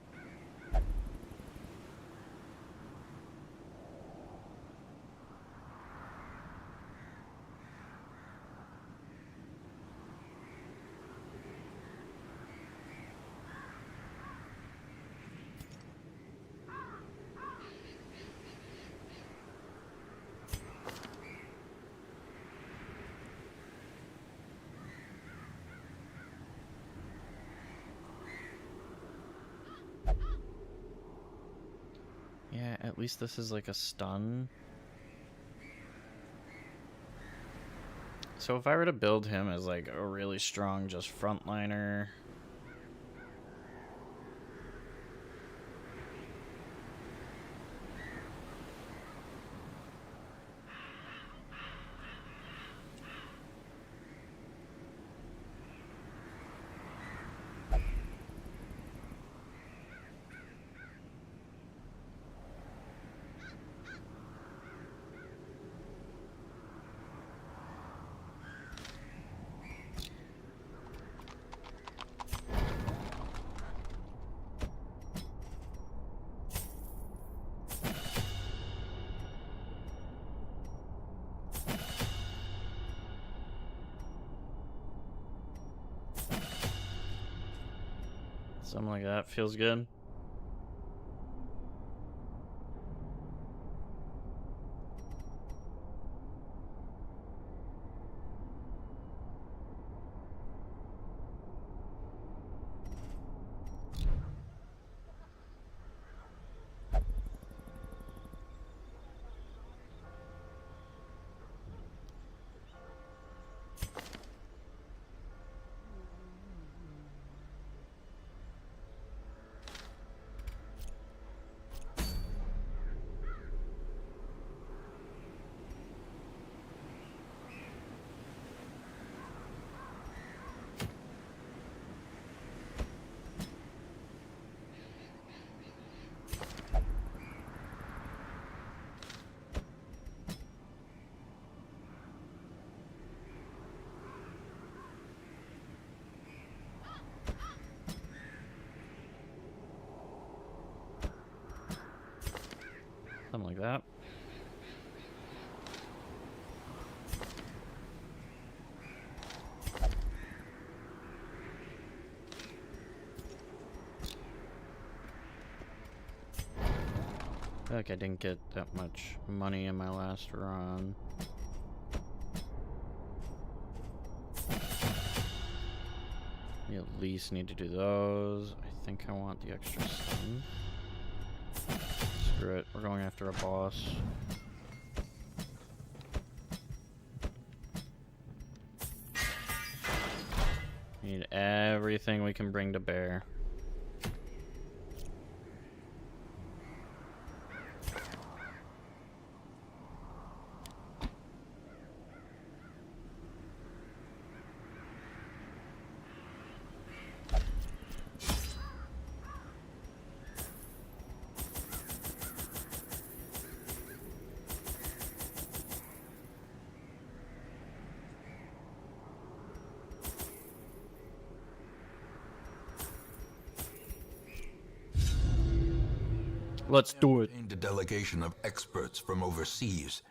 Yeah, at least this is like a stun. So if I were to build him as like a really strong just frontliner. Something like that feels good. Something like that. I feel like I didn't get that much money in my last run. You at least need to do those. I think I want the extra stun. Screw it, we're going after a boss. Need everything we can bring to bear. Let's do it. A delegation of experts from overseas,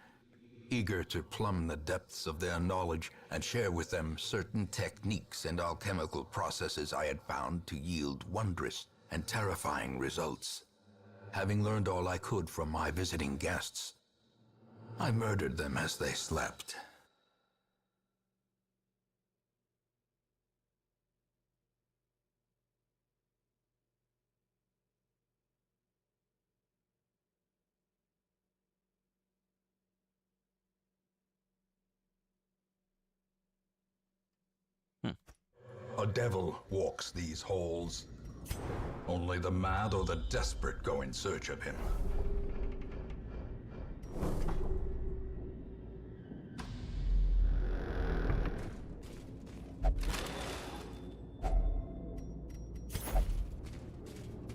eager to plumb the depths of their knowledge and share with them certain techniques and alchemical processes I had found to yield wondrous and terrifying results. Having learned all I could from my visiting guests, I murdered them as they slept. A devil walks these halls. Only the mad or the desperate go in search of him.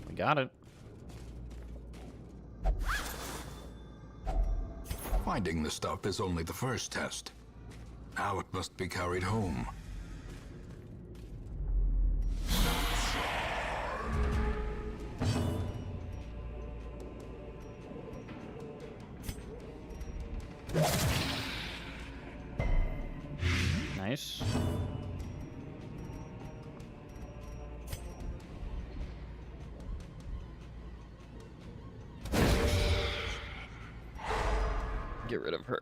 We got it. Finding the stuff is only the first test. Now it must be carried home. Nice. Get rid of her.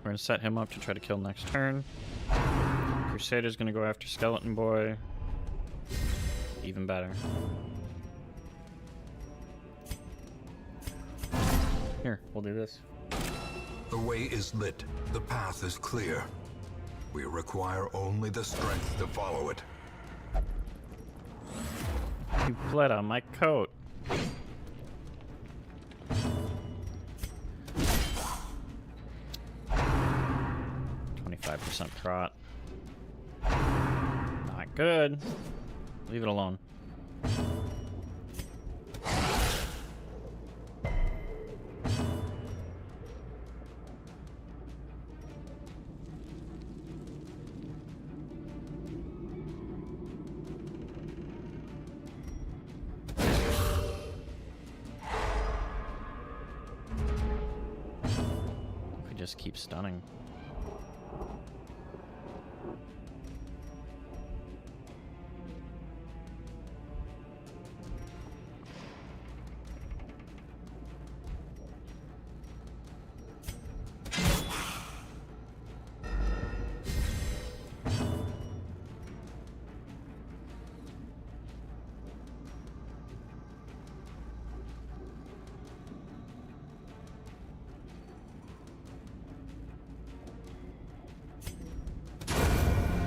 We're gonna set him up to try to kill next turn. Crusader's gonna go after Skeleton Boy. Even better. Here, we'll do this. The way is lit. The path is clear. We require only the strength to follow it. You bled on my coat. %. Trot. Not good. Leave it alone. just keep stunning.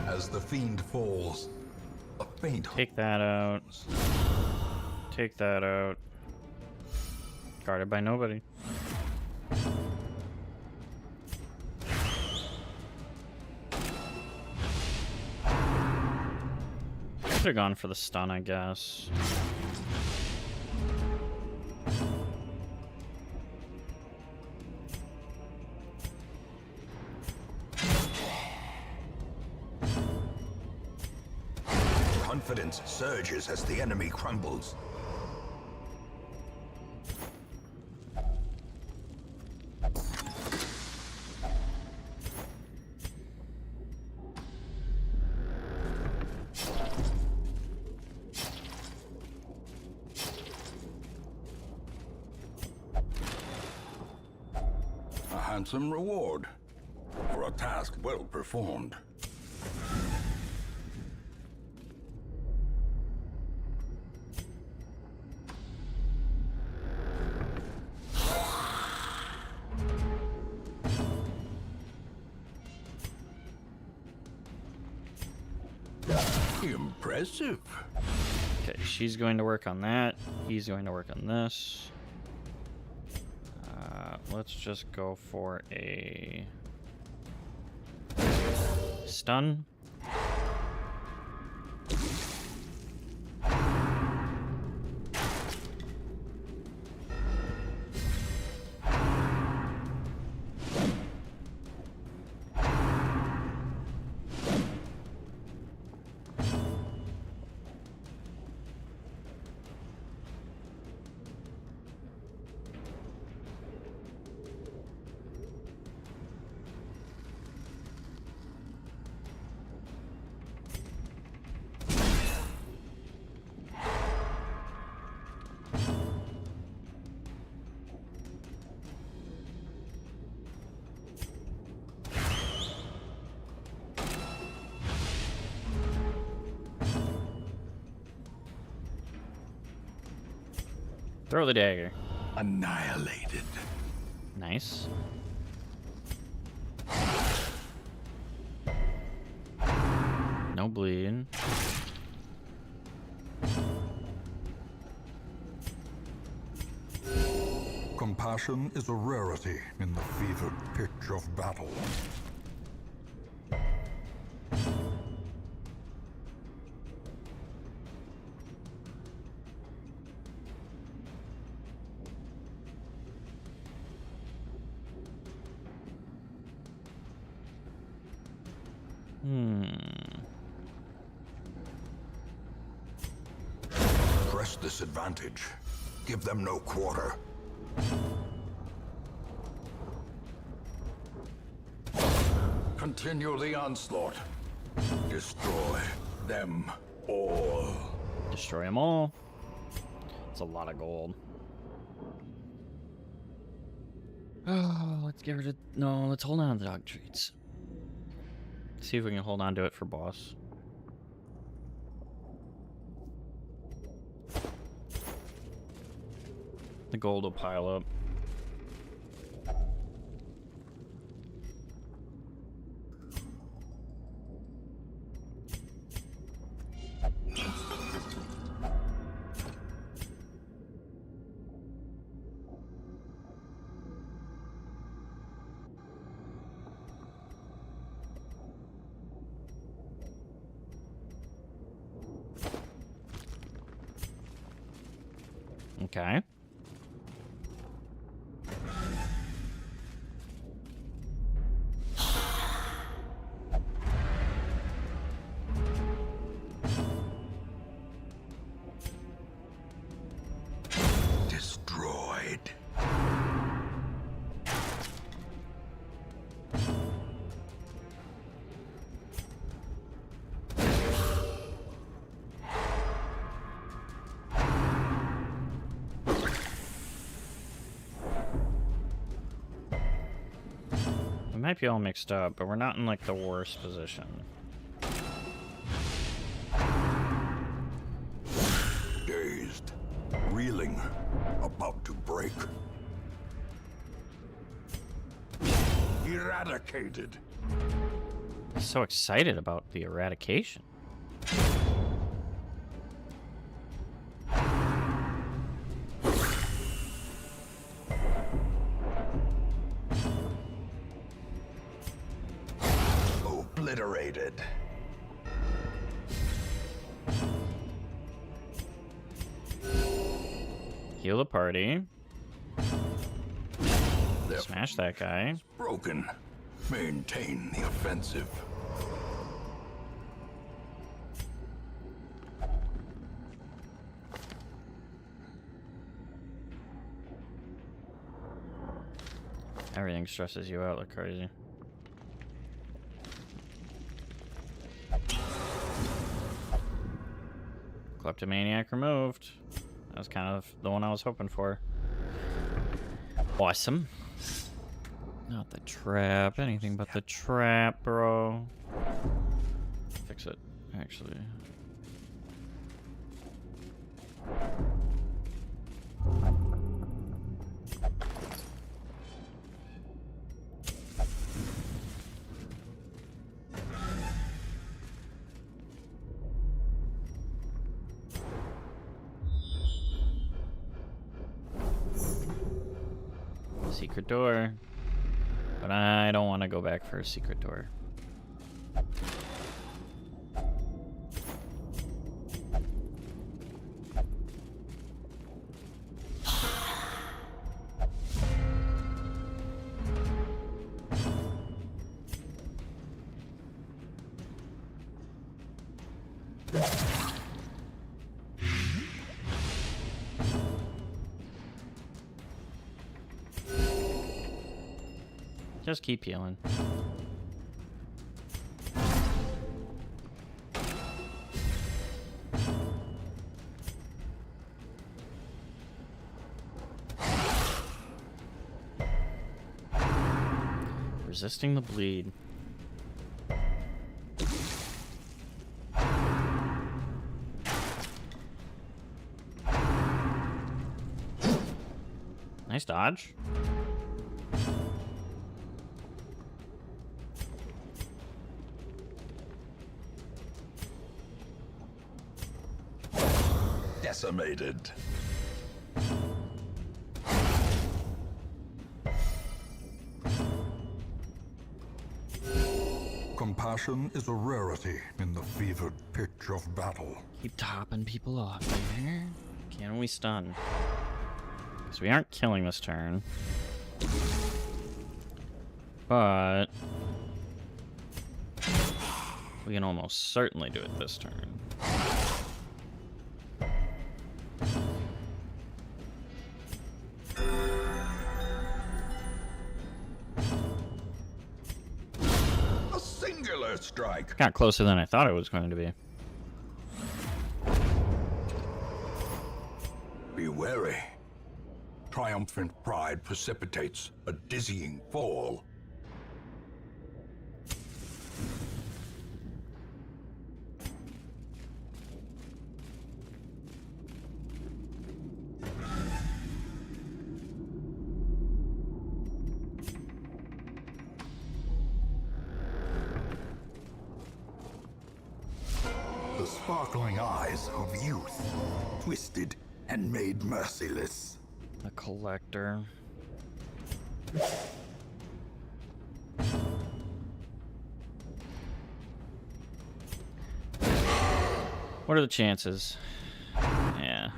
As the fiend falls, a faint Take that out. Take that out. Guarded by nobody. Should have gone for the stun, I guess. confidence surges as the enemy crumbles. A handsome reward for a task well performed. Impressive. Okay, she's going to work on that. He's going to work on this. Let's just go for a stun. Throw the dagger. Annihilated. Nice. No bleed. Compassion is a rarity in the fevered pitch of battle. Press this advantage. Give them no quarter. Continue the onslaught. Destroy them all. Destroy them all. It's a lot of gold. Oh, let's get rid of... No, let's hold on to the dog treats. See if we can hold on to it for boss. The gold will pile up. Okay. Destroyed. might be all mixed up, but we're not in like the worst position. Dazed, reeling, about to break. Eradicated. So excited about the eradication. Obliterated. Heal the party. Their Smash that guy. broken. Maintain the offensive. Everything stresses you out like crazy. Kleptomaniac removed. That was kind of the one I was hoping for. Awesome. Not the trap. Anything but the trap, bro. Fix it, actually. Secret door. But I don't want to go back for a secret door. Just keep healing. Resisting the bleed. Nice dodge. Decimated. Compassion is a rarity in the fevered pitch of battle. Keep topping people off here. Can we stun? Because we aren't killing this turn. But we can almost certainly do it this turn. A singular strike. Got closer than I thought it was going to be. Be wary. Triumphant pride precipitates a dizzying fall. The sparkling eyes of youth, twisted and made merciless. A collector. What are the chances? Yeah.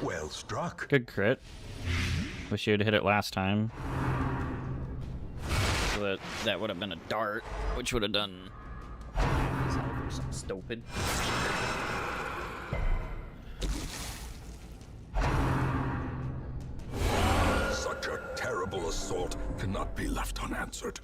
Well struck. Good crit. Wish you had hit it last time. So that would have been a dart, which would have done something stupid. assault cannot be left unanswered.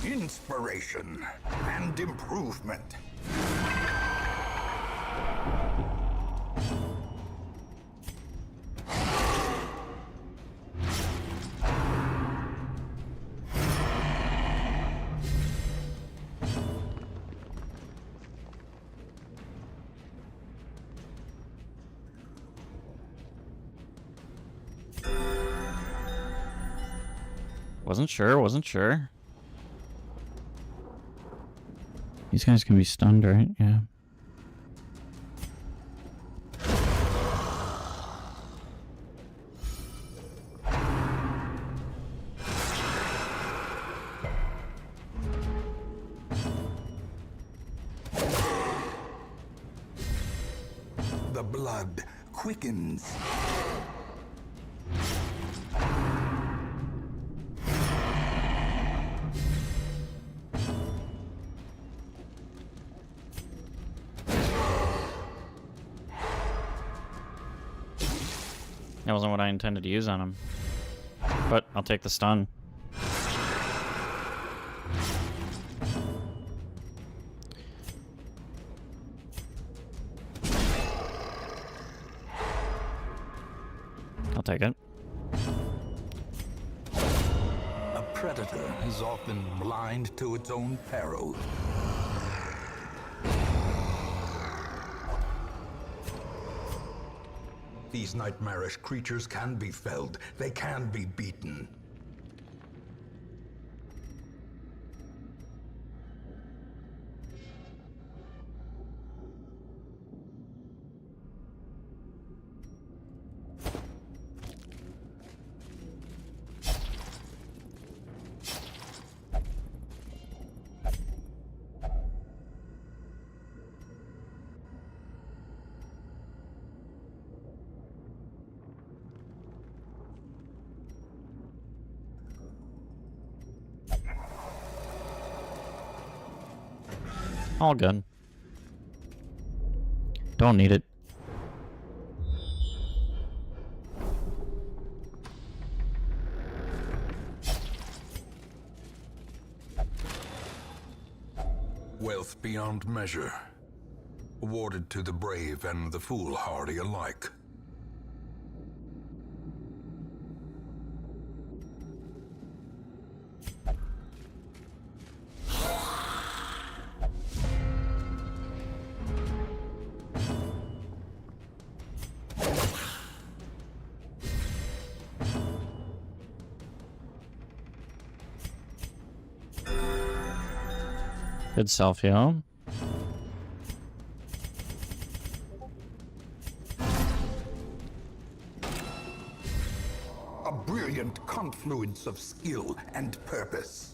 Inspiration and improvement. Wasn't sure. These guys can be stunned, right? Yeah. The blood quickens. That wasn't what I intended to use on him. But I'll take the stun. I'll take it. A predator is often blind to its own peril. These nightmarish creatures can be felled. They can be beaten. All good. Don't need it. Wealth beyond measure, awarded to the brave and the foolhardy alike. Good self-heal. A brilliant confluence of skill and purpose.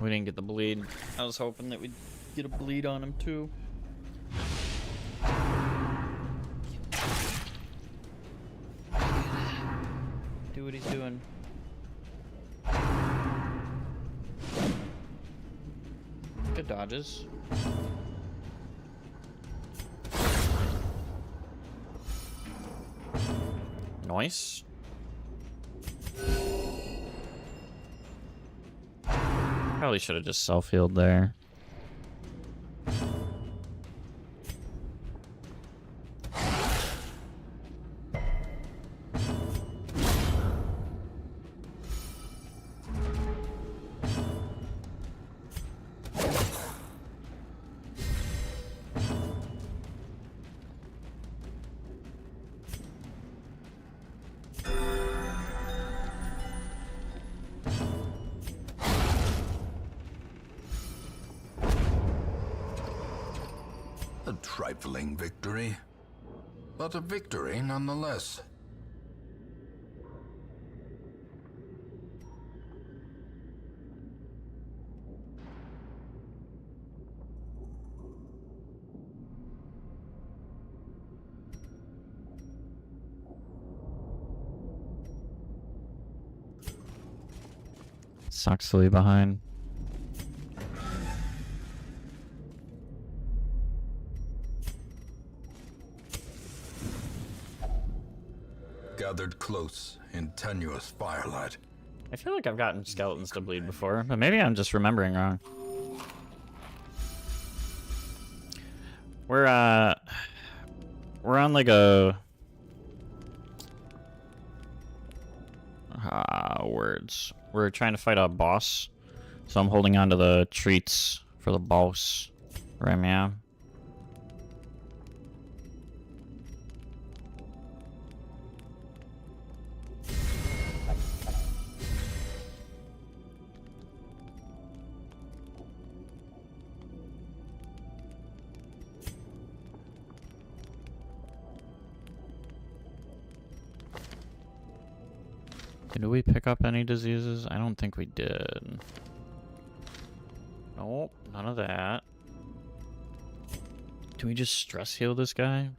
We didn't get the bleed. I was hoping that we'd get a bleed on him too. Do what he's doing. Good dodges. Nice. Probably should have just self-healed there. trifling victory, but a victory nonetheless. Sucks to leave behind. Gathered close in tenuous firelight. I feel like I've gotten skeletons to bleed before, but maybe I'm just remembering wrong. We're on like a words. We're trying to fight a boss, so I'm holding on to the treats for the boss. Right, man. Did we pick up any diseases? I don't think we did. Nope, none of that. Do we just stress heal this guy?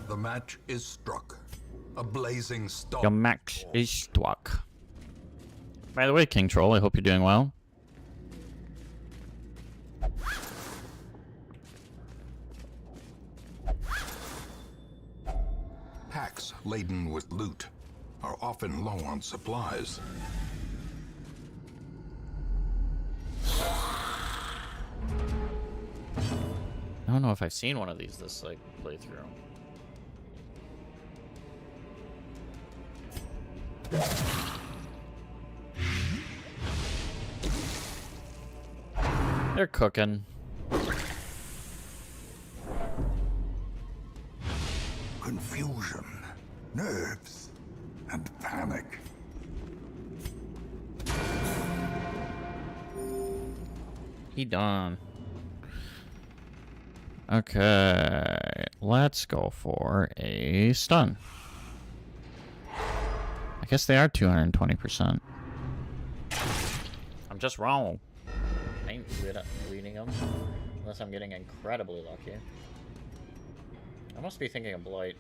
The match is struck. A blazing star. Your match is struck. By the way, King Troll, I hope you're doing well. Packs laden with loot are often low on supplies. I don't know if I've seen one of these this like playthrough. They're cooking. Confusion, nerves, and panic. He done. Okay, let's go for a stun. I guess they are 220%. I'm just wrong. I ain't good at reading them. Unless I'm getting incredibly lucky. I must be thinking of Blight.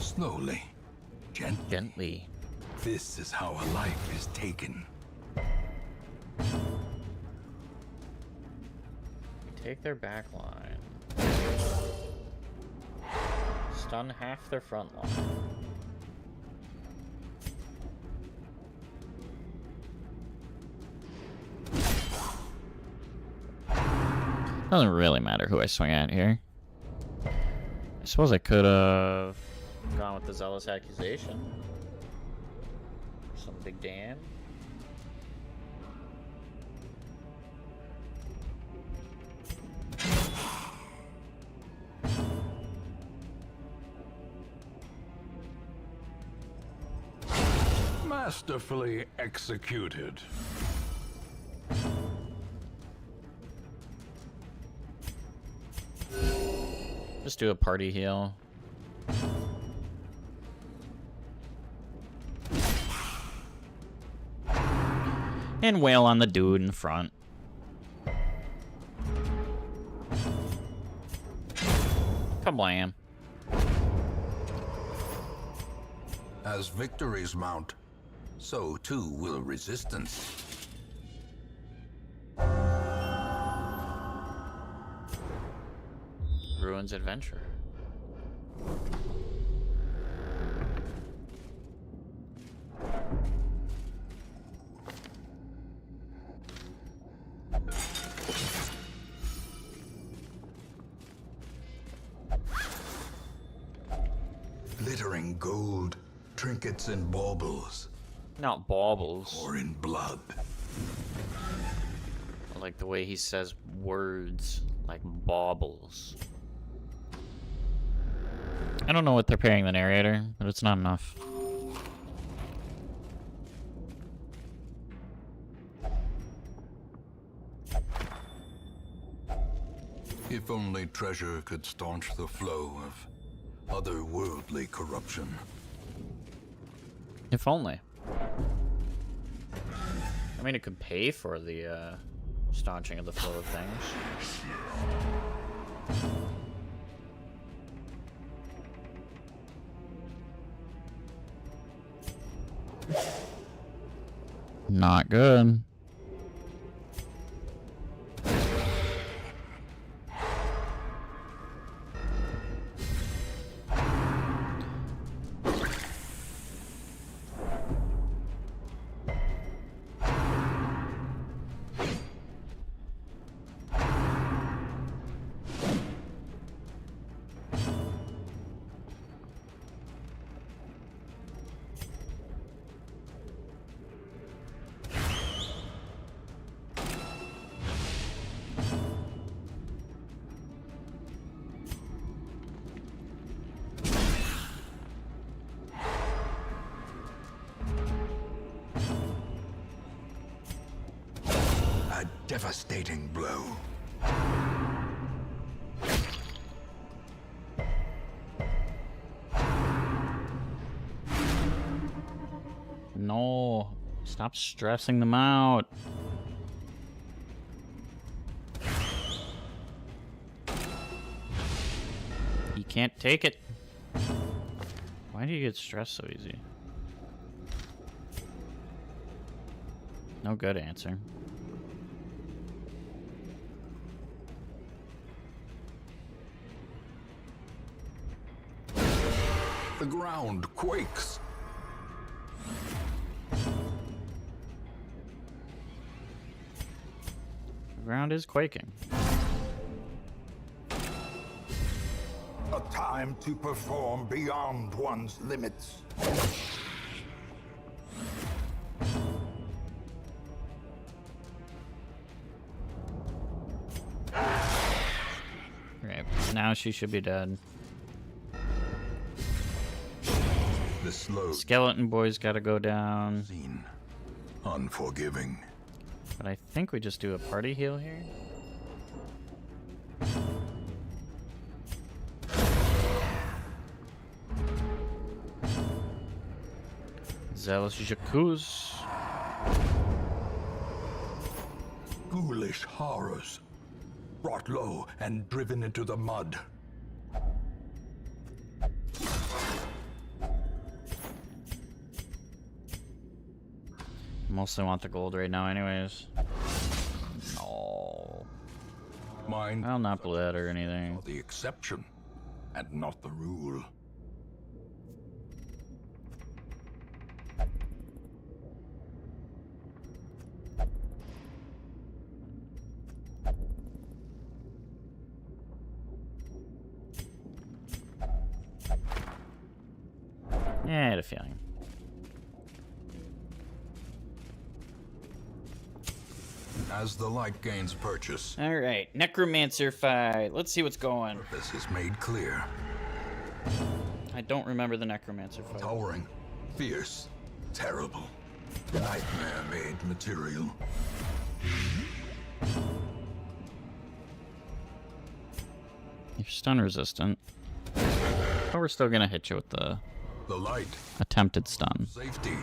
Slowly, Gently. this is how a life is taken. Take their back line. Stun half their front line. Doesn't really matter who I swing at here. I suppose I could have gone with the Zealous Accusation. Some big damn. Masterfully executed. Just do a party heal. And wail on the dude in front. Kablam. As victories mount, so too will resistance. Ruins Adventure. Glittering gold, trinkets and baubles, Not baubles. or in blood. I like the way he says words, like baubles. I don't know what they're paying the narrator, but it's not enough. If only treasure could staunch the flow of otherworldly corruption. If only. I mean, it could pay for the staunching of the flow of things. Not good. A devastating blow. No. Stop stressing them out. He can't take it. Why do you get stressed so easy? No good answer. The ground quakes. The ground is quaking. A time to perform beyond one's limits. Right. Now she should be dead. The slow Skeleton boy's gotta go down. scene. Unforgiving. But I think we just do a party heal here. Zealous Jacuz. Ghoulish horrors. Brought low and driven into the mud. Mostly want the gold right now anyways. No. Mine I'll not bled or anything. are the exception, and not the rule. Yeah, I had a feeling. As the light gains purchase, Alright, Necromancer fight. Let's see what's going. this is made clear. I don't remember the Necromancer fight. Towering, fierce, terrible. Nightmare-made material. You're stun resistant. But we're still gonna hit you with the The light, attempted stun. safety.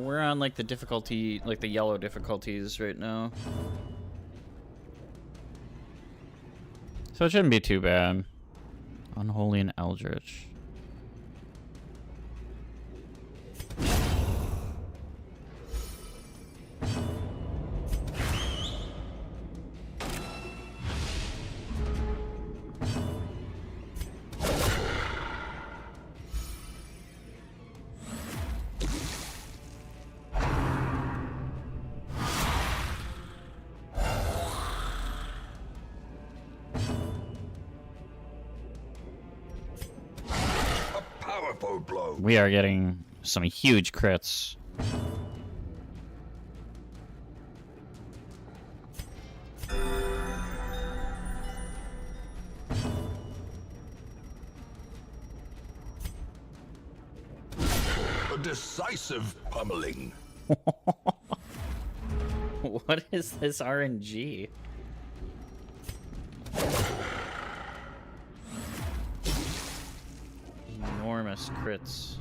We're on like the difficulty, like the yellow difficulties right now. So it shouldn't be too bad. Unholy and Eldritch. Triple blow. We are getting some huge crits. A decisive pummeling. What is this RNG? Enormous crits.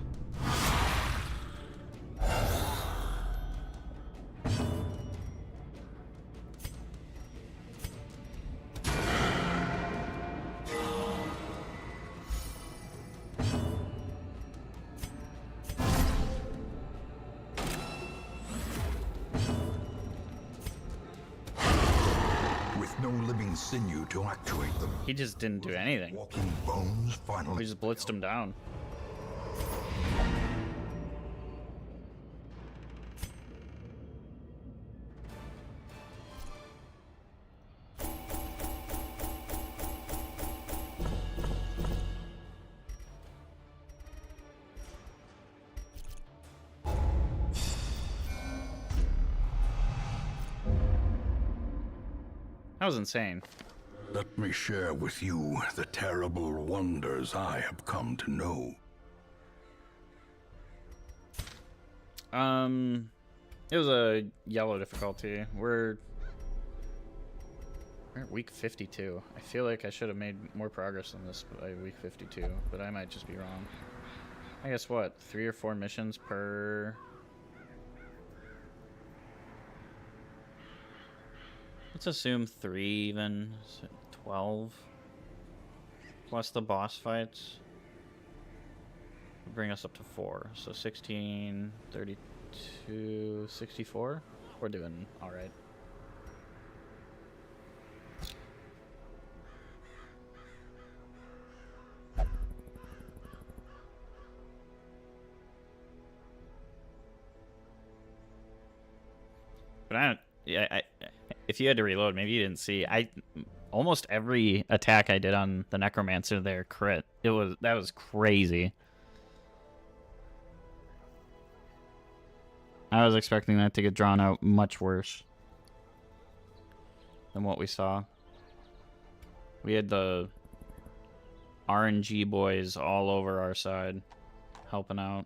With no living sinew to actuate them. He just didn't do anything. Walking bones We finally. just blitzed him down. That was insane. Let me share with you the terrible wonders I have come to know. It was a yellow difficulty. We're at week 52. I feel like I should have made more progress on this by week 52, but I might just be wrong. I guess what? 3 or 4 missions per... Let's assume 3 even. So 12. Plus the boss fights. Will bring us up to 4. So 16, 32, 64. We're doing alright. But if you had to reload, maybe you didn't see. Almost every attack I did on the Necromancer there crit. That was crazy. I was expecting that to get drawn out much worse than what we saw. We had the RNG boys all over our side helping out.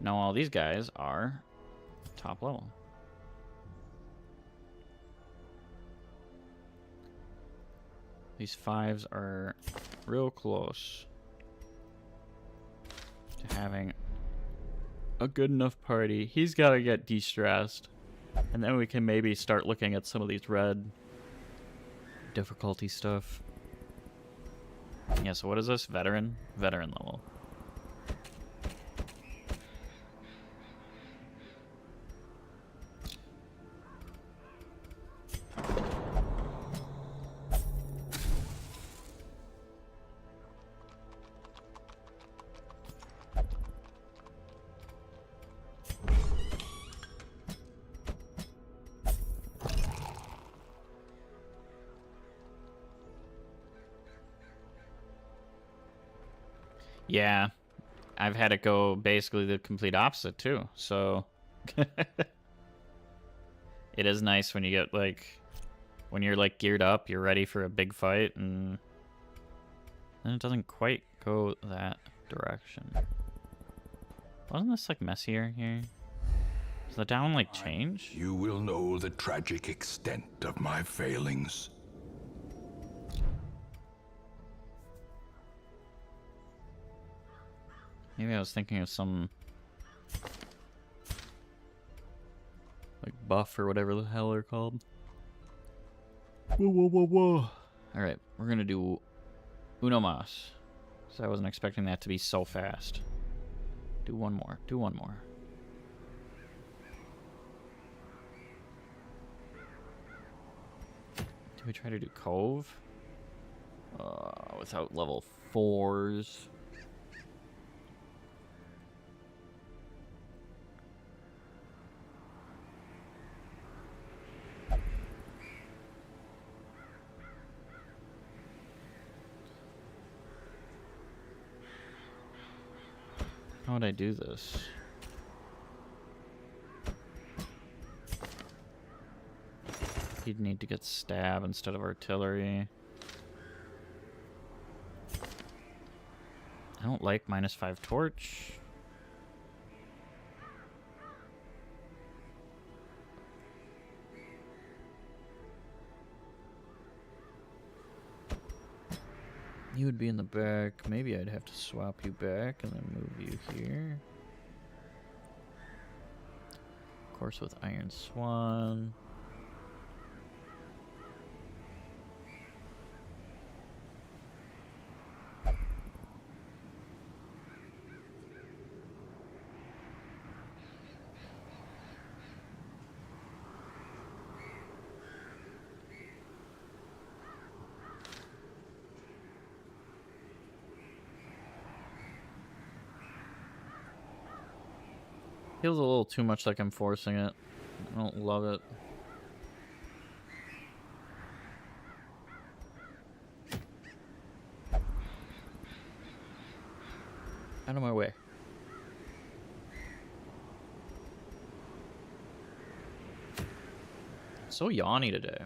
Now all these guys are top level. These 5s are real close to having a good enough party. He's got to get de-stressed. And then we can maybe start looking at some of these red difficulty stuff. Yeah, so what is this? Veteran? Veteran level. Yeah, I've had it go basically the complete opposite too, so it is nice when you get when you're geared up, you're ready for a big fight, and then it doesn't quite go that direction. Wasn't this messier here? Does the down change? You will know the tragic extent of my failings. Maybe I was thinking of some buff or whatever the hell they're called. Whoa, whoa, whoa, whoa. Alright, we're gonna do Uno Mas. So I wasn't expecting that to be so fast. Do one more. Do one more. Do we try to do Cove? Without level 4s. How would I do this? He'd need to get stab instead of artillery. I don't like -5 torch. You would be in the back. Maybe I'd have to swap you back and then move you here. Of course, with Iron Swan. Feels a little too much like I'm forcing it. I don't love it. Out of my way. So yawny today.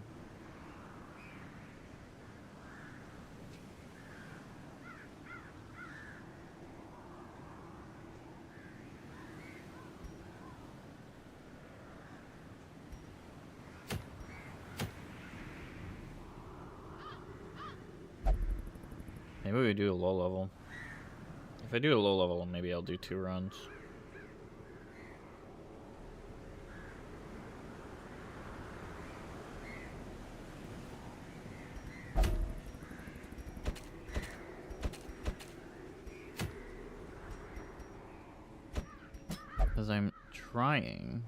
Maybe we do a low level. If I do a low level, maybe I'll do 2 runs. Because I'm trying.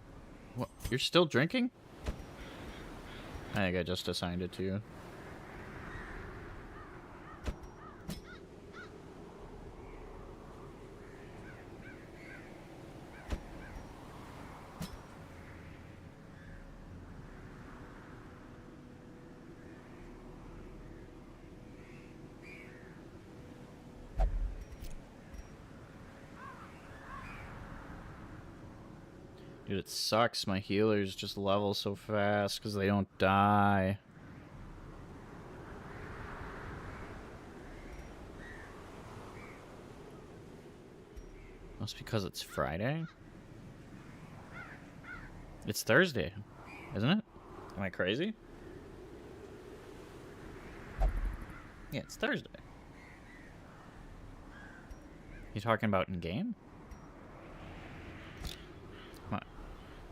What? You're still drinking? I think I just assigned it to you. Dude, it sucks. My healers just level so fast because they don't die. Must because it's Friday? It's Thursday, isn't it? Am I crazy? Yeah, it's Thursday. You talking about in game?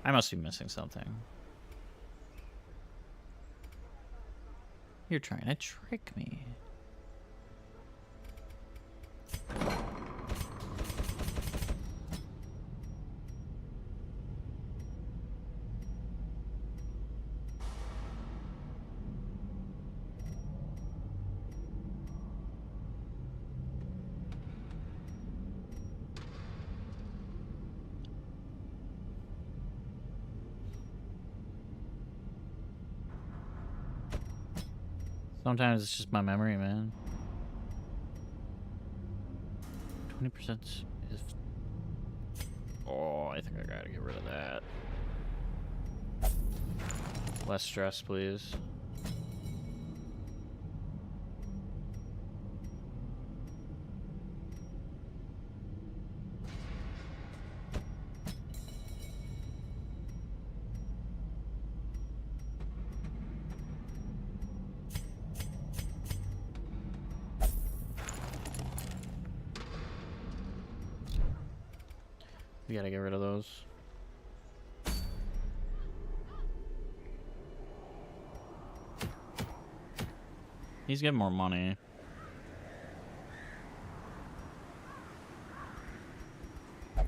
I must be missing something. You're trying to trick me. Sometimes it's just my memory, man. 20% is... Oh, I think I gotta get rid of that. Less stress, please. We gotta get rid of those. He's getting more money. I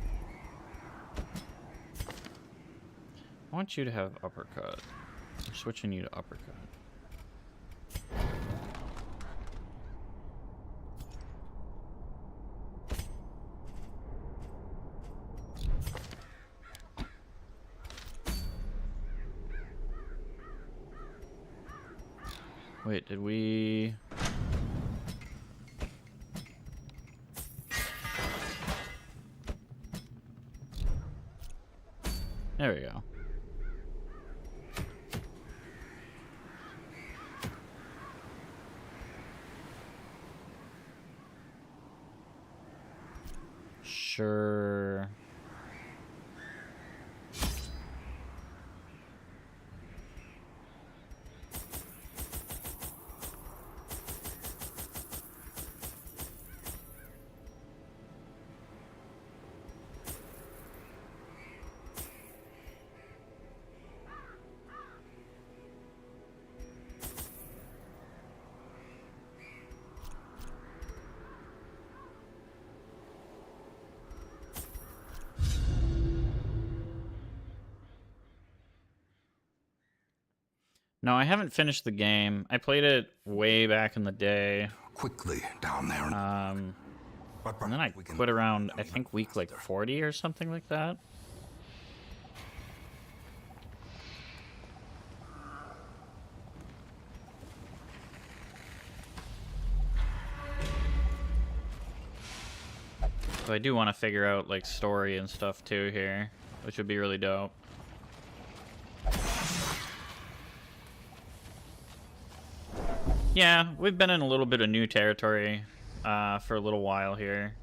want you to have uppercut. I'm switching you to uppercut. Wait, did we... There we go. Sure. No, I haven't finished the game. I played it way back in the day. Quickly down there. And But then I we can quit around, I come think, week like faster. 40 or something like that. So I do want to figure out like story and stuff too here, which would be really dope. Yeah, we've been in a little bit of new territory for a little while here.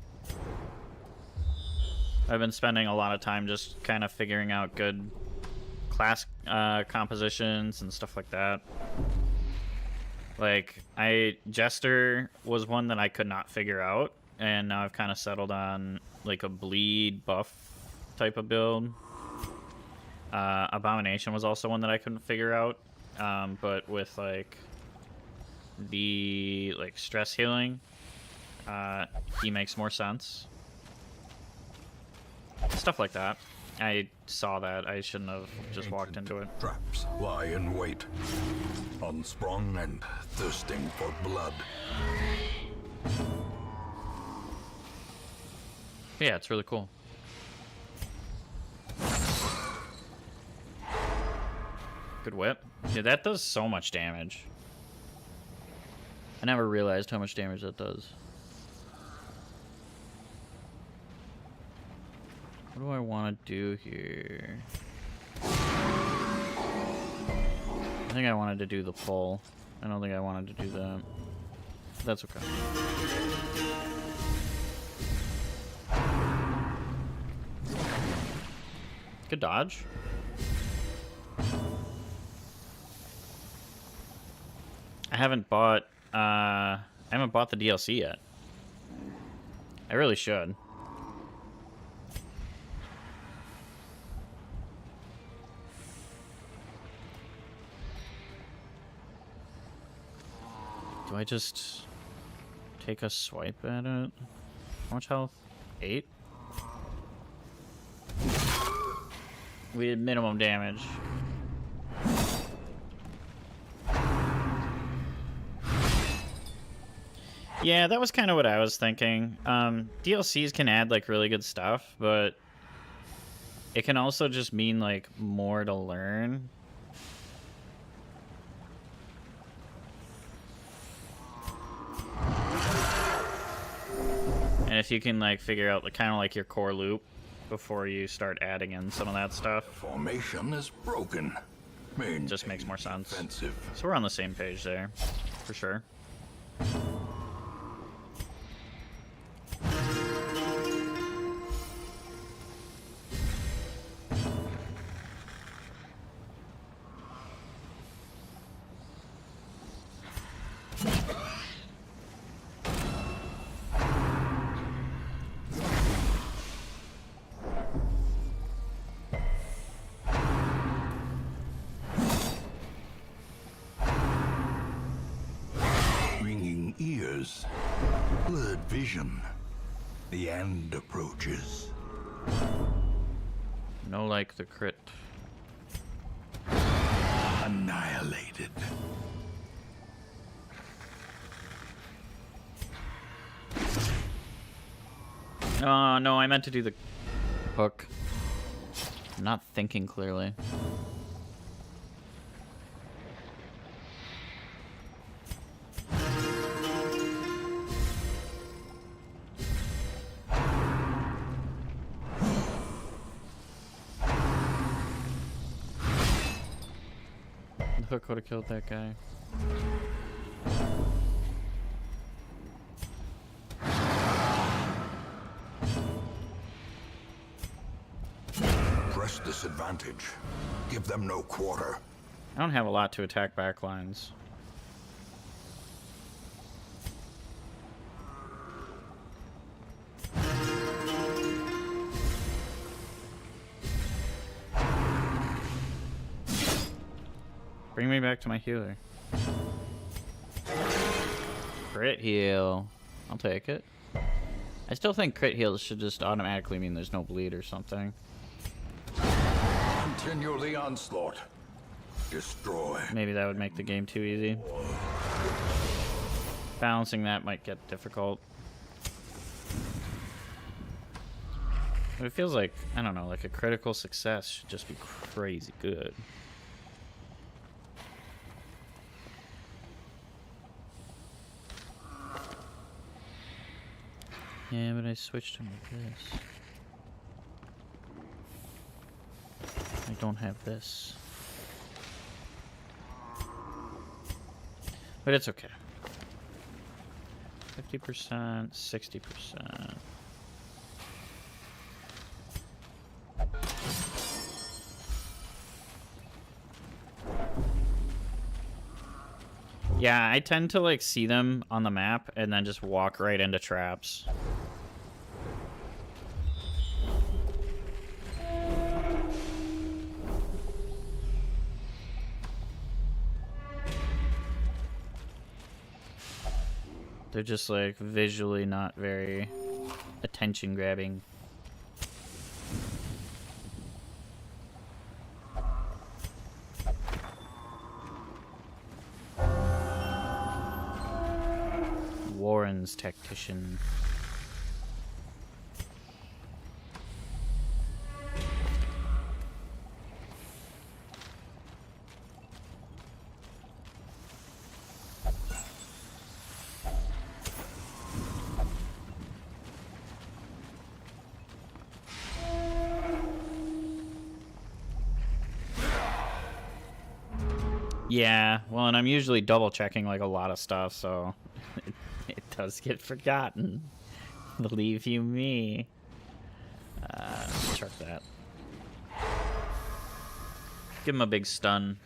I've been spending a lot of time just kind of figuring out good class compositions and stuff like that. Like, Jester was one that I could not figure out, and now I've kind of settled on like a bleed buff type of build. Abomination was also one that I couldn't figure out, but with like the stress healing, he makes more sense. Stuff like that. I saw that. I shouldn't have just walked into it. Traps lie in wait, unsprung and thirsting for blood. Yeah, it's really cool. Good whip. Dude, that does so much damage. I never realized how much damage that does. What do I want to do here? I think I wanted to do the pull. I don't think I wanted to do that. That's okay. Good dodge. I haven't bought the DLC yet. I really should. Do I just take a swipe at it? How much health? 8? We did minimum damage. Yeah, that was kind of what I was thinking. DLCs can add like really good stuff, but it can also just mean like more to learn. And if you can like figure out kind of like your core loop before you start adding in some of that stuff, Formation is broken. it just makes more sense. Defensive. So we're on the same page there, for sure. Ringing ears. Blurred vision. The end approaches. No like the crit. Annihilated. Oh, no, I meant to do the hook. I'm not thinking clearly. The hook would have killed that guy. Press this advantage. Give them no quarter. I don't have a lot to attack backlines. Bring me back to my healer. Crit heal. I'll take it. I still think crit heals should just automatically mean there's no bleed or something. Continue the onslaught. Destroy. Maybe that would make the game too easy. Balancing that might get difficult. But it feels like, I don't know, like a critical success should just be crazy good. Yeah, but I switched him with this. I don't have this. But it's okay. 50%, 60%. Yeah, I tend to like see them on the map and then just walk right into traps. They're just like visually not very attention grabbing. Warren's tactician. Yeah, well, and I'm usually double checking like a lot of stuff, so it does get forgotten. Believe you me. Chuck that. Give him a big stun.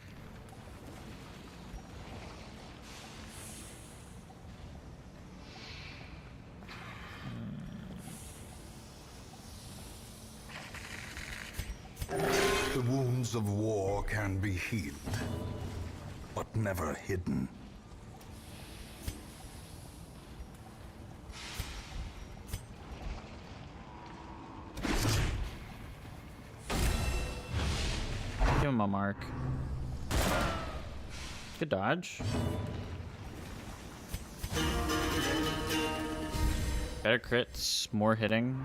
The wounds of war can be healed, but never hidden. Give him a mark. Good dodge. Better crits, more hitting.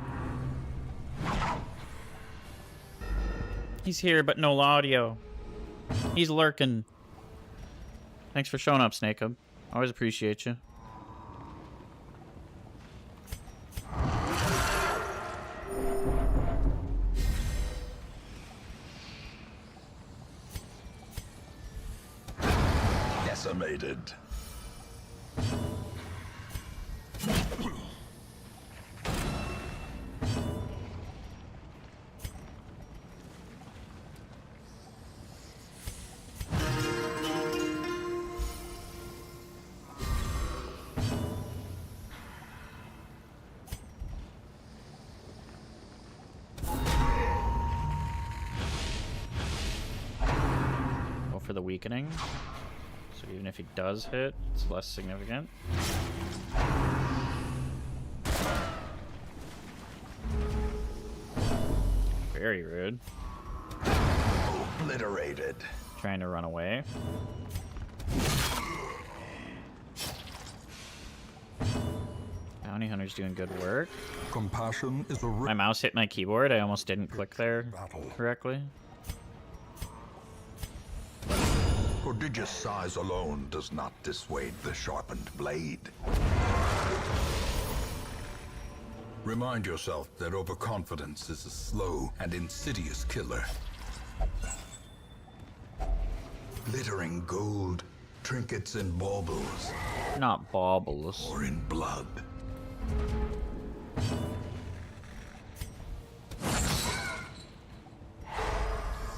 He's here, but no audio. He's lurking. Thanks for showing up, Snakehub. Always appreciate you. Decimated. Go for the weakening. So even if he does hit, it's less significant. Very rude. Obliterated. Trying to run away. Bounty Hunter's doing good work. Compassion is a My mouse hit my keyboard. I almost didn't click there battle. correctly. Prodigious size alone does not dissuade the sharpened blade. Remind yourself that overconfidence is a slow and insidious killer. glittering gold, trinkets and baubles, Not baubles. or in blood.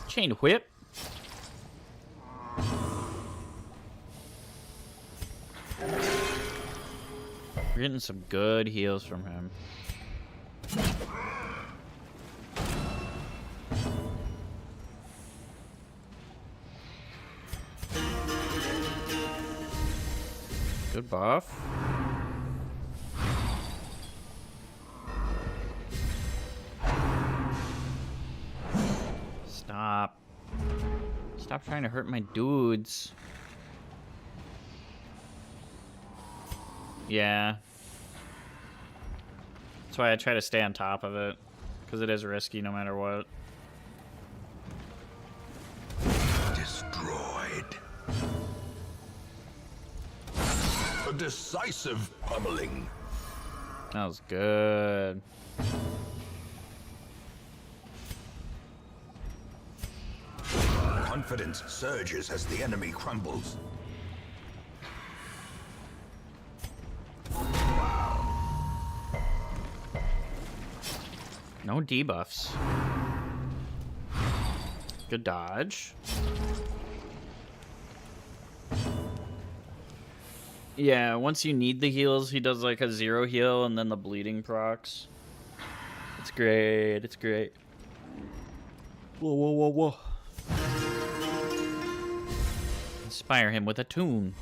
Chain whip. We're getting some good heals from him. Good buff. Stop. Stop trying to hurt my dudes. Yeah. That's why I try to stay on top of it. Because it is risky no matter what. Destroyed. A decisive pummeling. That was good. Confidence surges as the enemy crumbles. No debuffs. Good dodge. Yeah, once you need the heals, he does like a 0 heal and then the bleeding procs. It's great. It's great. Whoa, whoa, whoa, whoa. Inspire him with a tune.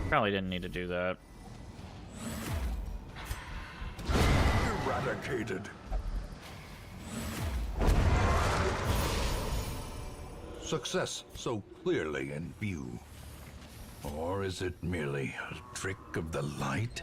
Probably didn't need to do that. Eradicated. Success so clearly in view. Or is it merely a trick of the light?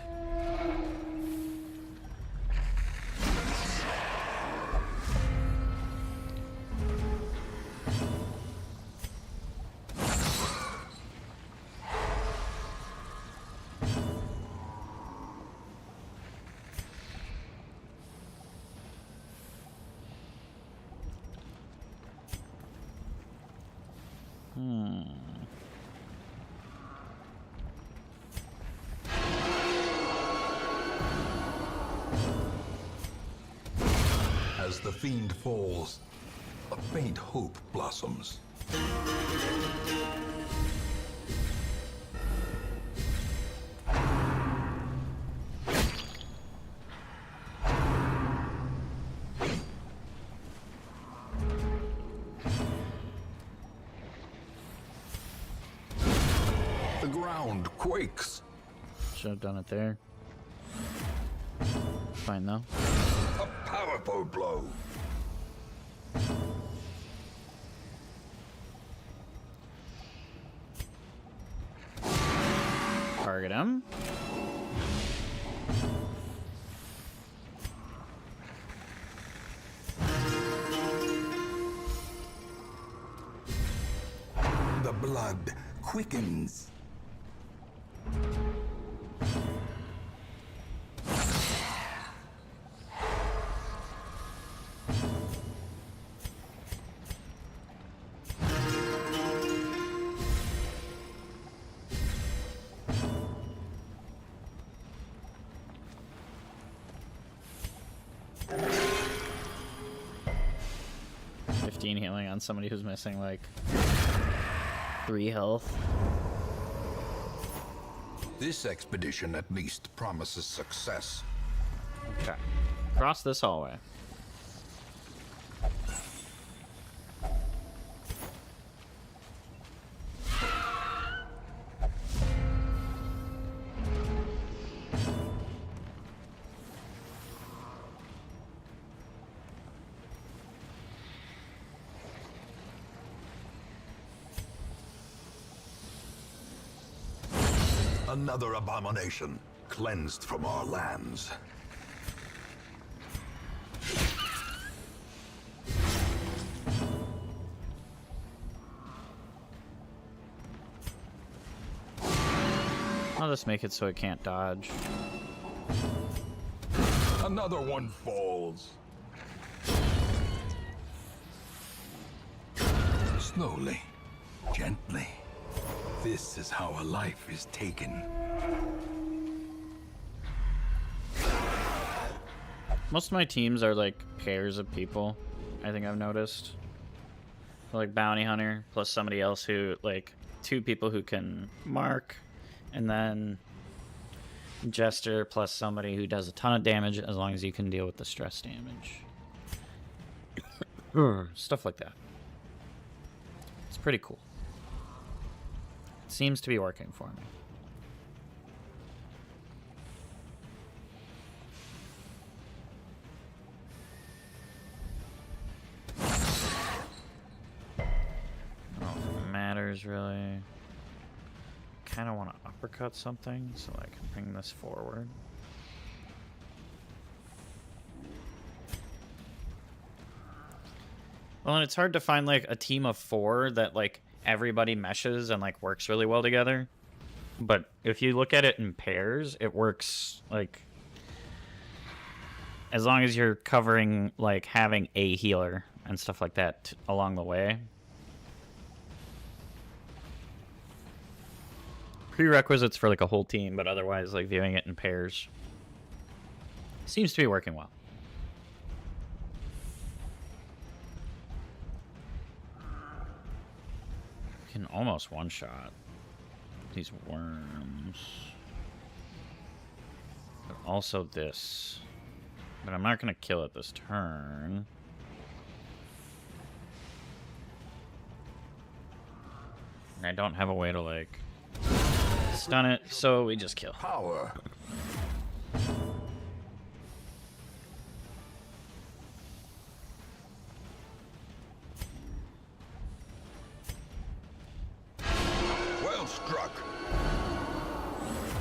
As the fiend falls, a faint hope blossoms. The ground quakes. Should have done it there. Fine though. A powerful blow. Target him. The blood quickens. Healing on somebody who's missing like 3 health. This expedition at least promises success. Okay. Cross this hallway. Another abomination cleansed from our lands. I'll just make it so it can't dodge. Another one falls. Slowly, gently. This is how a life is taken. Most of my teams are like pairs of people, I think I've noticed. Like bounty hunter plus somebody else who, like, two people who can mark, and then jester plus somebody who does a ton of damage as long as you can deal with the stress damage. Stuff like that. It's pretty cool. It seems to be working for me. Really kind of want to uppercut something so I can bring this forward. Well, and it's hard to find like a team of 4 that like everybody meshes and like works really well together. But if you look at it in pairs, it works like as long as you're covering like having a healer and stuff like that along the way. Prerequisites for like a whole team, but otherwise like viewing it in pairs seems to be working well. Can almost one-shot these worms, but also this. But I'm not gonna kill it this turn. And I don't have a way to like stun it, so we just kill. Power. Well struck.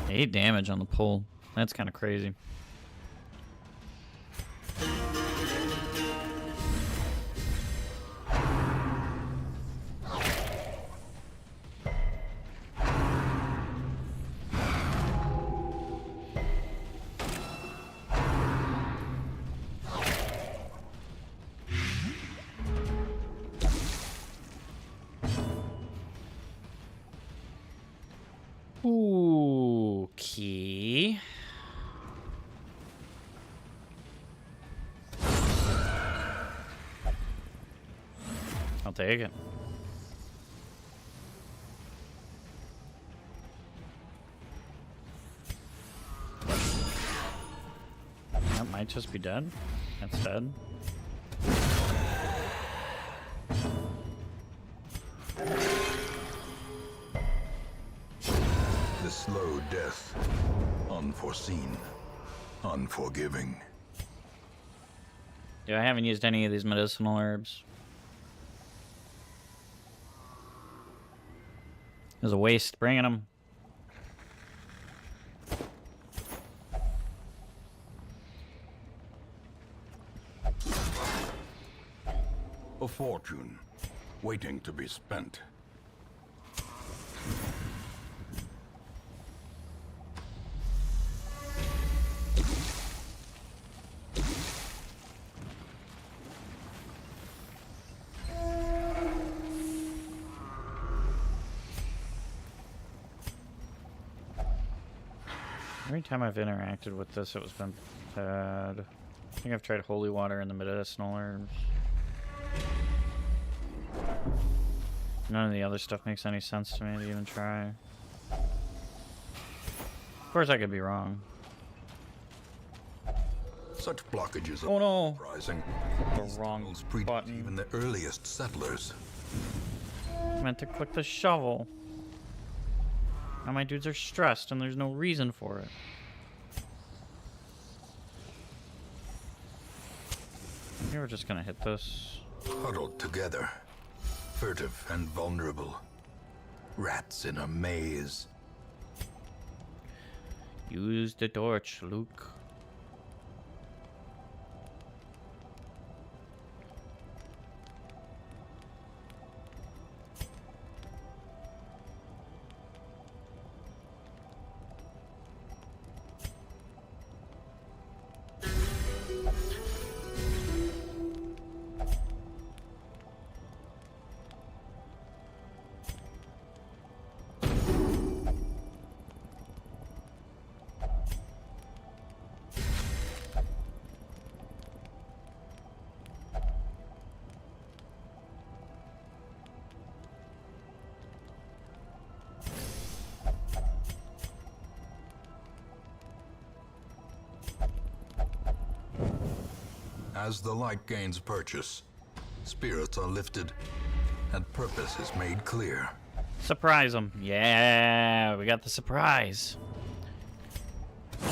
8 damage on the pull. That's kind of crazy. Ooh, key. I'll take it. That might just be dead. That's dead. The slow death. Unforeseen. Unforgiving. Yeah, I haven't used any of these medicinal herbs. It was a waste bringing them. A fortune. Waiting to be spent. Every time I've interacted with this, it was been bad. I think I've tried holy water and the medicinal herbs. None of the other stuff makes any sense to me to even try. Of course, I could be wrong. Such blockages Oh no! are surprising. The wrong Tunnels predate button. even the earliest settlers. I meant to click the shovel. Now my dudes are stressed and there's no reason for it. You're just gonna hit this. Huddled together. Furtive and vulnerable. Rats in a maze. Use the torch, Luke. As the light gains purchase, spirits are lifted, and purpose is made clear. Surprise him. Yeah, we got the surprise.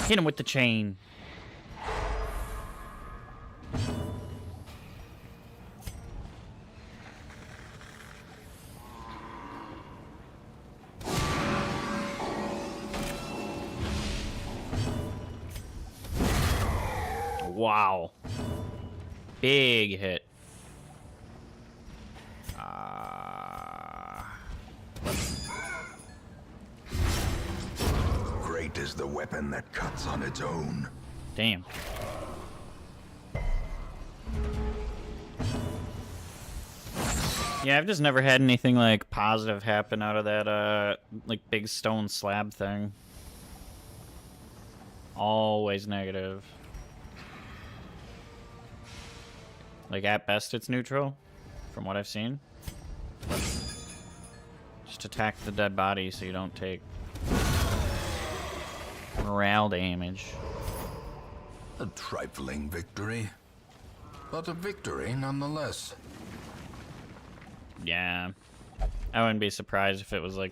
Hit him with the chain. Wow. Big hit. Great is the weapon that cuts on its own. Damn. Yeah, I've just never had anything like positive happen out of that like big stone slab thing. Always negative. Like at best it's neutral, from what I've seen. Just attack the dead body so you don't take morale damage. A trifling victory, but a victory nonetheless. Yeah. I wouldn't be surprised if it was like,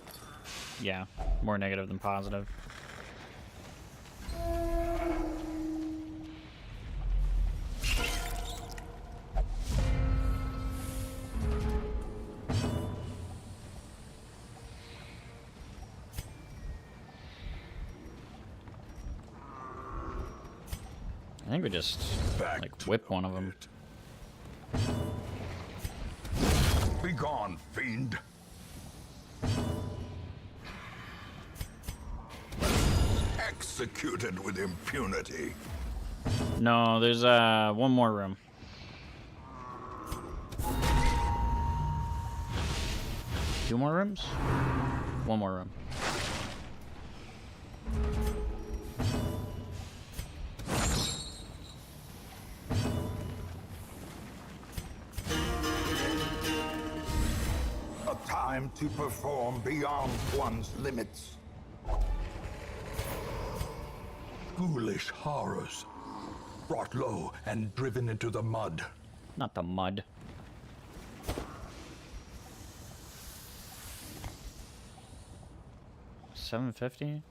yeah, more negative than positive. I think we just Back like to whip the one of them. pit. Begone, fiend! Executed with impunity. No, there's one more room. Two more rooms? One more room. A time to perform beyond one's limits. Ghoulish horrors, brought low and driven into the mud. Not the mud. $750?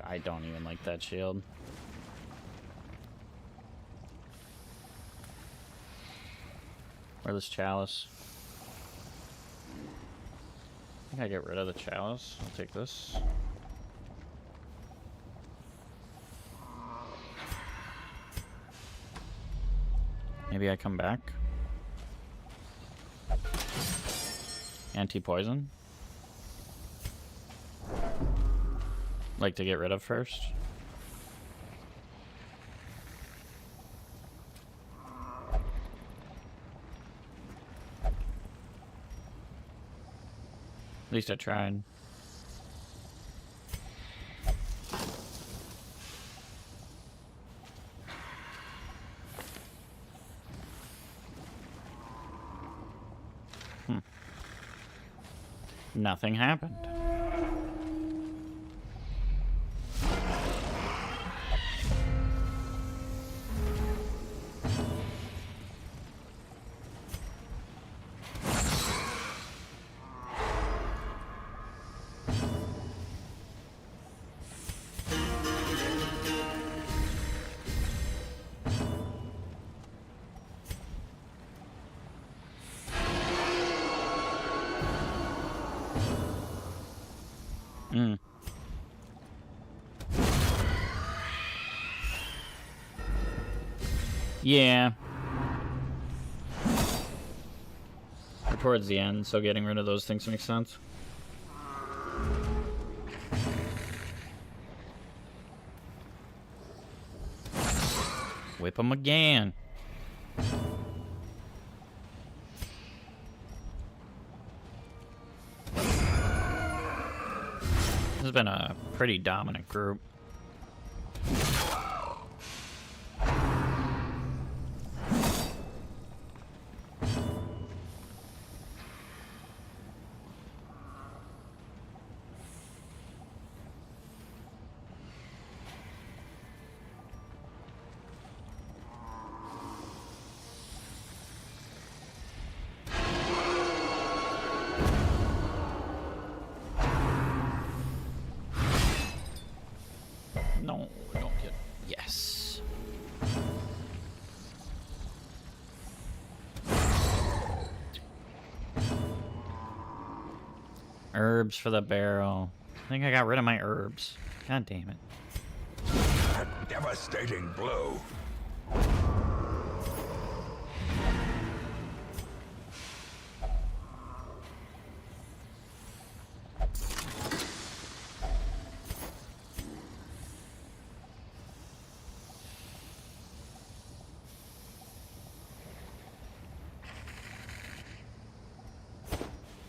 I don't even like that shield. Or this chalice. I think I get rid of the chalice. I'll take this. Maybe I come back. Anti-poison. Like to get rid of first. At least I tried. Nothing happened. Yeah. We're towards the end, so getting rid of those things makes sense. Whip them again. This has been a pretty dominant group. Herbs for the barrel. I think I got rid of my herbs. God damn it. A devastating blow.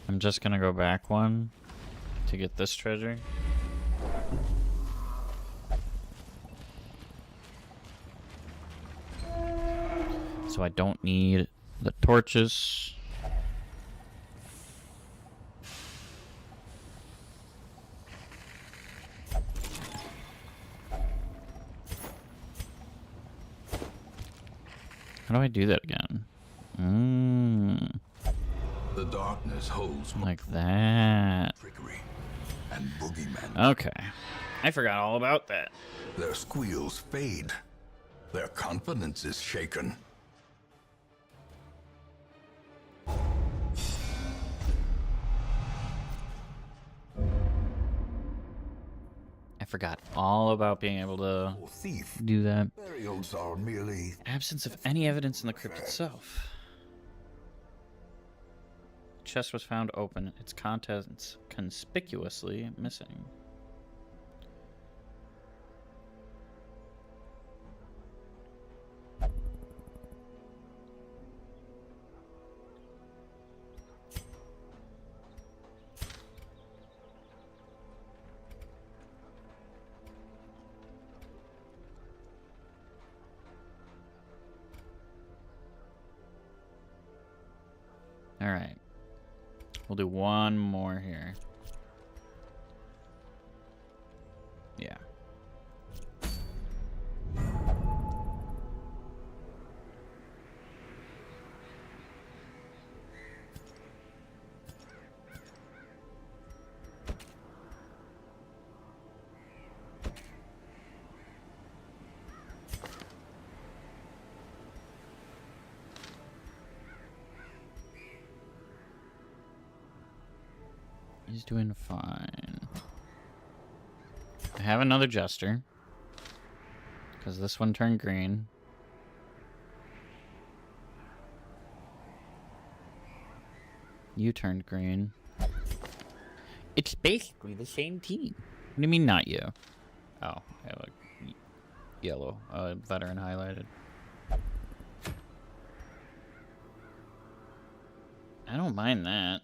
I'm just gonna go back one to get this treasure. So I don't need the torches. How do I do that again? The darkness holds Like that. trickery and boogeymen. Okay. I forgot all about that. Their squeals fade. Their confidence is shaken. I forgot all about being able to Oh, thief. do that. Burials are merely Absence of any evidence in the crypt itself. Chest was found open. Its contents conspicuously missing. All right. We'll do one more here. Yeah. He's doing fine. I have another jester. Because this one turned green. You turned green. It's basically the same team. What do you mean not you? Oh, I have a yellow veteran highlighted. I don't mind that.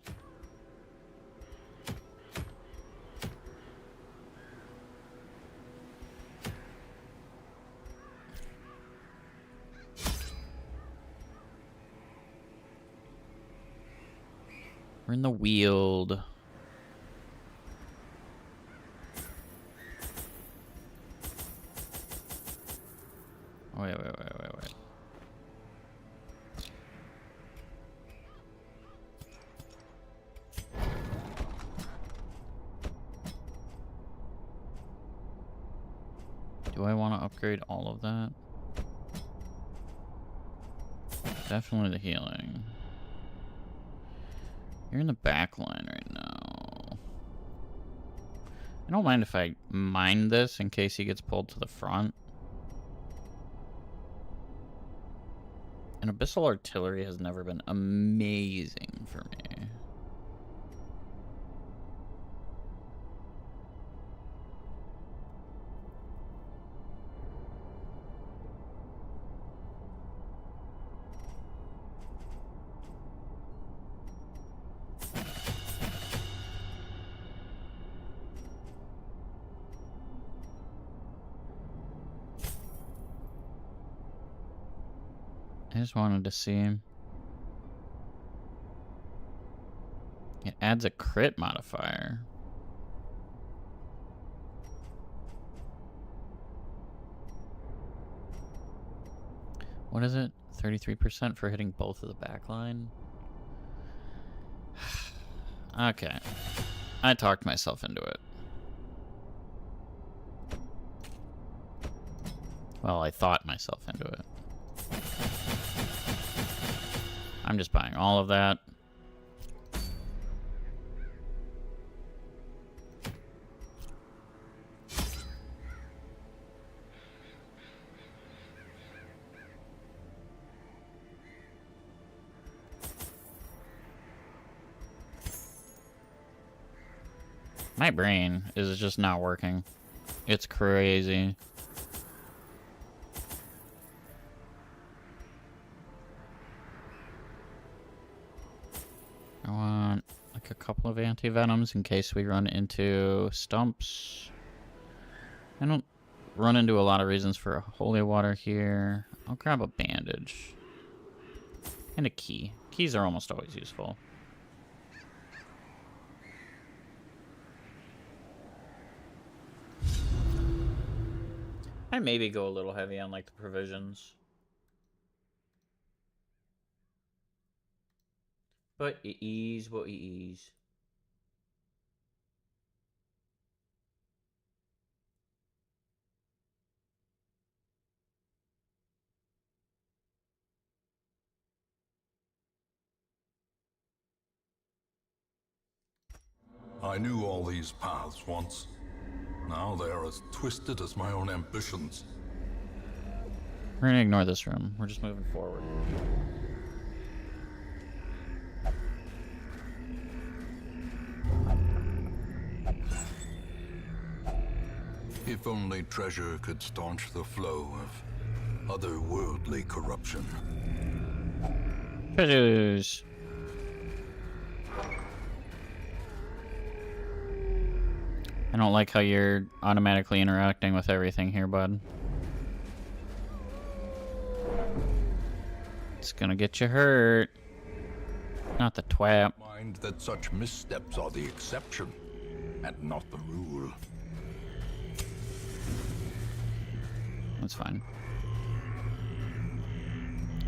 We're in the Weald. Oh, wait. Do I want to upgrade all of that? Definitely the healing. You're in the back line right now. I don't mind if I mine this in case he gets pulled to the front. And Abyssal Artillery has never been amazing for me. I just wanted to see him. It adds a crit modifier. What is it? 33% for hitting both of the backline? Okay. I talked myself into it. Well, I thought myself into it. I'm just buying all of that. My brain is just not working. It's crazy. I want like a couple of anti-venoms in case we run into stumps. I don't run into a lot of reasons for a holy water here. I'll grab a bandage. And a key. Keys are almost always useful. I maybe go a little heavy on like the provisions. But ease, but ease. I knew all these paths once. Now they are as twisted as my own ambitions. We're gonna ignore this room. We're just moving forward. If only treasure could staunch the flow of otherworldly corruption. Treasures. I don't like how you're automatically interacting with everything here, bud. It's gonna get you hurt. Not the twat. Mind that such missteps are the exception, and not the rule. That's fine.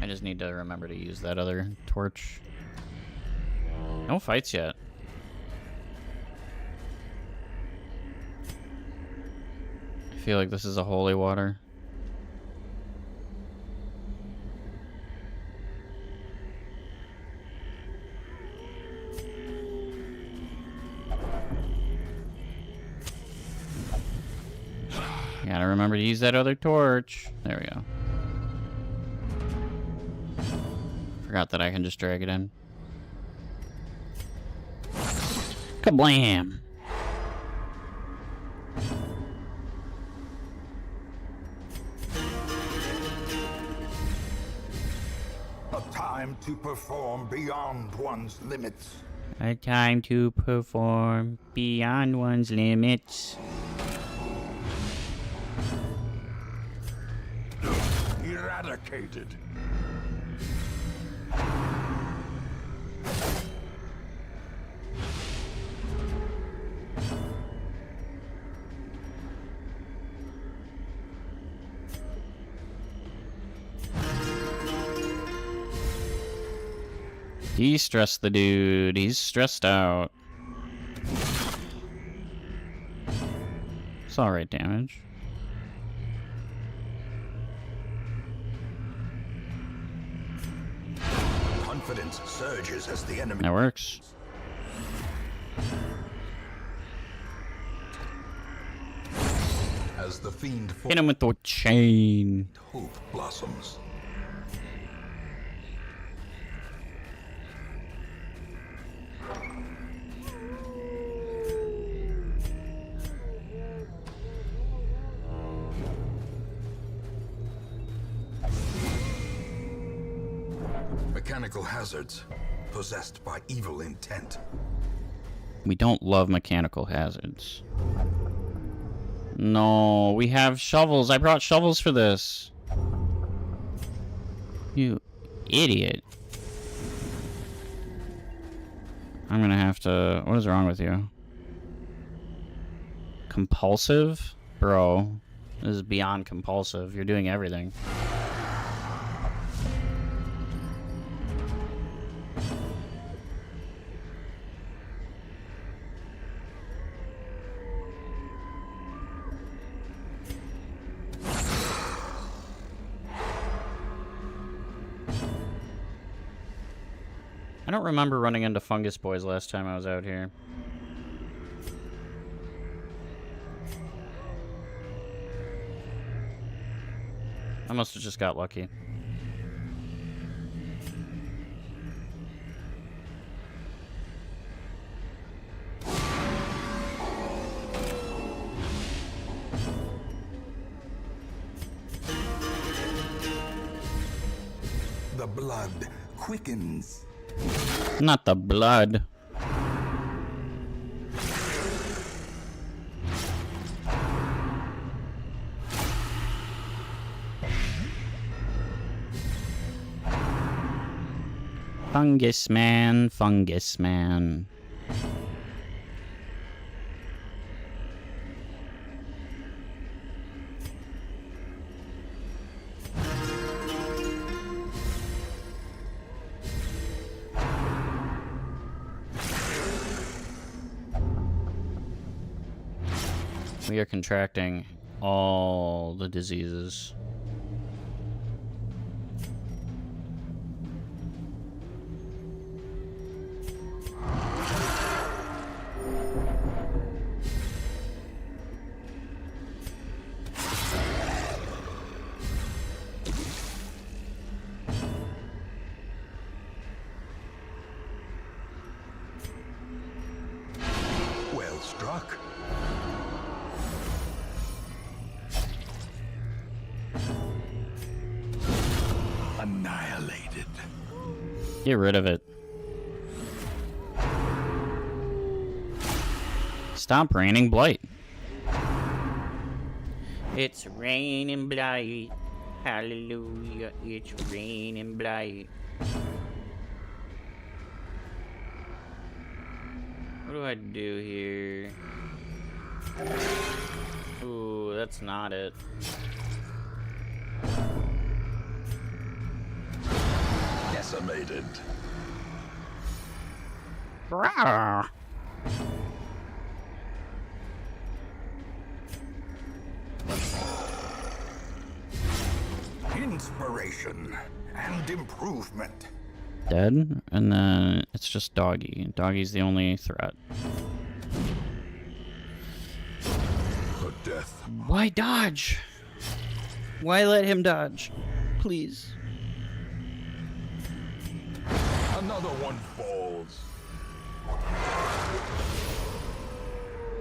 I just need to remember to use that other torch. No fights yet. I feel like this is a holy water. Gotta remember to use that other torch. There we go. Forgot that I can just drag it in. Kablam! A time to perform beyond one's limits. A time to perform beyond one's limits. Eradicated. De-stress the dude. He's stressed out. It's alright damage. Confidence surges as the enemy. That works. As the fiend Hit him with the chain. hope blossoms. Mechanical hazards possessed by evil intent. We don't love mechanical hazards. No, we have shovels. I brought shovels for this. You idiot. I'm gonna have to... What is wrong with you? Compulsive? Bro, this is beyond compulsive. You're doing everything. I don't remember running into fungus boys last time I was out here. I must have just got lucky. the blood quickens. Not the blood. Fungus man, fungus man. We are contracting all the diseases. Well struck. Annihilated. Get rid of it. Stop raining blight. It's raining blight. Hallelujah, it's raining blight. What do I do here? Ooh, that's not it. Decimated. Rawr. Inspiration and improvement. Dead, and then it's just Doggy. Doggy's the only threat. The death. Why dodge? Why let him dodge? Please. Another one falls.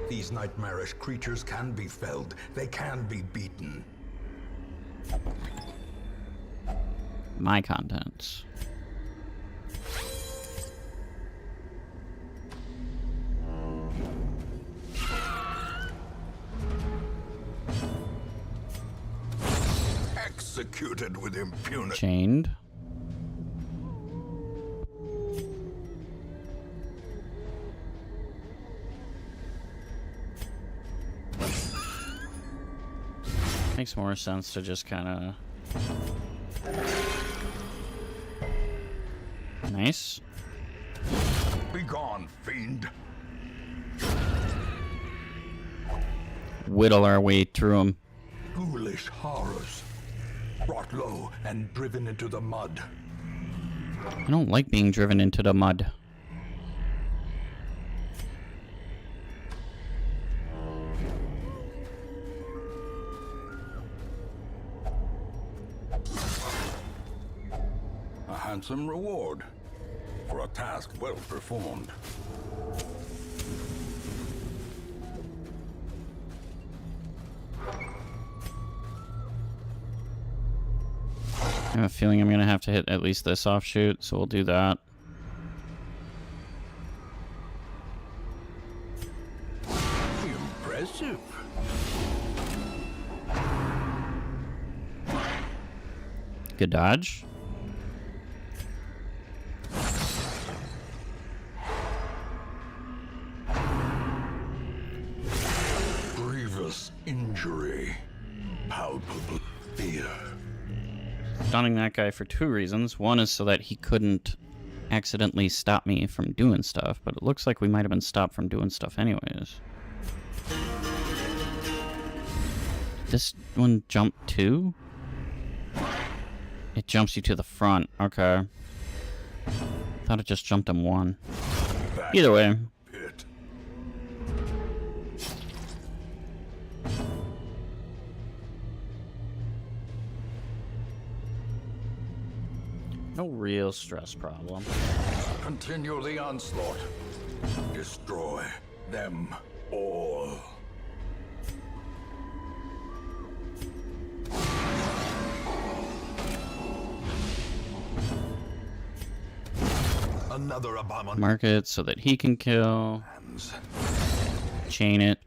These nightmarish creatures can be felled. They can be beaten. My contents. Executed with impunity. Chained. Makes more sense to just kind of... Nice. Begone, fiend. Whittle our way through them. Ghoulish horrors. Brought low and driven into the mud. I don't like being driven into the mud. A handsome reward for a task well performed. I have a feeling I'm gonna have to hit at least this offshoot, so we'll do that. Impressive. Good dodge. Grievous injury. Palpable fear. Stunning that guy for two reasons. One is so that he couldn't accidentally stop me from doing stuff, but it looks like we might have been stopped from doing stuff anyways. This one jump too? It jumps you to the front. Okay. Thought it just jumped him one. Either way. Pit. No real stress problem. Continue the onslaught. Destroy them all. Another abomination. Mark it so that he can kill. Chain it.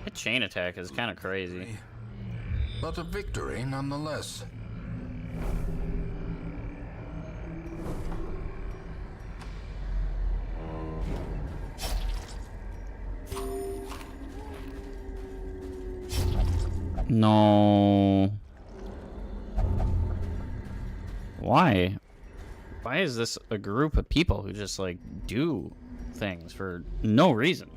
The chain attack is kind of crazy. But a victory nonetheless. No. Why? Why is this a group of people who just like do things for no reason?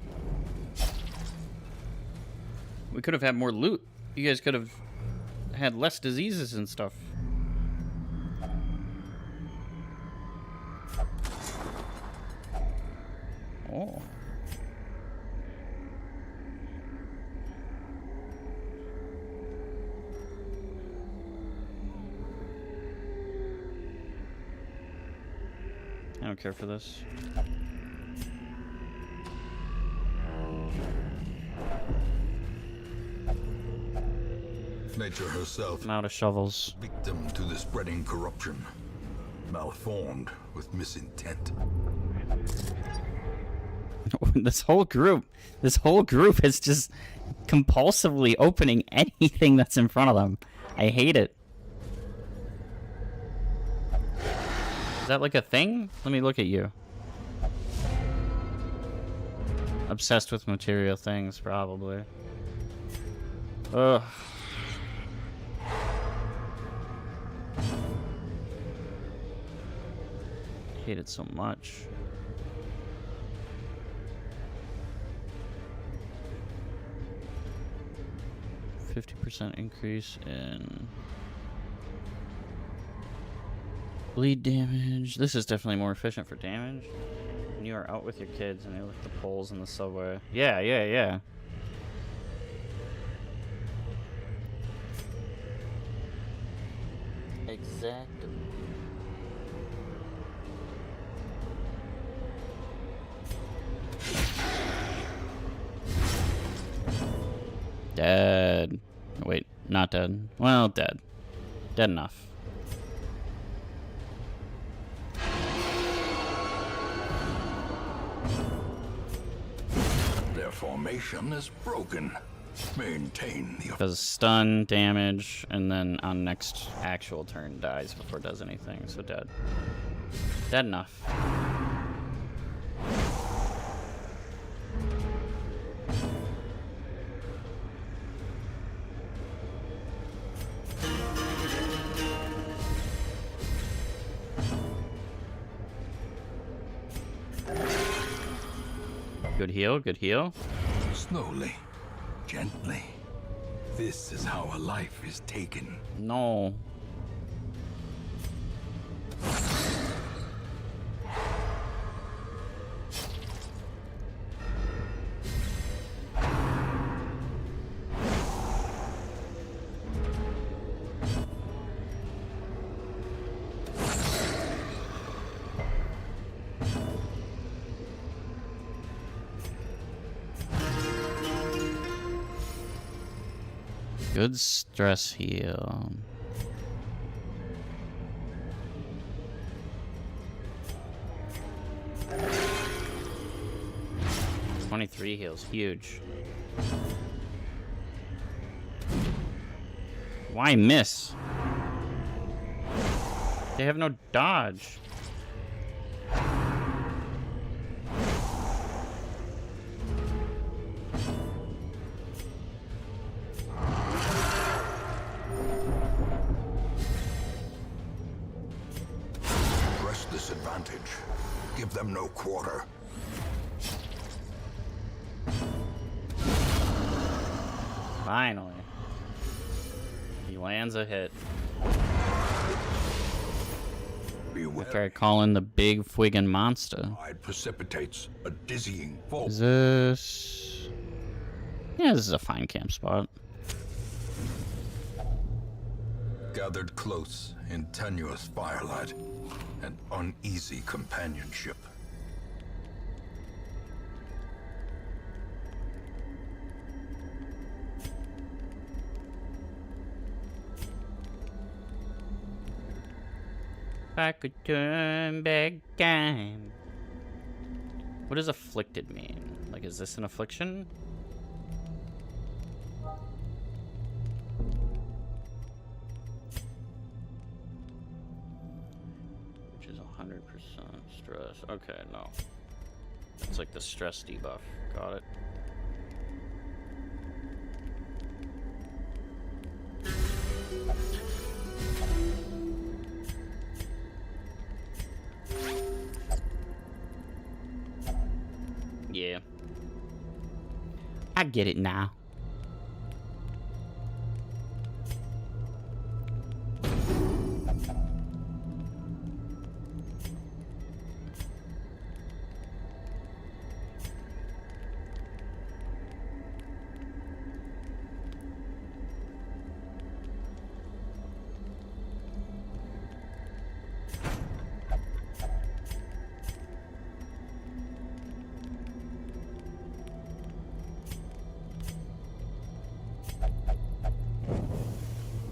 We could have had more loot. You guys could have had less diseases and stuff. Oh. I don't care for this. Nature herself, I'm out of shovels. victim to the spreading corruption, malformed with misintent. This whole group is just compulsively opening anything that's in front of them. I hate it. Is that like a thing? Let me look at you. Obsessed with material things, probably. Ugh. Hate it so much. %50 increase in bleed damage. This is definitely more efficient for damage. When you are out with your kids and they lift the poles in the subway. Yeah, yeah, yeah. Exactly. Dead. Wait, not dead. Well, dead. Dead enough. Their formation is broken. Maintain the Does stun damage, and then on next actual turn dies before it does anything, so dead. Dead enough. Good heal, good heal. slowly, gently. This is how a life is taken. No. Good stress heal. $23 heals, huge. Why miss? They have no dodge. Press this advantage. Give them no quarter. Finally. He lands a hit. Beware. After I call in the big friggin' monster. Tide precipitates a dizzying fall. Is this... Yeah, this is a fine camp spot. Gathered close in tenuous firelight and uneasy companionship. If I could turn back time. What does afflicted mean? Like, is this an affliction? Which is 100% stress. Okay, no. It's like the stress debuff. Got it. Yeah. I get it now.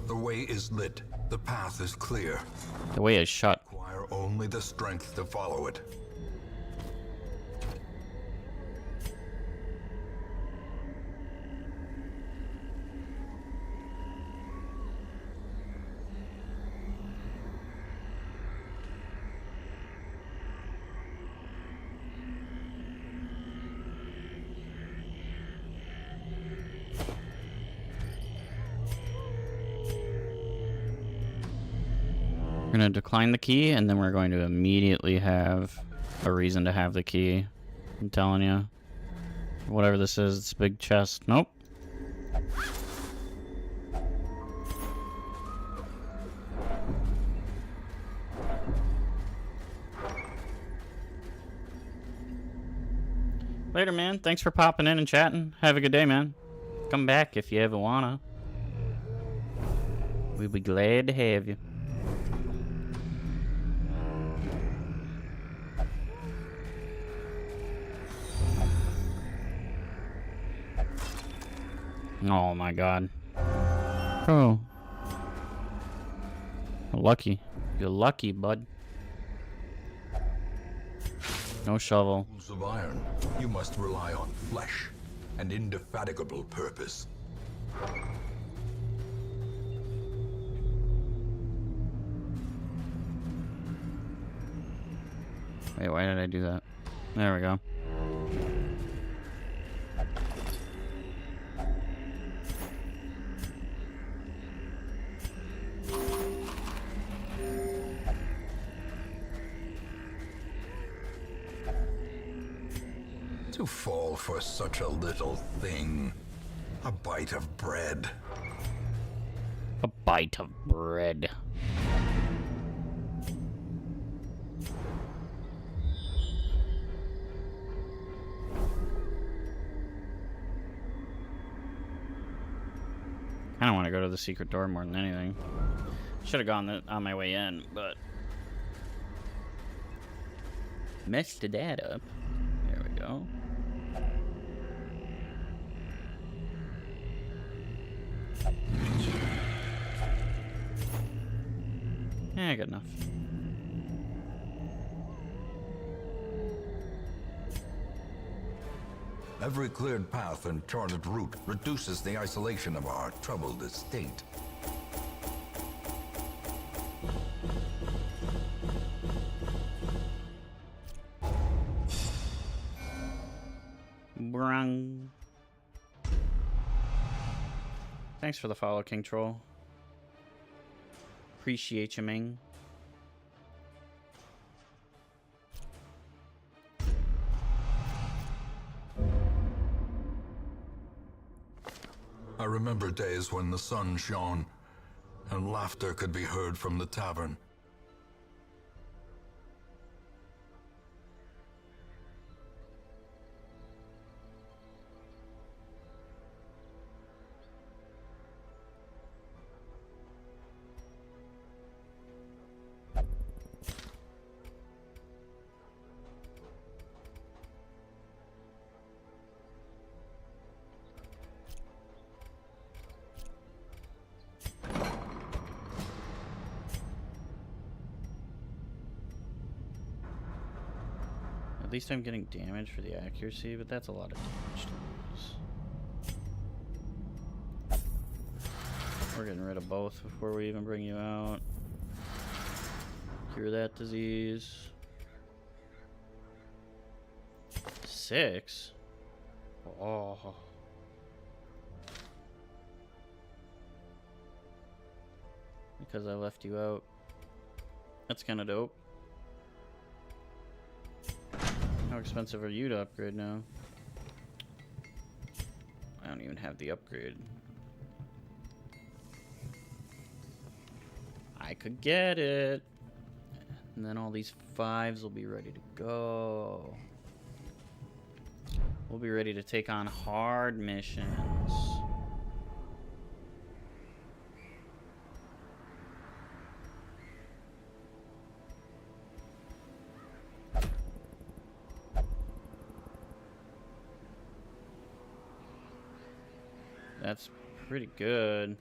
The way is lit. The path is clear. The way is shut. Require only the strength to follow it. We're gonna decline the key, and then we're going to immediately have a reason to have the key. I'm telling you. Whatever this is, it's a big chest. Nope. Later, man. Thanks for popping in and chatting. Have a good day, man. Come back if you ever wanna. We'd be glad to have you. Oh my god. Oh. Lucky. You're lucky, bud. No shovel. Tools of iron. You must rely on flesh and indefatigable purpose. Wait, why did I do that? There we go. To fall for such a little thing. A bite of bread. A bite of bread. I don't want to go to the secret door more than anything. Should have gone on my way in, but messed that up. There we go. Yeah, good enough. Every cleared path and charted route reduces the isolation of our troubled estate. Brung. Thanks for the follow, King Troll. Appreciate you, Ming. I remember days when the sun shone and laughter could be heard from the tavern. At least I'm getting damage for the accuracy, but that's a lot of damage to lose. We're getting rid of both before we even bring you out. Cure that disease. 6? Oh. Because I left you out. That's kind of dope. How expensive are you to upgrade now? I don't even have the upgrade. I could get it. And then all these 5s will be ready to go. We'll be ready to take on hard missions. That's pretty good.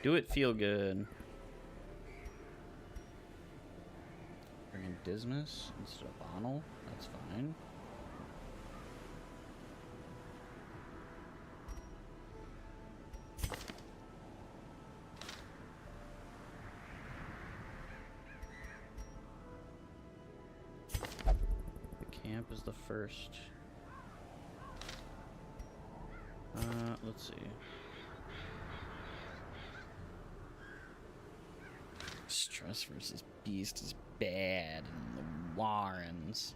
Do it feel good. Bring in Dismas instead of Bonnel. That's fine. The camp is the first. Let's see. Stress versus Beast is bad in the Warrens.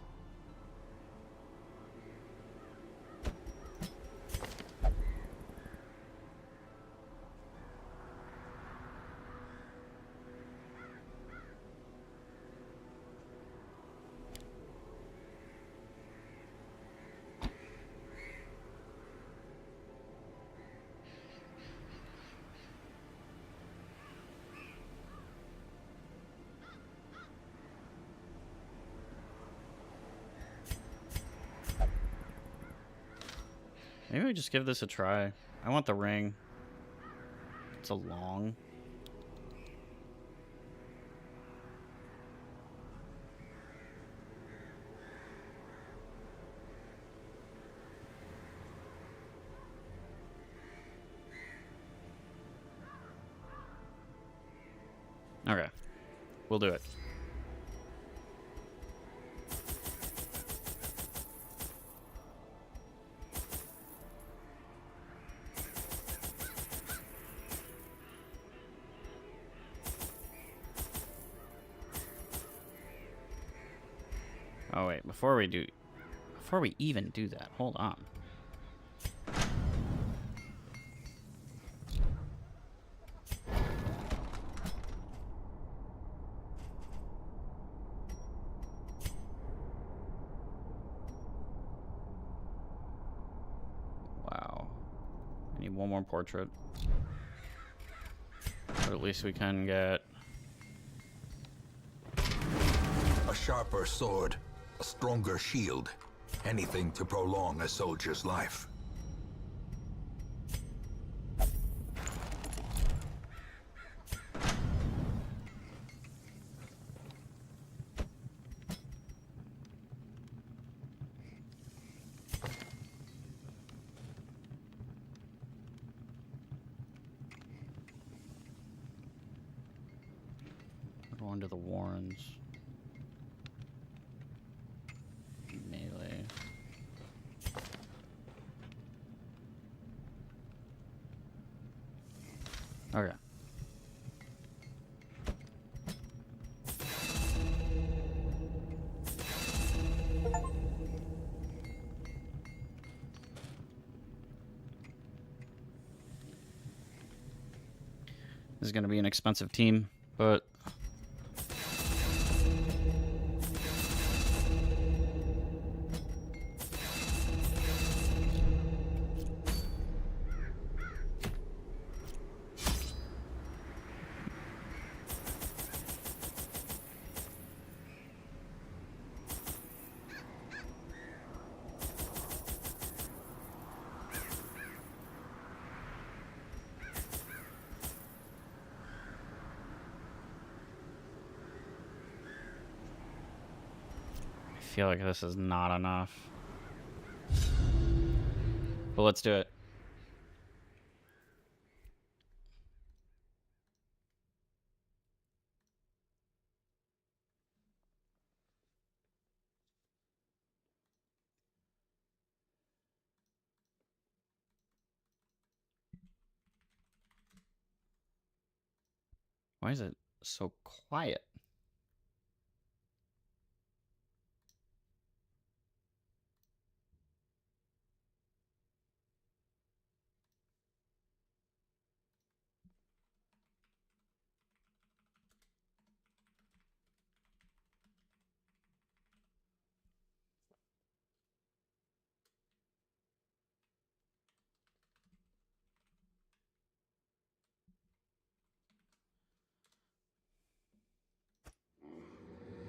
Maybe we just give this a try. I want the ring. It's a long. Okay. We'll do it. Oh wait, before we even do that, hold on. Wow. I need one more portrait. But at least we can get A sharper sword, a stronger shield. Anything to prolong a soldier's life. go into the Warrens. Melee. Okay. This is going to be an expensive team. But I feel like this is not enough. But let's do it. Why is it so quiet?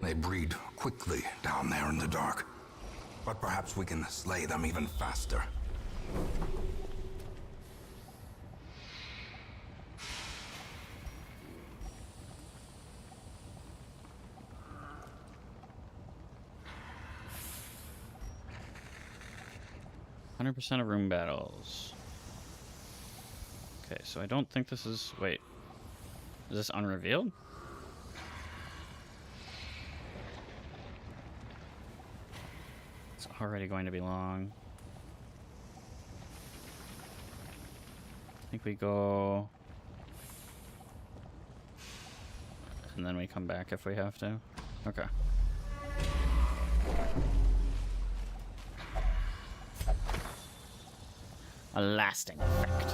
They breed quickly down there in the dark. But perhaps we can slay them even faster. % of room battles. Okay, so I don't think this is... Wait. Is this unrevealed? It's already going to be long. I think we go... And then we come back if we have to. Okay. A lasting effect.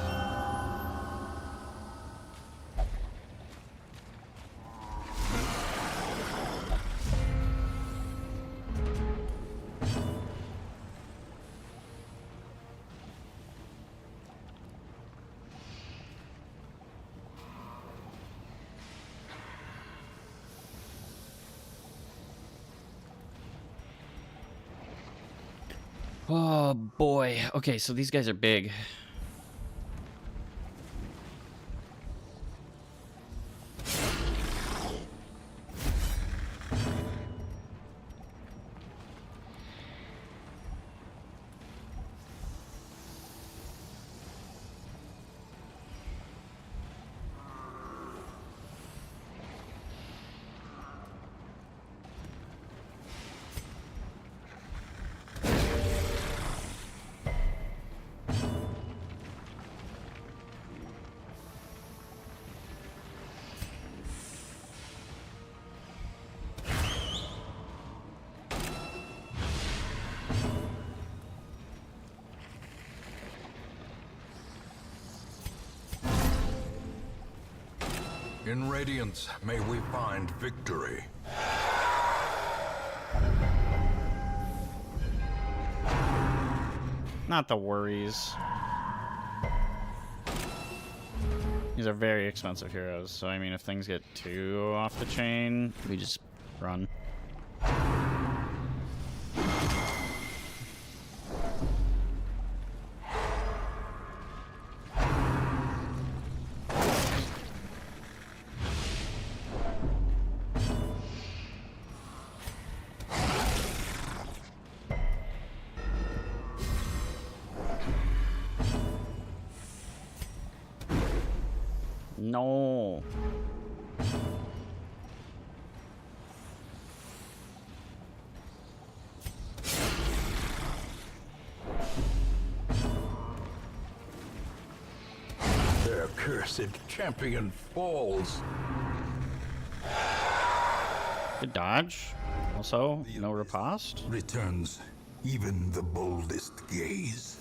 Oh boy. Okay, so these guys are big. In Radiance, may we find victory. Not the worries. These are very expensive heroes, so I mean, if things get too off the chain, we just run. No. Their cursed champion falls. Good dodge. Also, no riposte. Returns even the boldest gaze.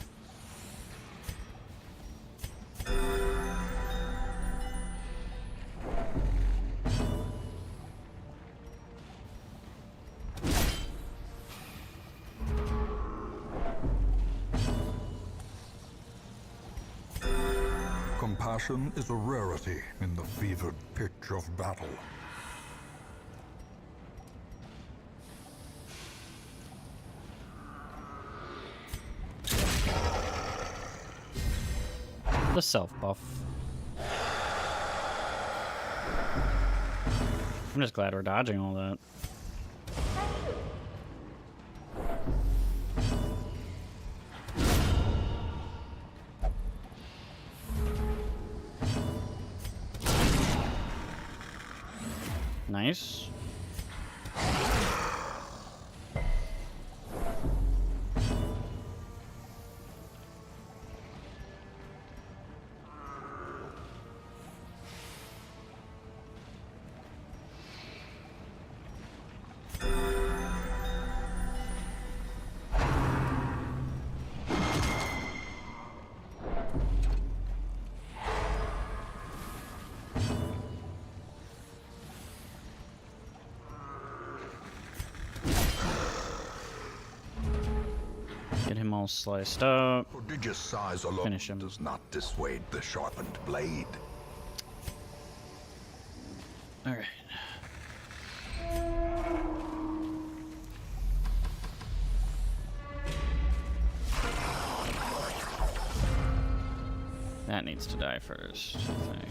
Compassion is a rarity in the fevered pitch of battle. The self buff. I'm just glad we're dodging all that. Nice. Get him all sliced up. Prodigious size alone Finish him. does not dissuade the sharpened blade. All right. That needs to die first, I think.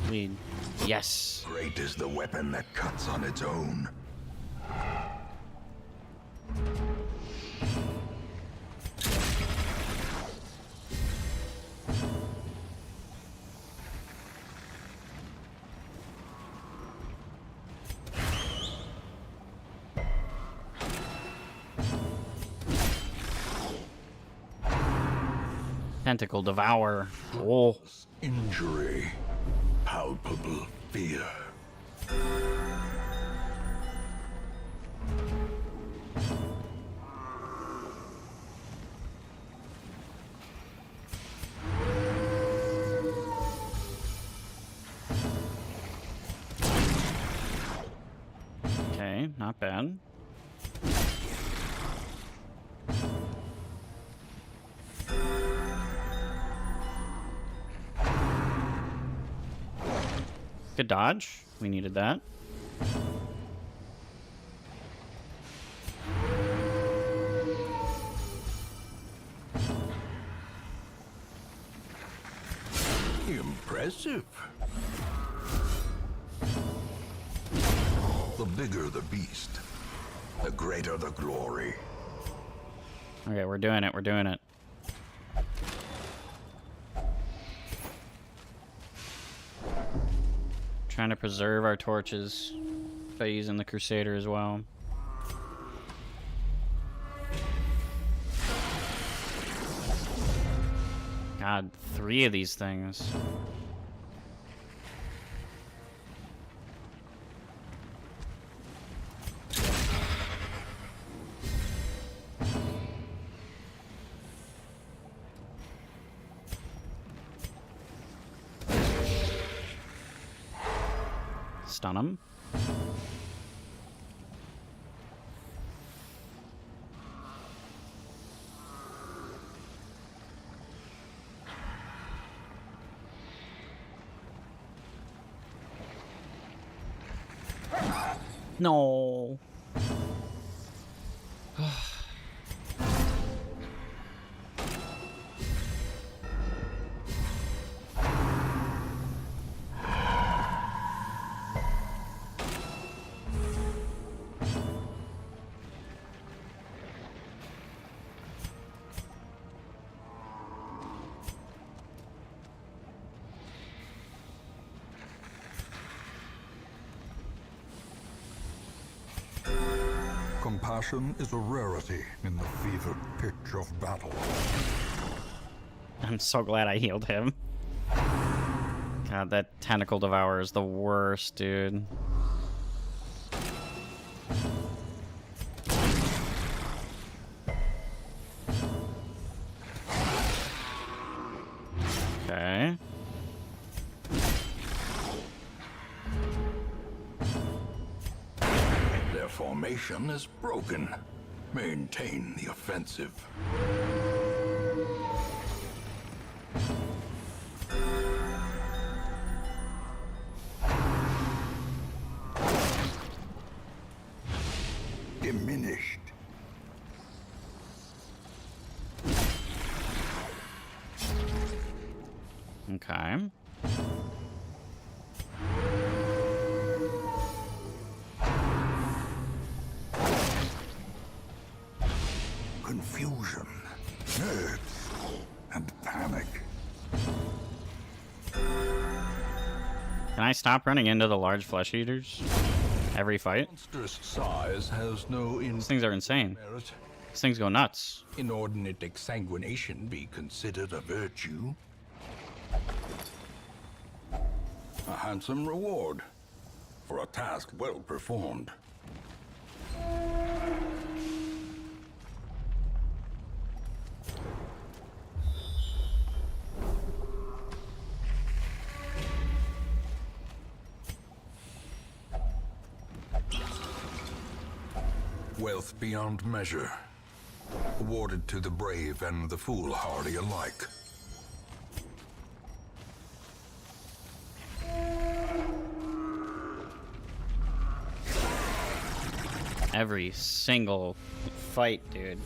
Bleed. Yes. Great is the weapon that cuts on its own. Tentacle devour. Oh. Injury. Palpable fear. Okay, not bad. Good dodge. We needed that. Impressive. The bigger the beast, the greater the glory. Okay, we're doing it. We're doing it. Trying to preserve our torches by using the Crusader as well. God, 3 of these things. Stun him. No. Compassion is a rarity in the fevered pitch of battle. I'm so glad I healed him. God, that tentacle devourer is the worst, dude. Okay. Their formation is broken. Maintain the offensive. Diminished. Okay. Confusion, nerves, and panic. Can I stop running into the large flesh eaters every fight? Monstrous size has no These things are insane. merit. These things go nuts. Inordinate exsanguination be considered a virtue? A handsome reward for a task well performed. Wealth beyond measure, awarded to the brave and the foolhardy alike. Every single fight, dude.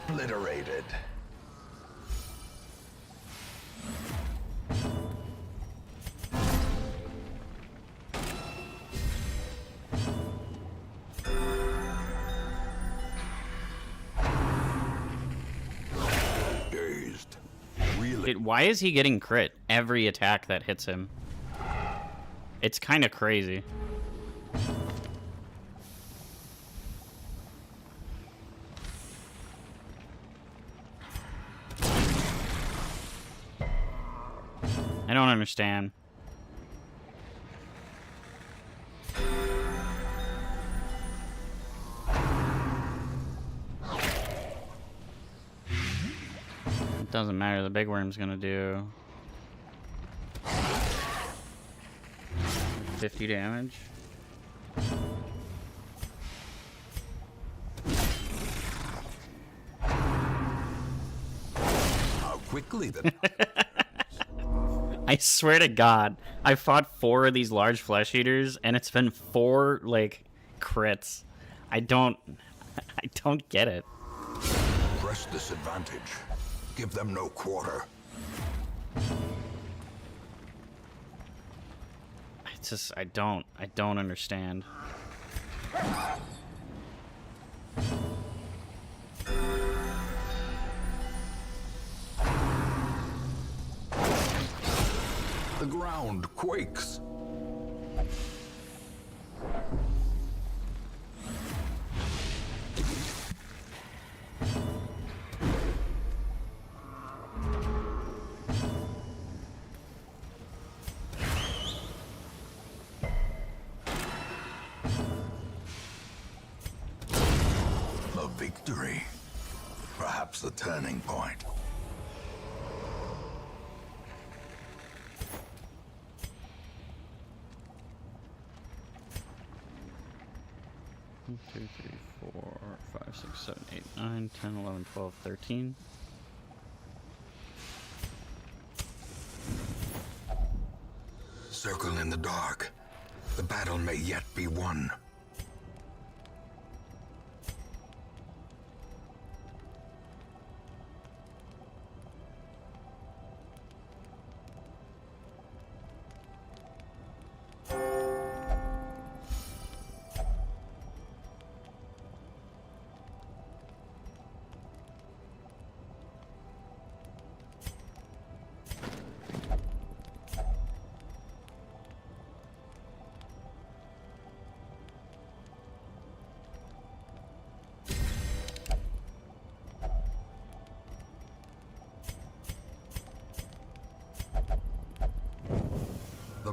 Obliterated. Dazed. Really? Dude, why is he getting crit every attack that hits him? It's kind of crazy. I don't understand. It doesn't matter. The big worm's gonna do 50 damage. How quickly the I swear to God, I fought 4 of these large flesh eaters, and it's been 4 like crits. I don't get it. press this advantage. Give them no quarter. I don't understand. The ground quakes. A victory. Perhaps the turning point. One, 2, 3, 4, 5, 6, 7, 8, 9, 10, 11, 12, 13. Circle in the dark. The battle may yet be won.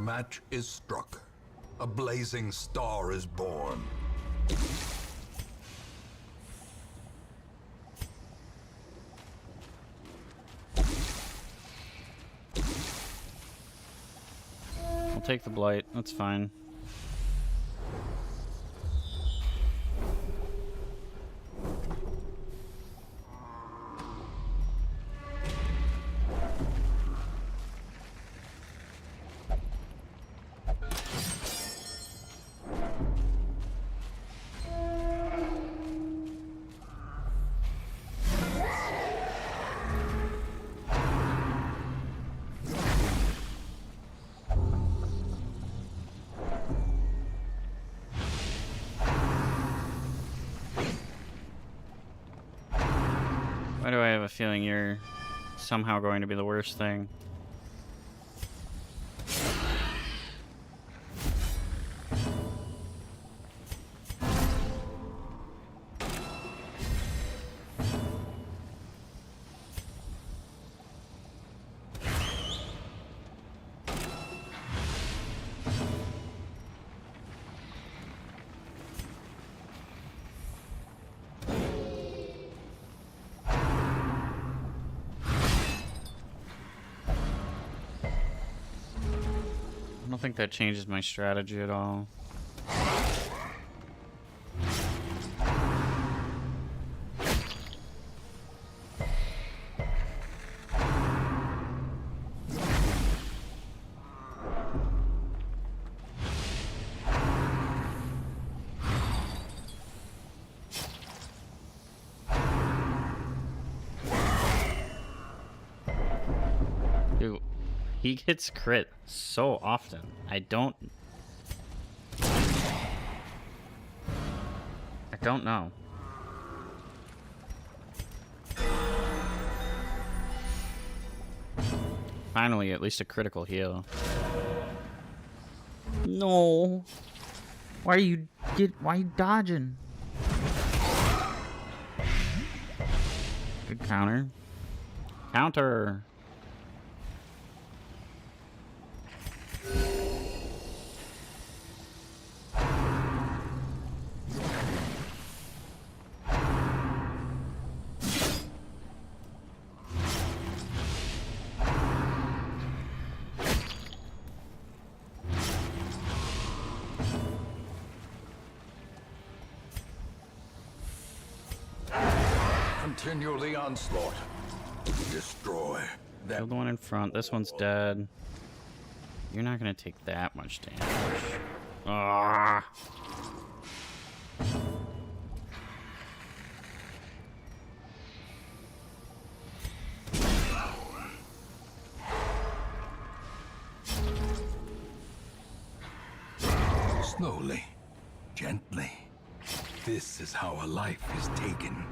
match is struck. A blazing star is born. I'll take the blight. That's fine. Why do I have a feeling you're somehow going to be the worst thing? I don't think that changes my strategy at all. Dude, he hits crit so often. I don't know. Finally, at least a critical heal. No. Why are you dodging? Good counter. Counter. Continue the onslaught. Destroy that. Kill the one in front. This one's dead. You're not gonna take that much damage. Ah. Slowly, gently. This is how a life is taken.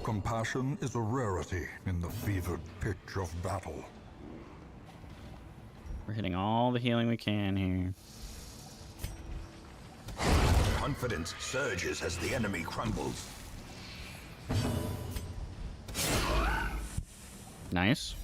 Compassion is a rarity in the fevered pitch of battle. We're hitting all the healing we can here. Confidence surges as the enemy crumbles. Nice.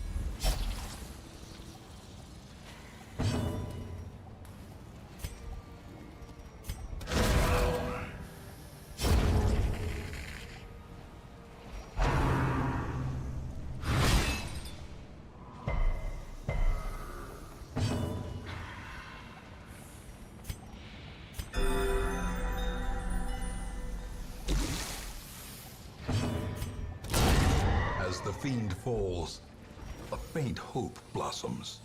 As the fiend falls, a faint hope blossoms.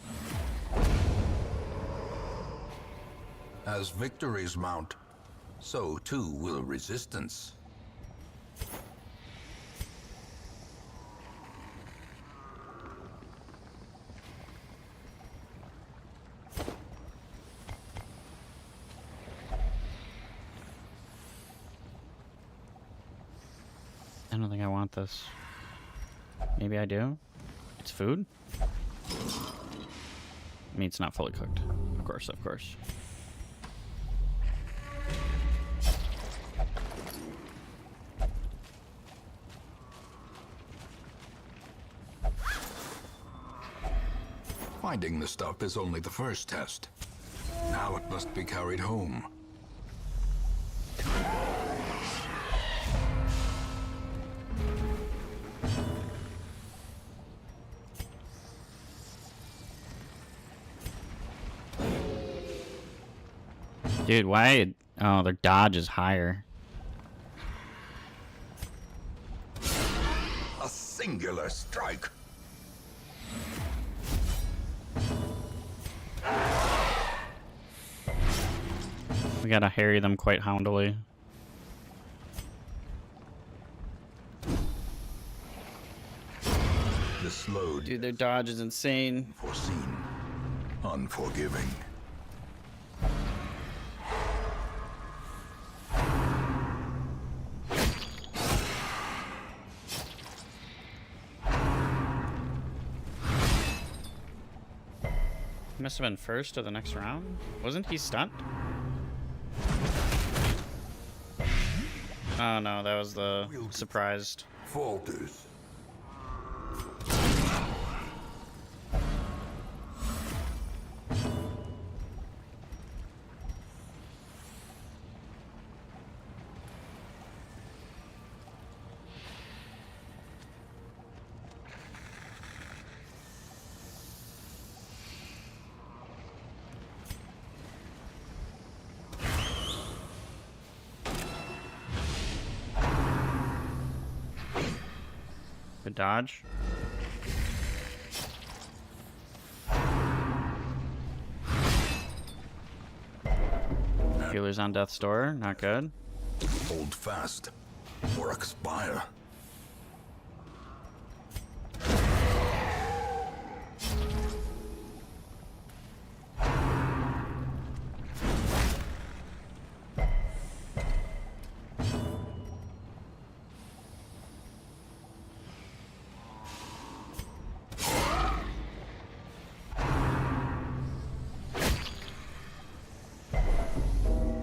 As victories mount, so too will resistance. I don't think I want this. Maybe I do? It's food? I mean, it's not fully cooked. Of course, of course. Finding the stuff is only the first test. Now it must be carried home. Dude, why? Oh, their dodge is higher. A singular strike. We gotta harry them quite houndily. The slow, Dude, their dodge is insane. foreseen, unforgiving. He must have been first of the next round. Wasn't he stunned? Oh no, that was the surprised. Falters. Good dodge. Healers on death's door, not good. Hold fast, or expire.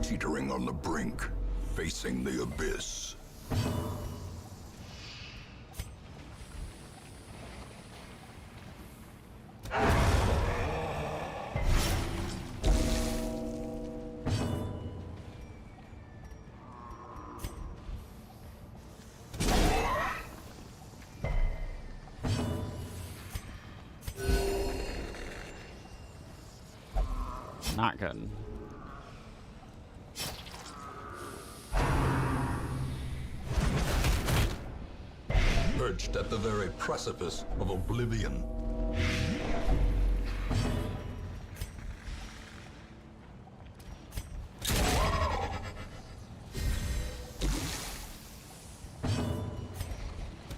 Teetering on the brink, facing the abyss. Not good. Perched at the very precipice of oblivion.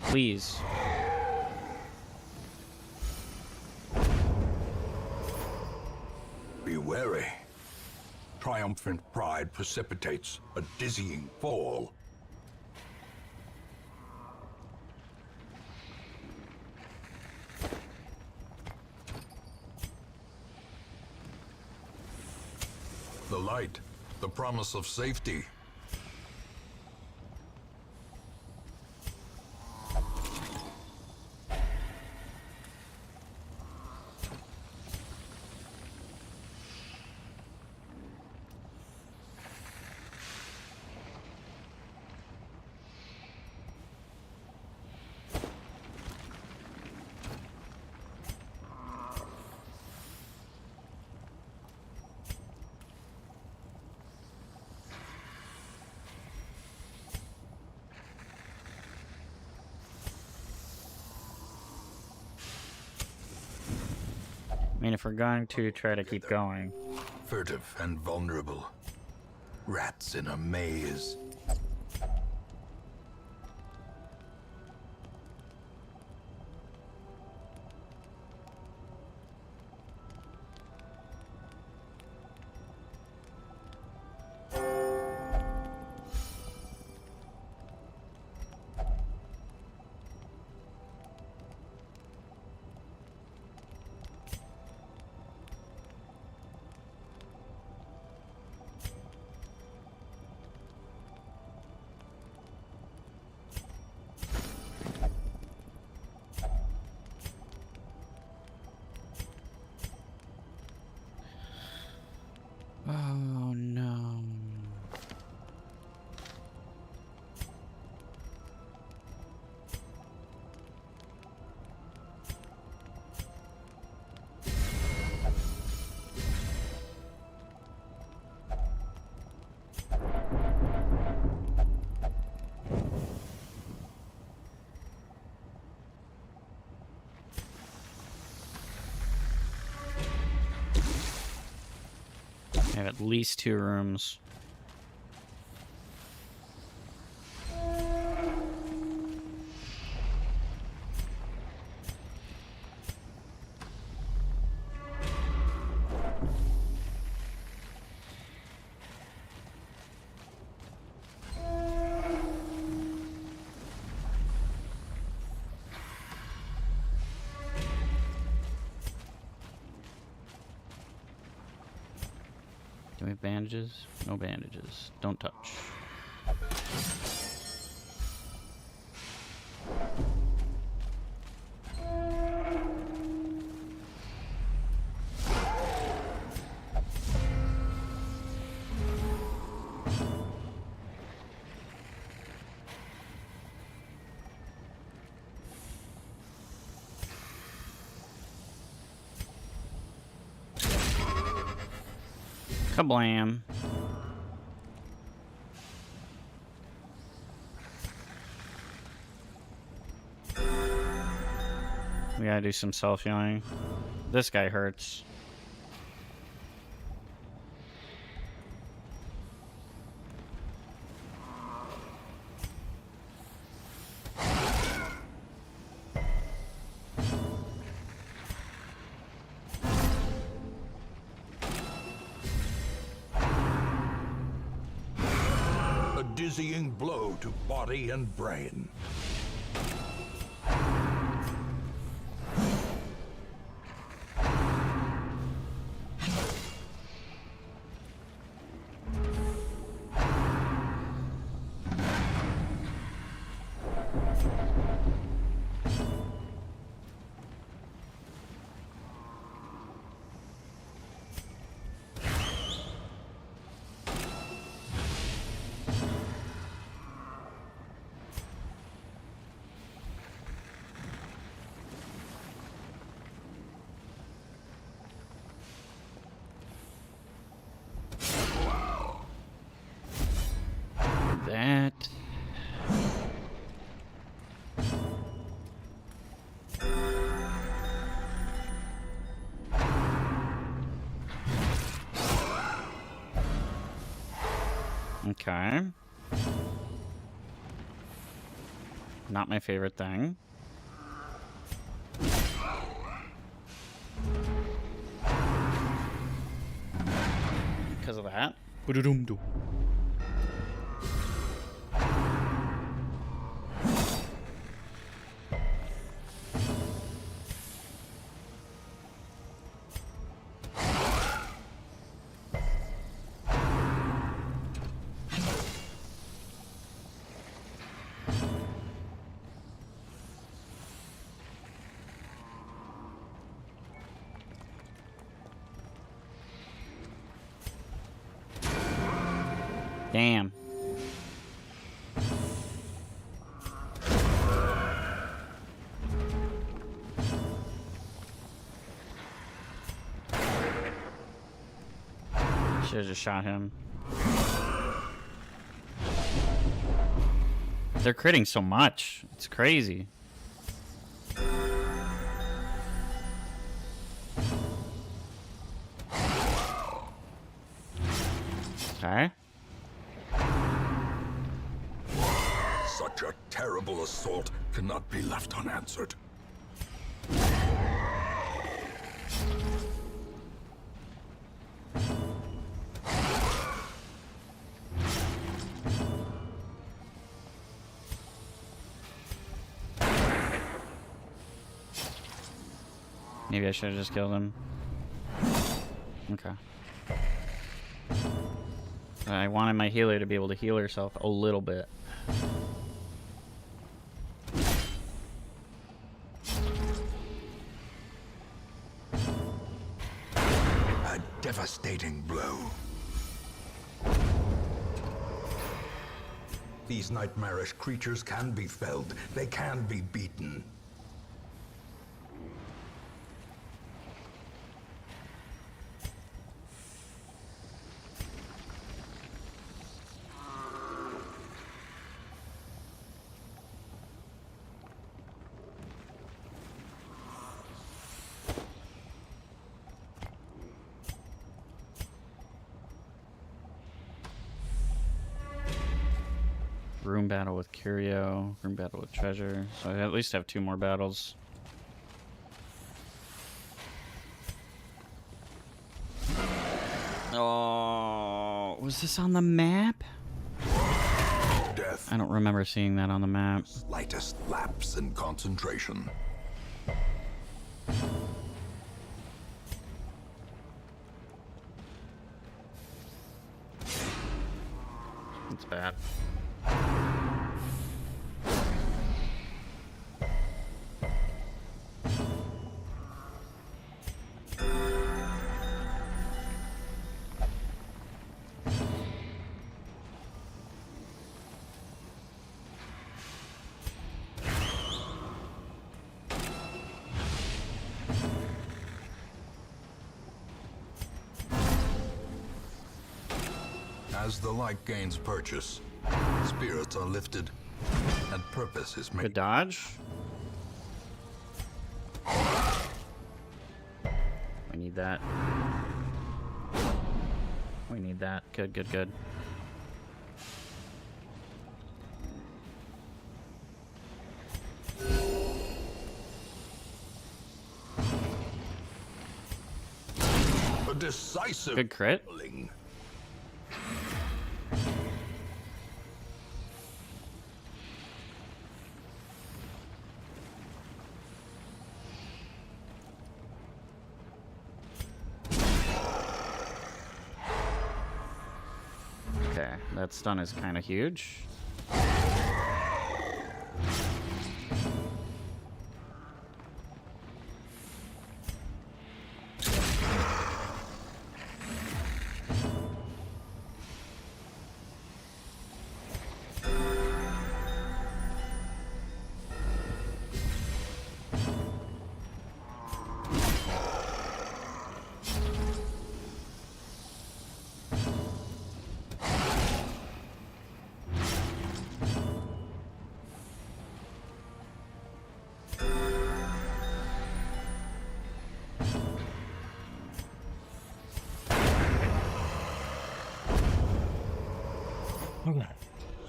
Please. Be wary. Triumphant pride precipitates a dizzying fall. The light, the promise of safety. I mean, if we're going to try to keep going. Furtive and vulnerable. Rats in a maze. have at least 2 rooms. Do we have bandages? No bandages. Don't touch. Kablam. We gotta do some self-healing. This guy hurts. A dizzying blow to body and brain. That. Okay. Not my favorite thing. Because of that. Ba-da-dum-dum. Damn. Should've just shot him. They're critting so much. It's crazy. Okay. Such a terrible assault cannot be left unanswered. Maybe I should have just killed him. Okay. I wanted my healer to be able to heal herself a little bit. A devastating blow. These nightmarish creatures can be felled. They can be beaten. room battle with Curio, room battle with Treasure. So I at least have 2 more battles. Oh, was this on the map? Death. I don't remember seeing that on the map. Slightest lapse in concentration. It's bad. As the light gains purchase, spirits are lifted, and purpose is Good made. dodge. We need that. We need that. Good, good, good. A decisive Good crit. killing. Okay, that stun is kind of huge.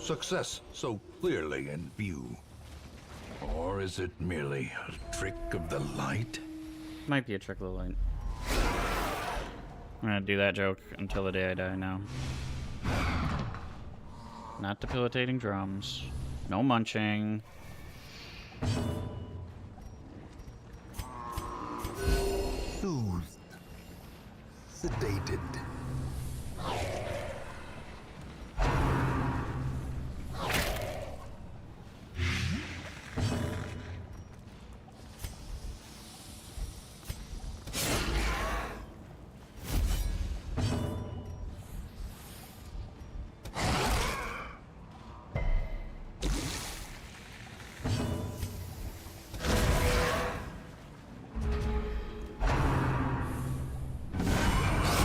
Success so clearly in view. Or is it merely a trick of the light? Might be a trick of the light. I'm gonna do that joke until the day I die now. Not debilitating drums. No munching. Soothed. Sedated.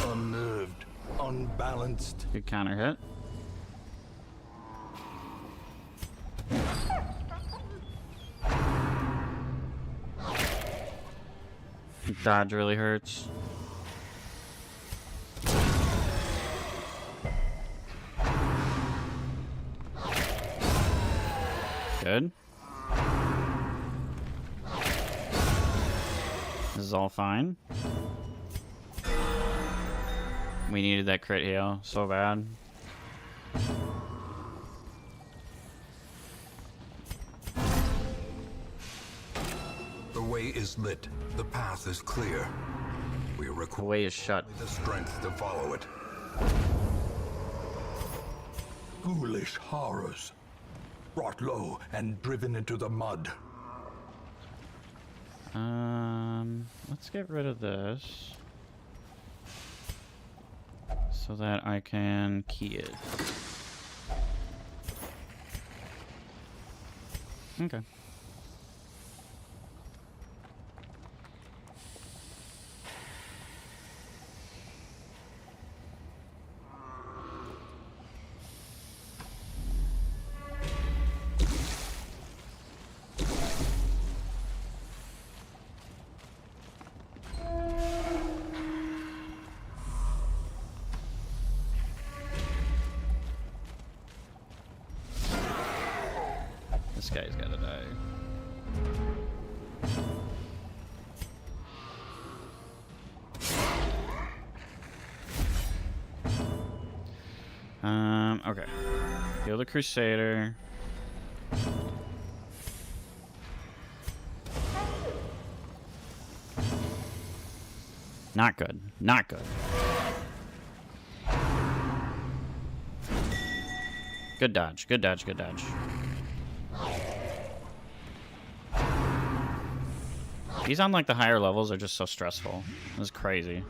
Unnerved. Unbalanced. Good counter hit. Dodge really hurts. Good. This is all fine. We needed that crit heal so bad. The way is lit. The path is clear. We The require way is shut. the strength to follow it. Ghoulish horrors. Brought low and driven into the mud. Let's get rid of this so that I can key it. Okay. This guy's gotta die. Okay. Heal the Crusader. Not good. Not good. Good dodge. Good dodge. Good dodge. These on like the higher levels are just so stressful. This is crazy.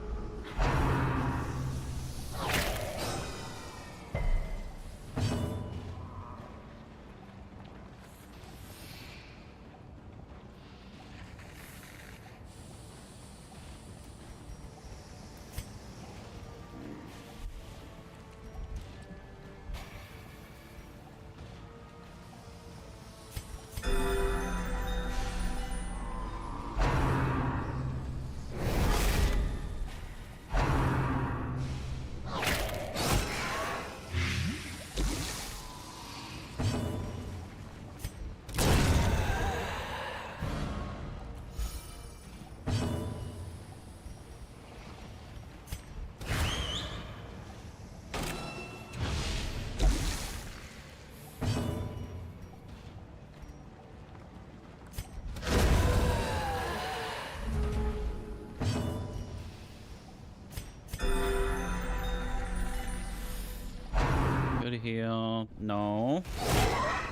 Good heal. No.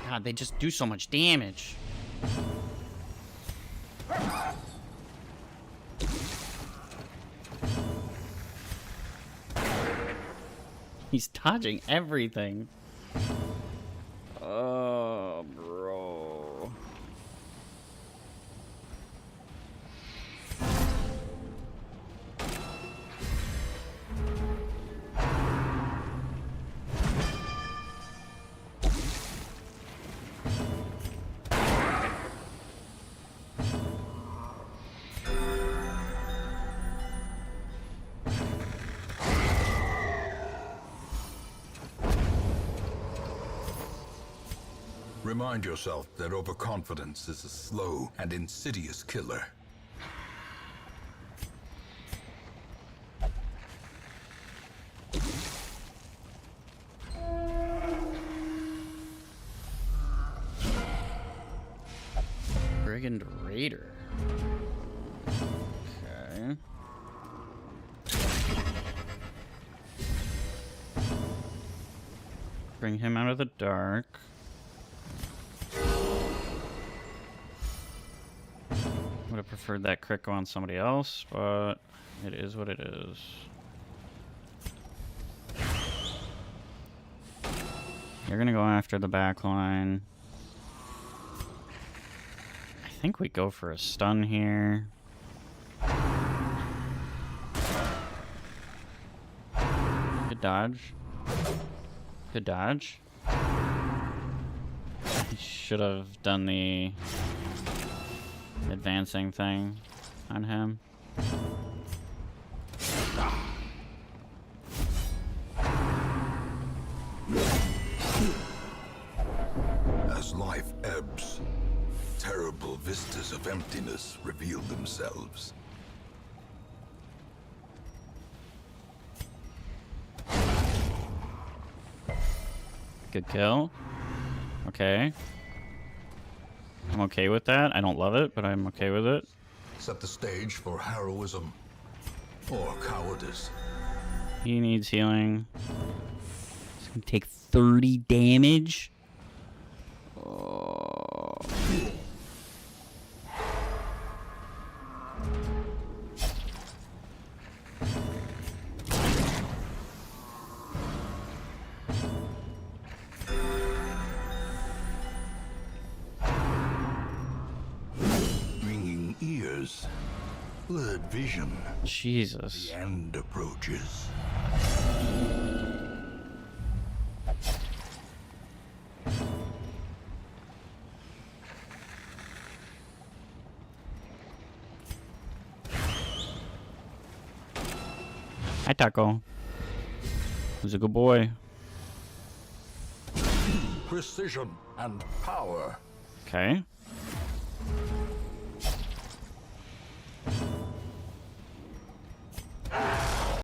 God, they just do so much damage. He's dodging everything. Oh, bro. Remind yourself that overconfidence is a slow and insidious killer. Brigand Raider. Okay. Bring him out of the dark. Would have preferred that crit go on somebody else, but it is what it is. You're gonna go after the back line. I think we go for a stun here. Good dodge. Good dodge. He should have done the advancing thing on him. As life ebbs, terrible vistas of emptiness reveal themselves. Good kill. Okay. I'm okay with that. I don't love it, but I'm okay with it. Set the stage for heroism or cowardice. He needs healing. He's gonna take 30 damage. Oh. Ringing ears, blurred vision. Jesus. The end approaches. Hi, Taco. Who's a good boy? Precision and power. Okay.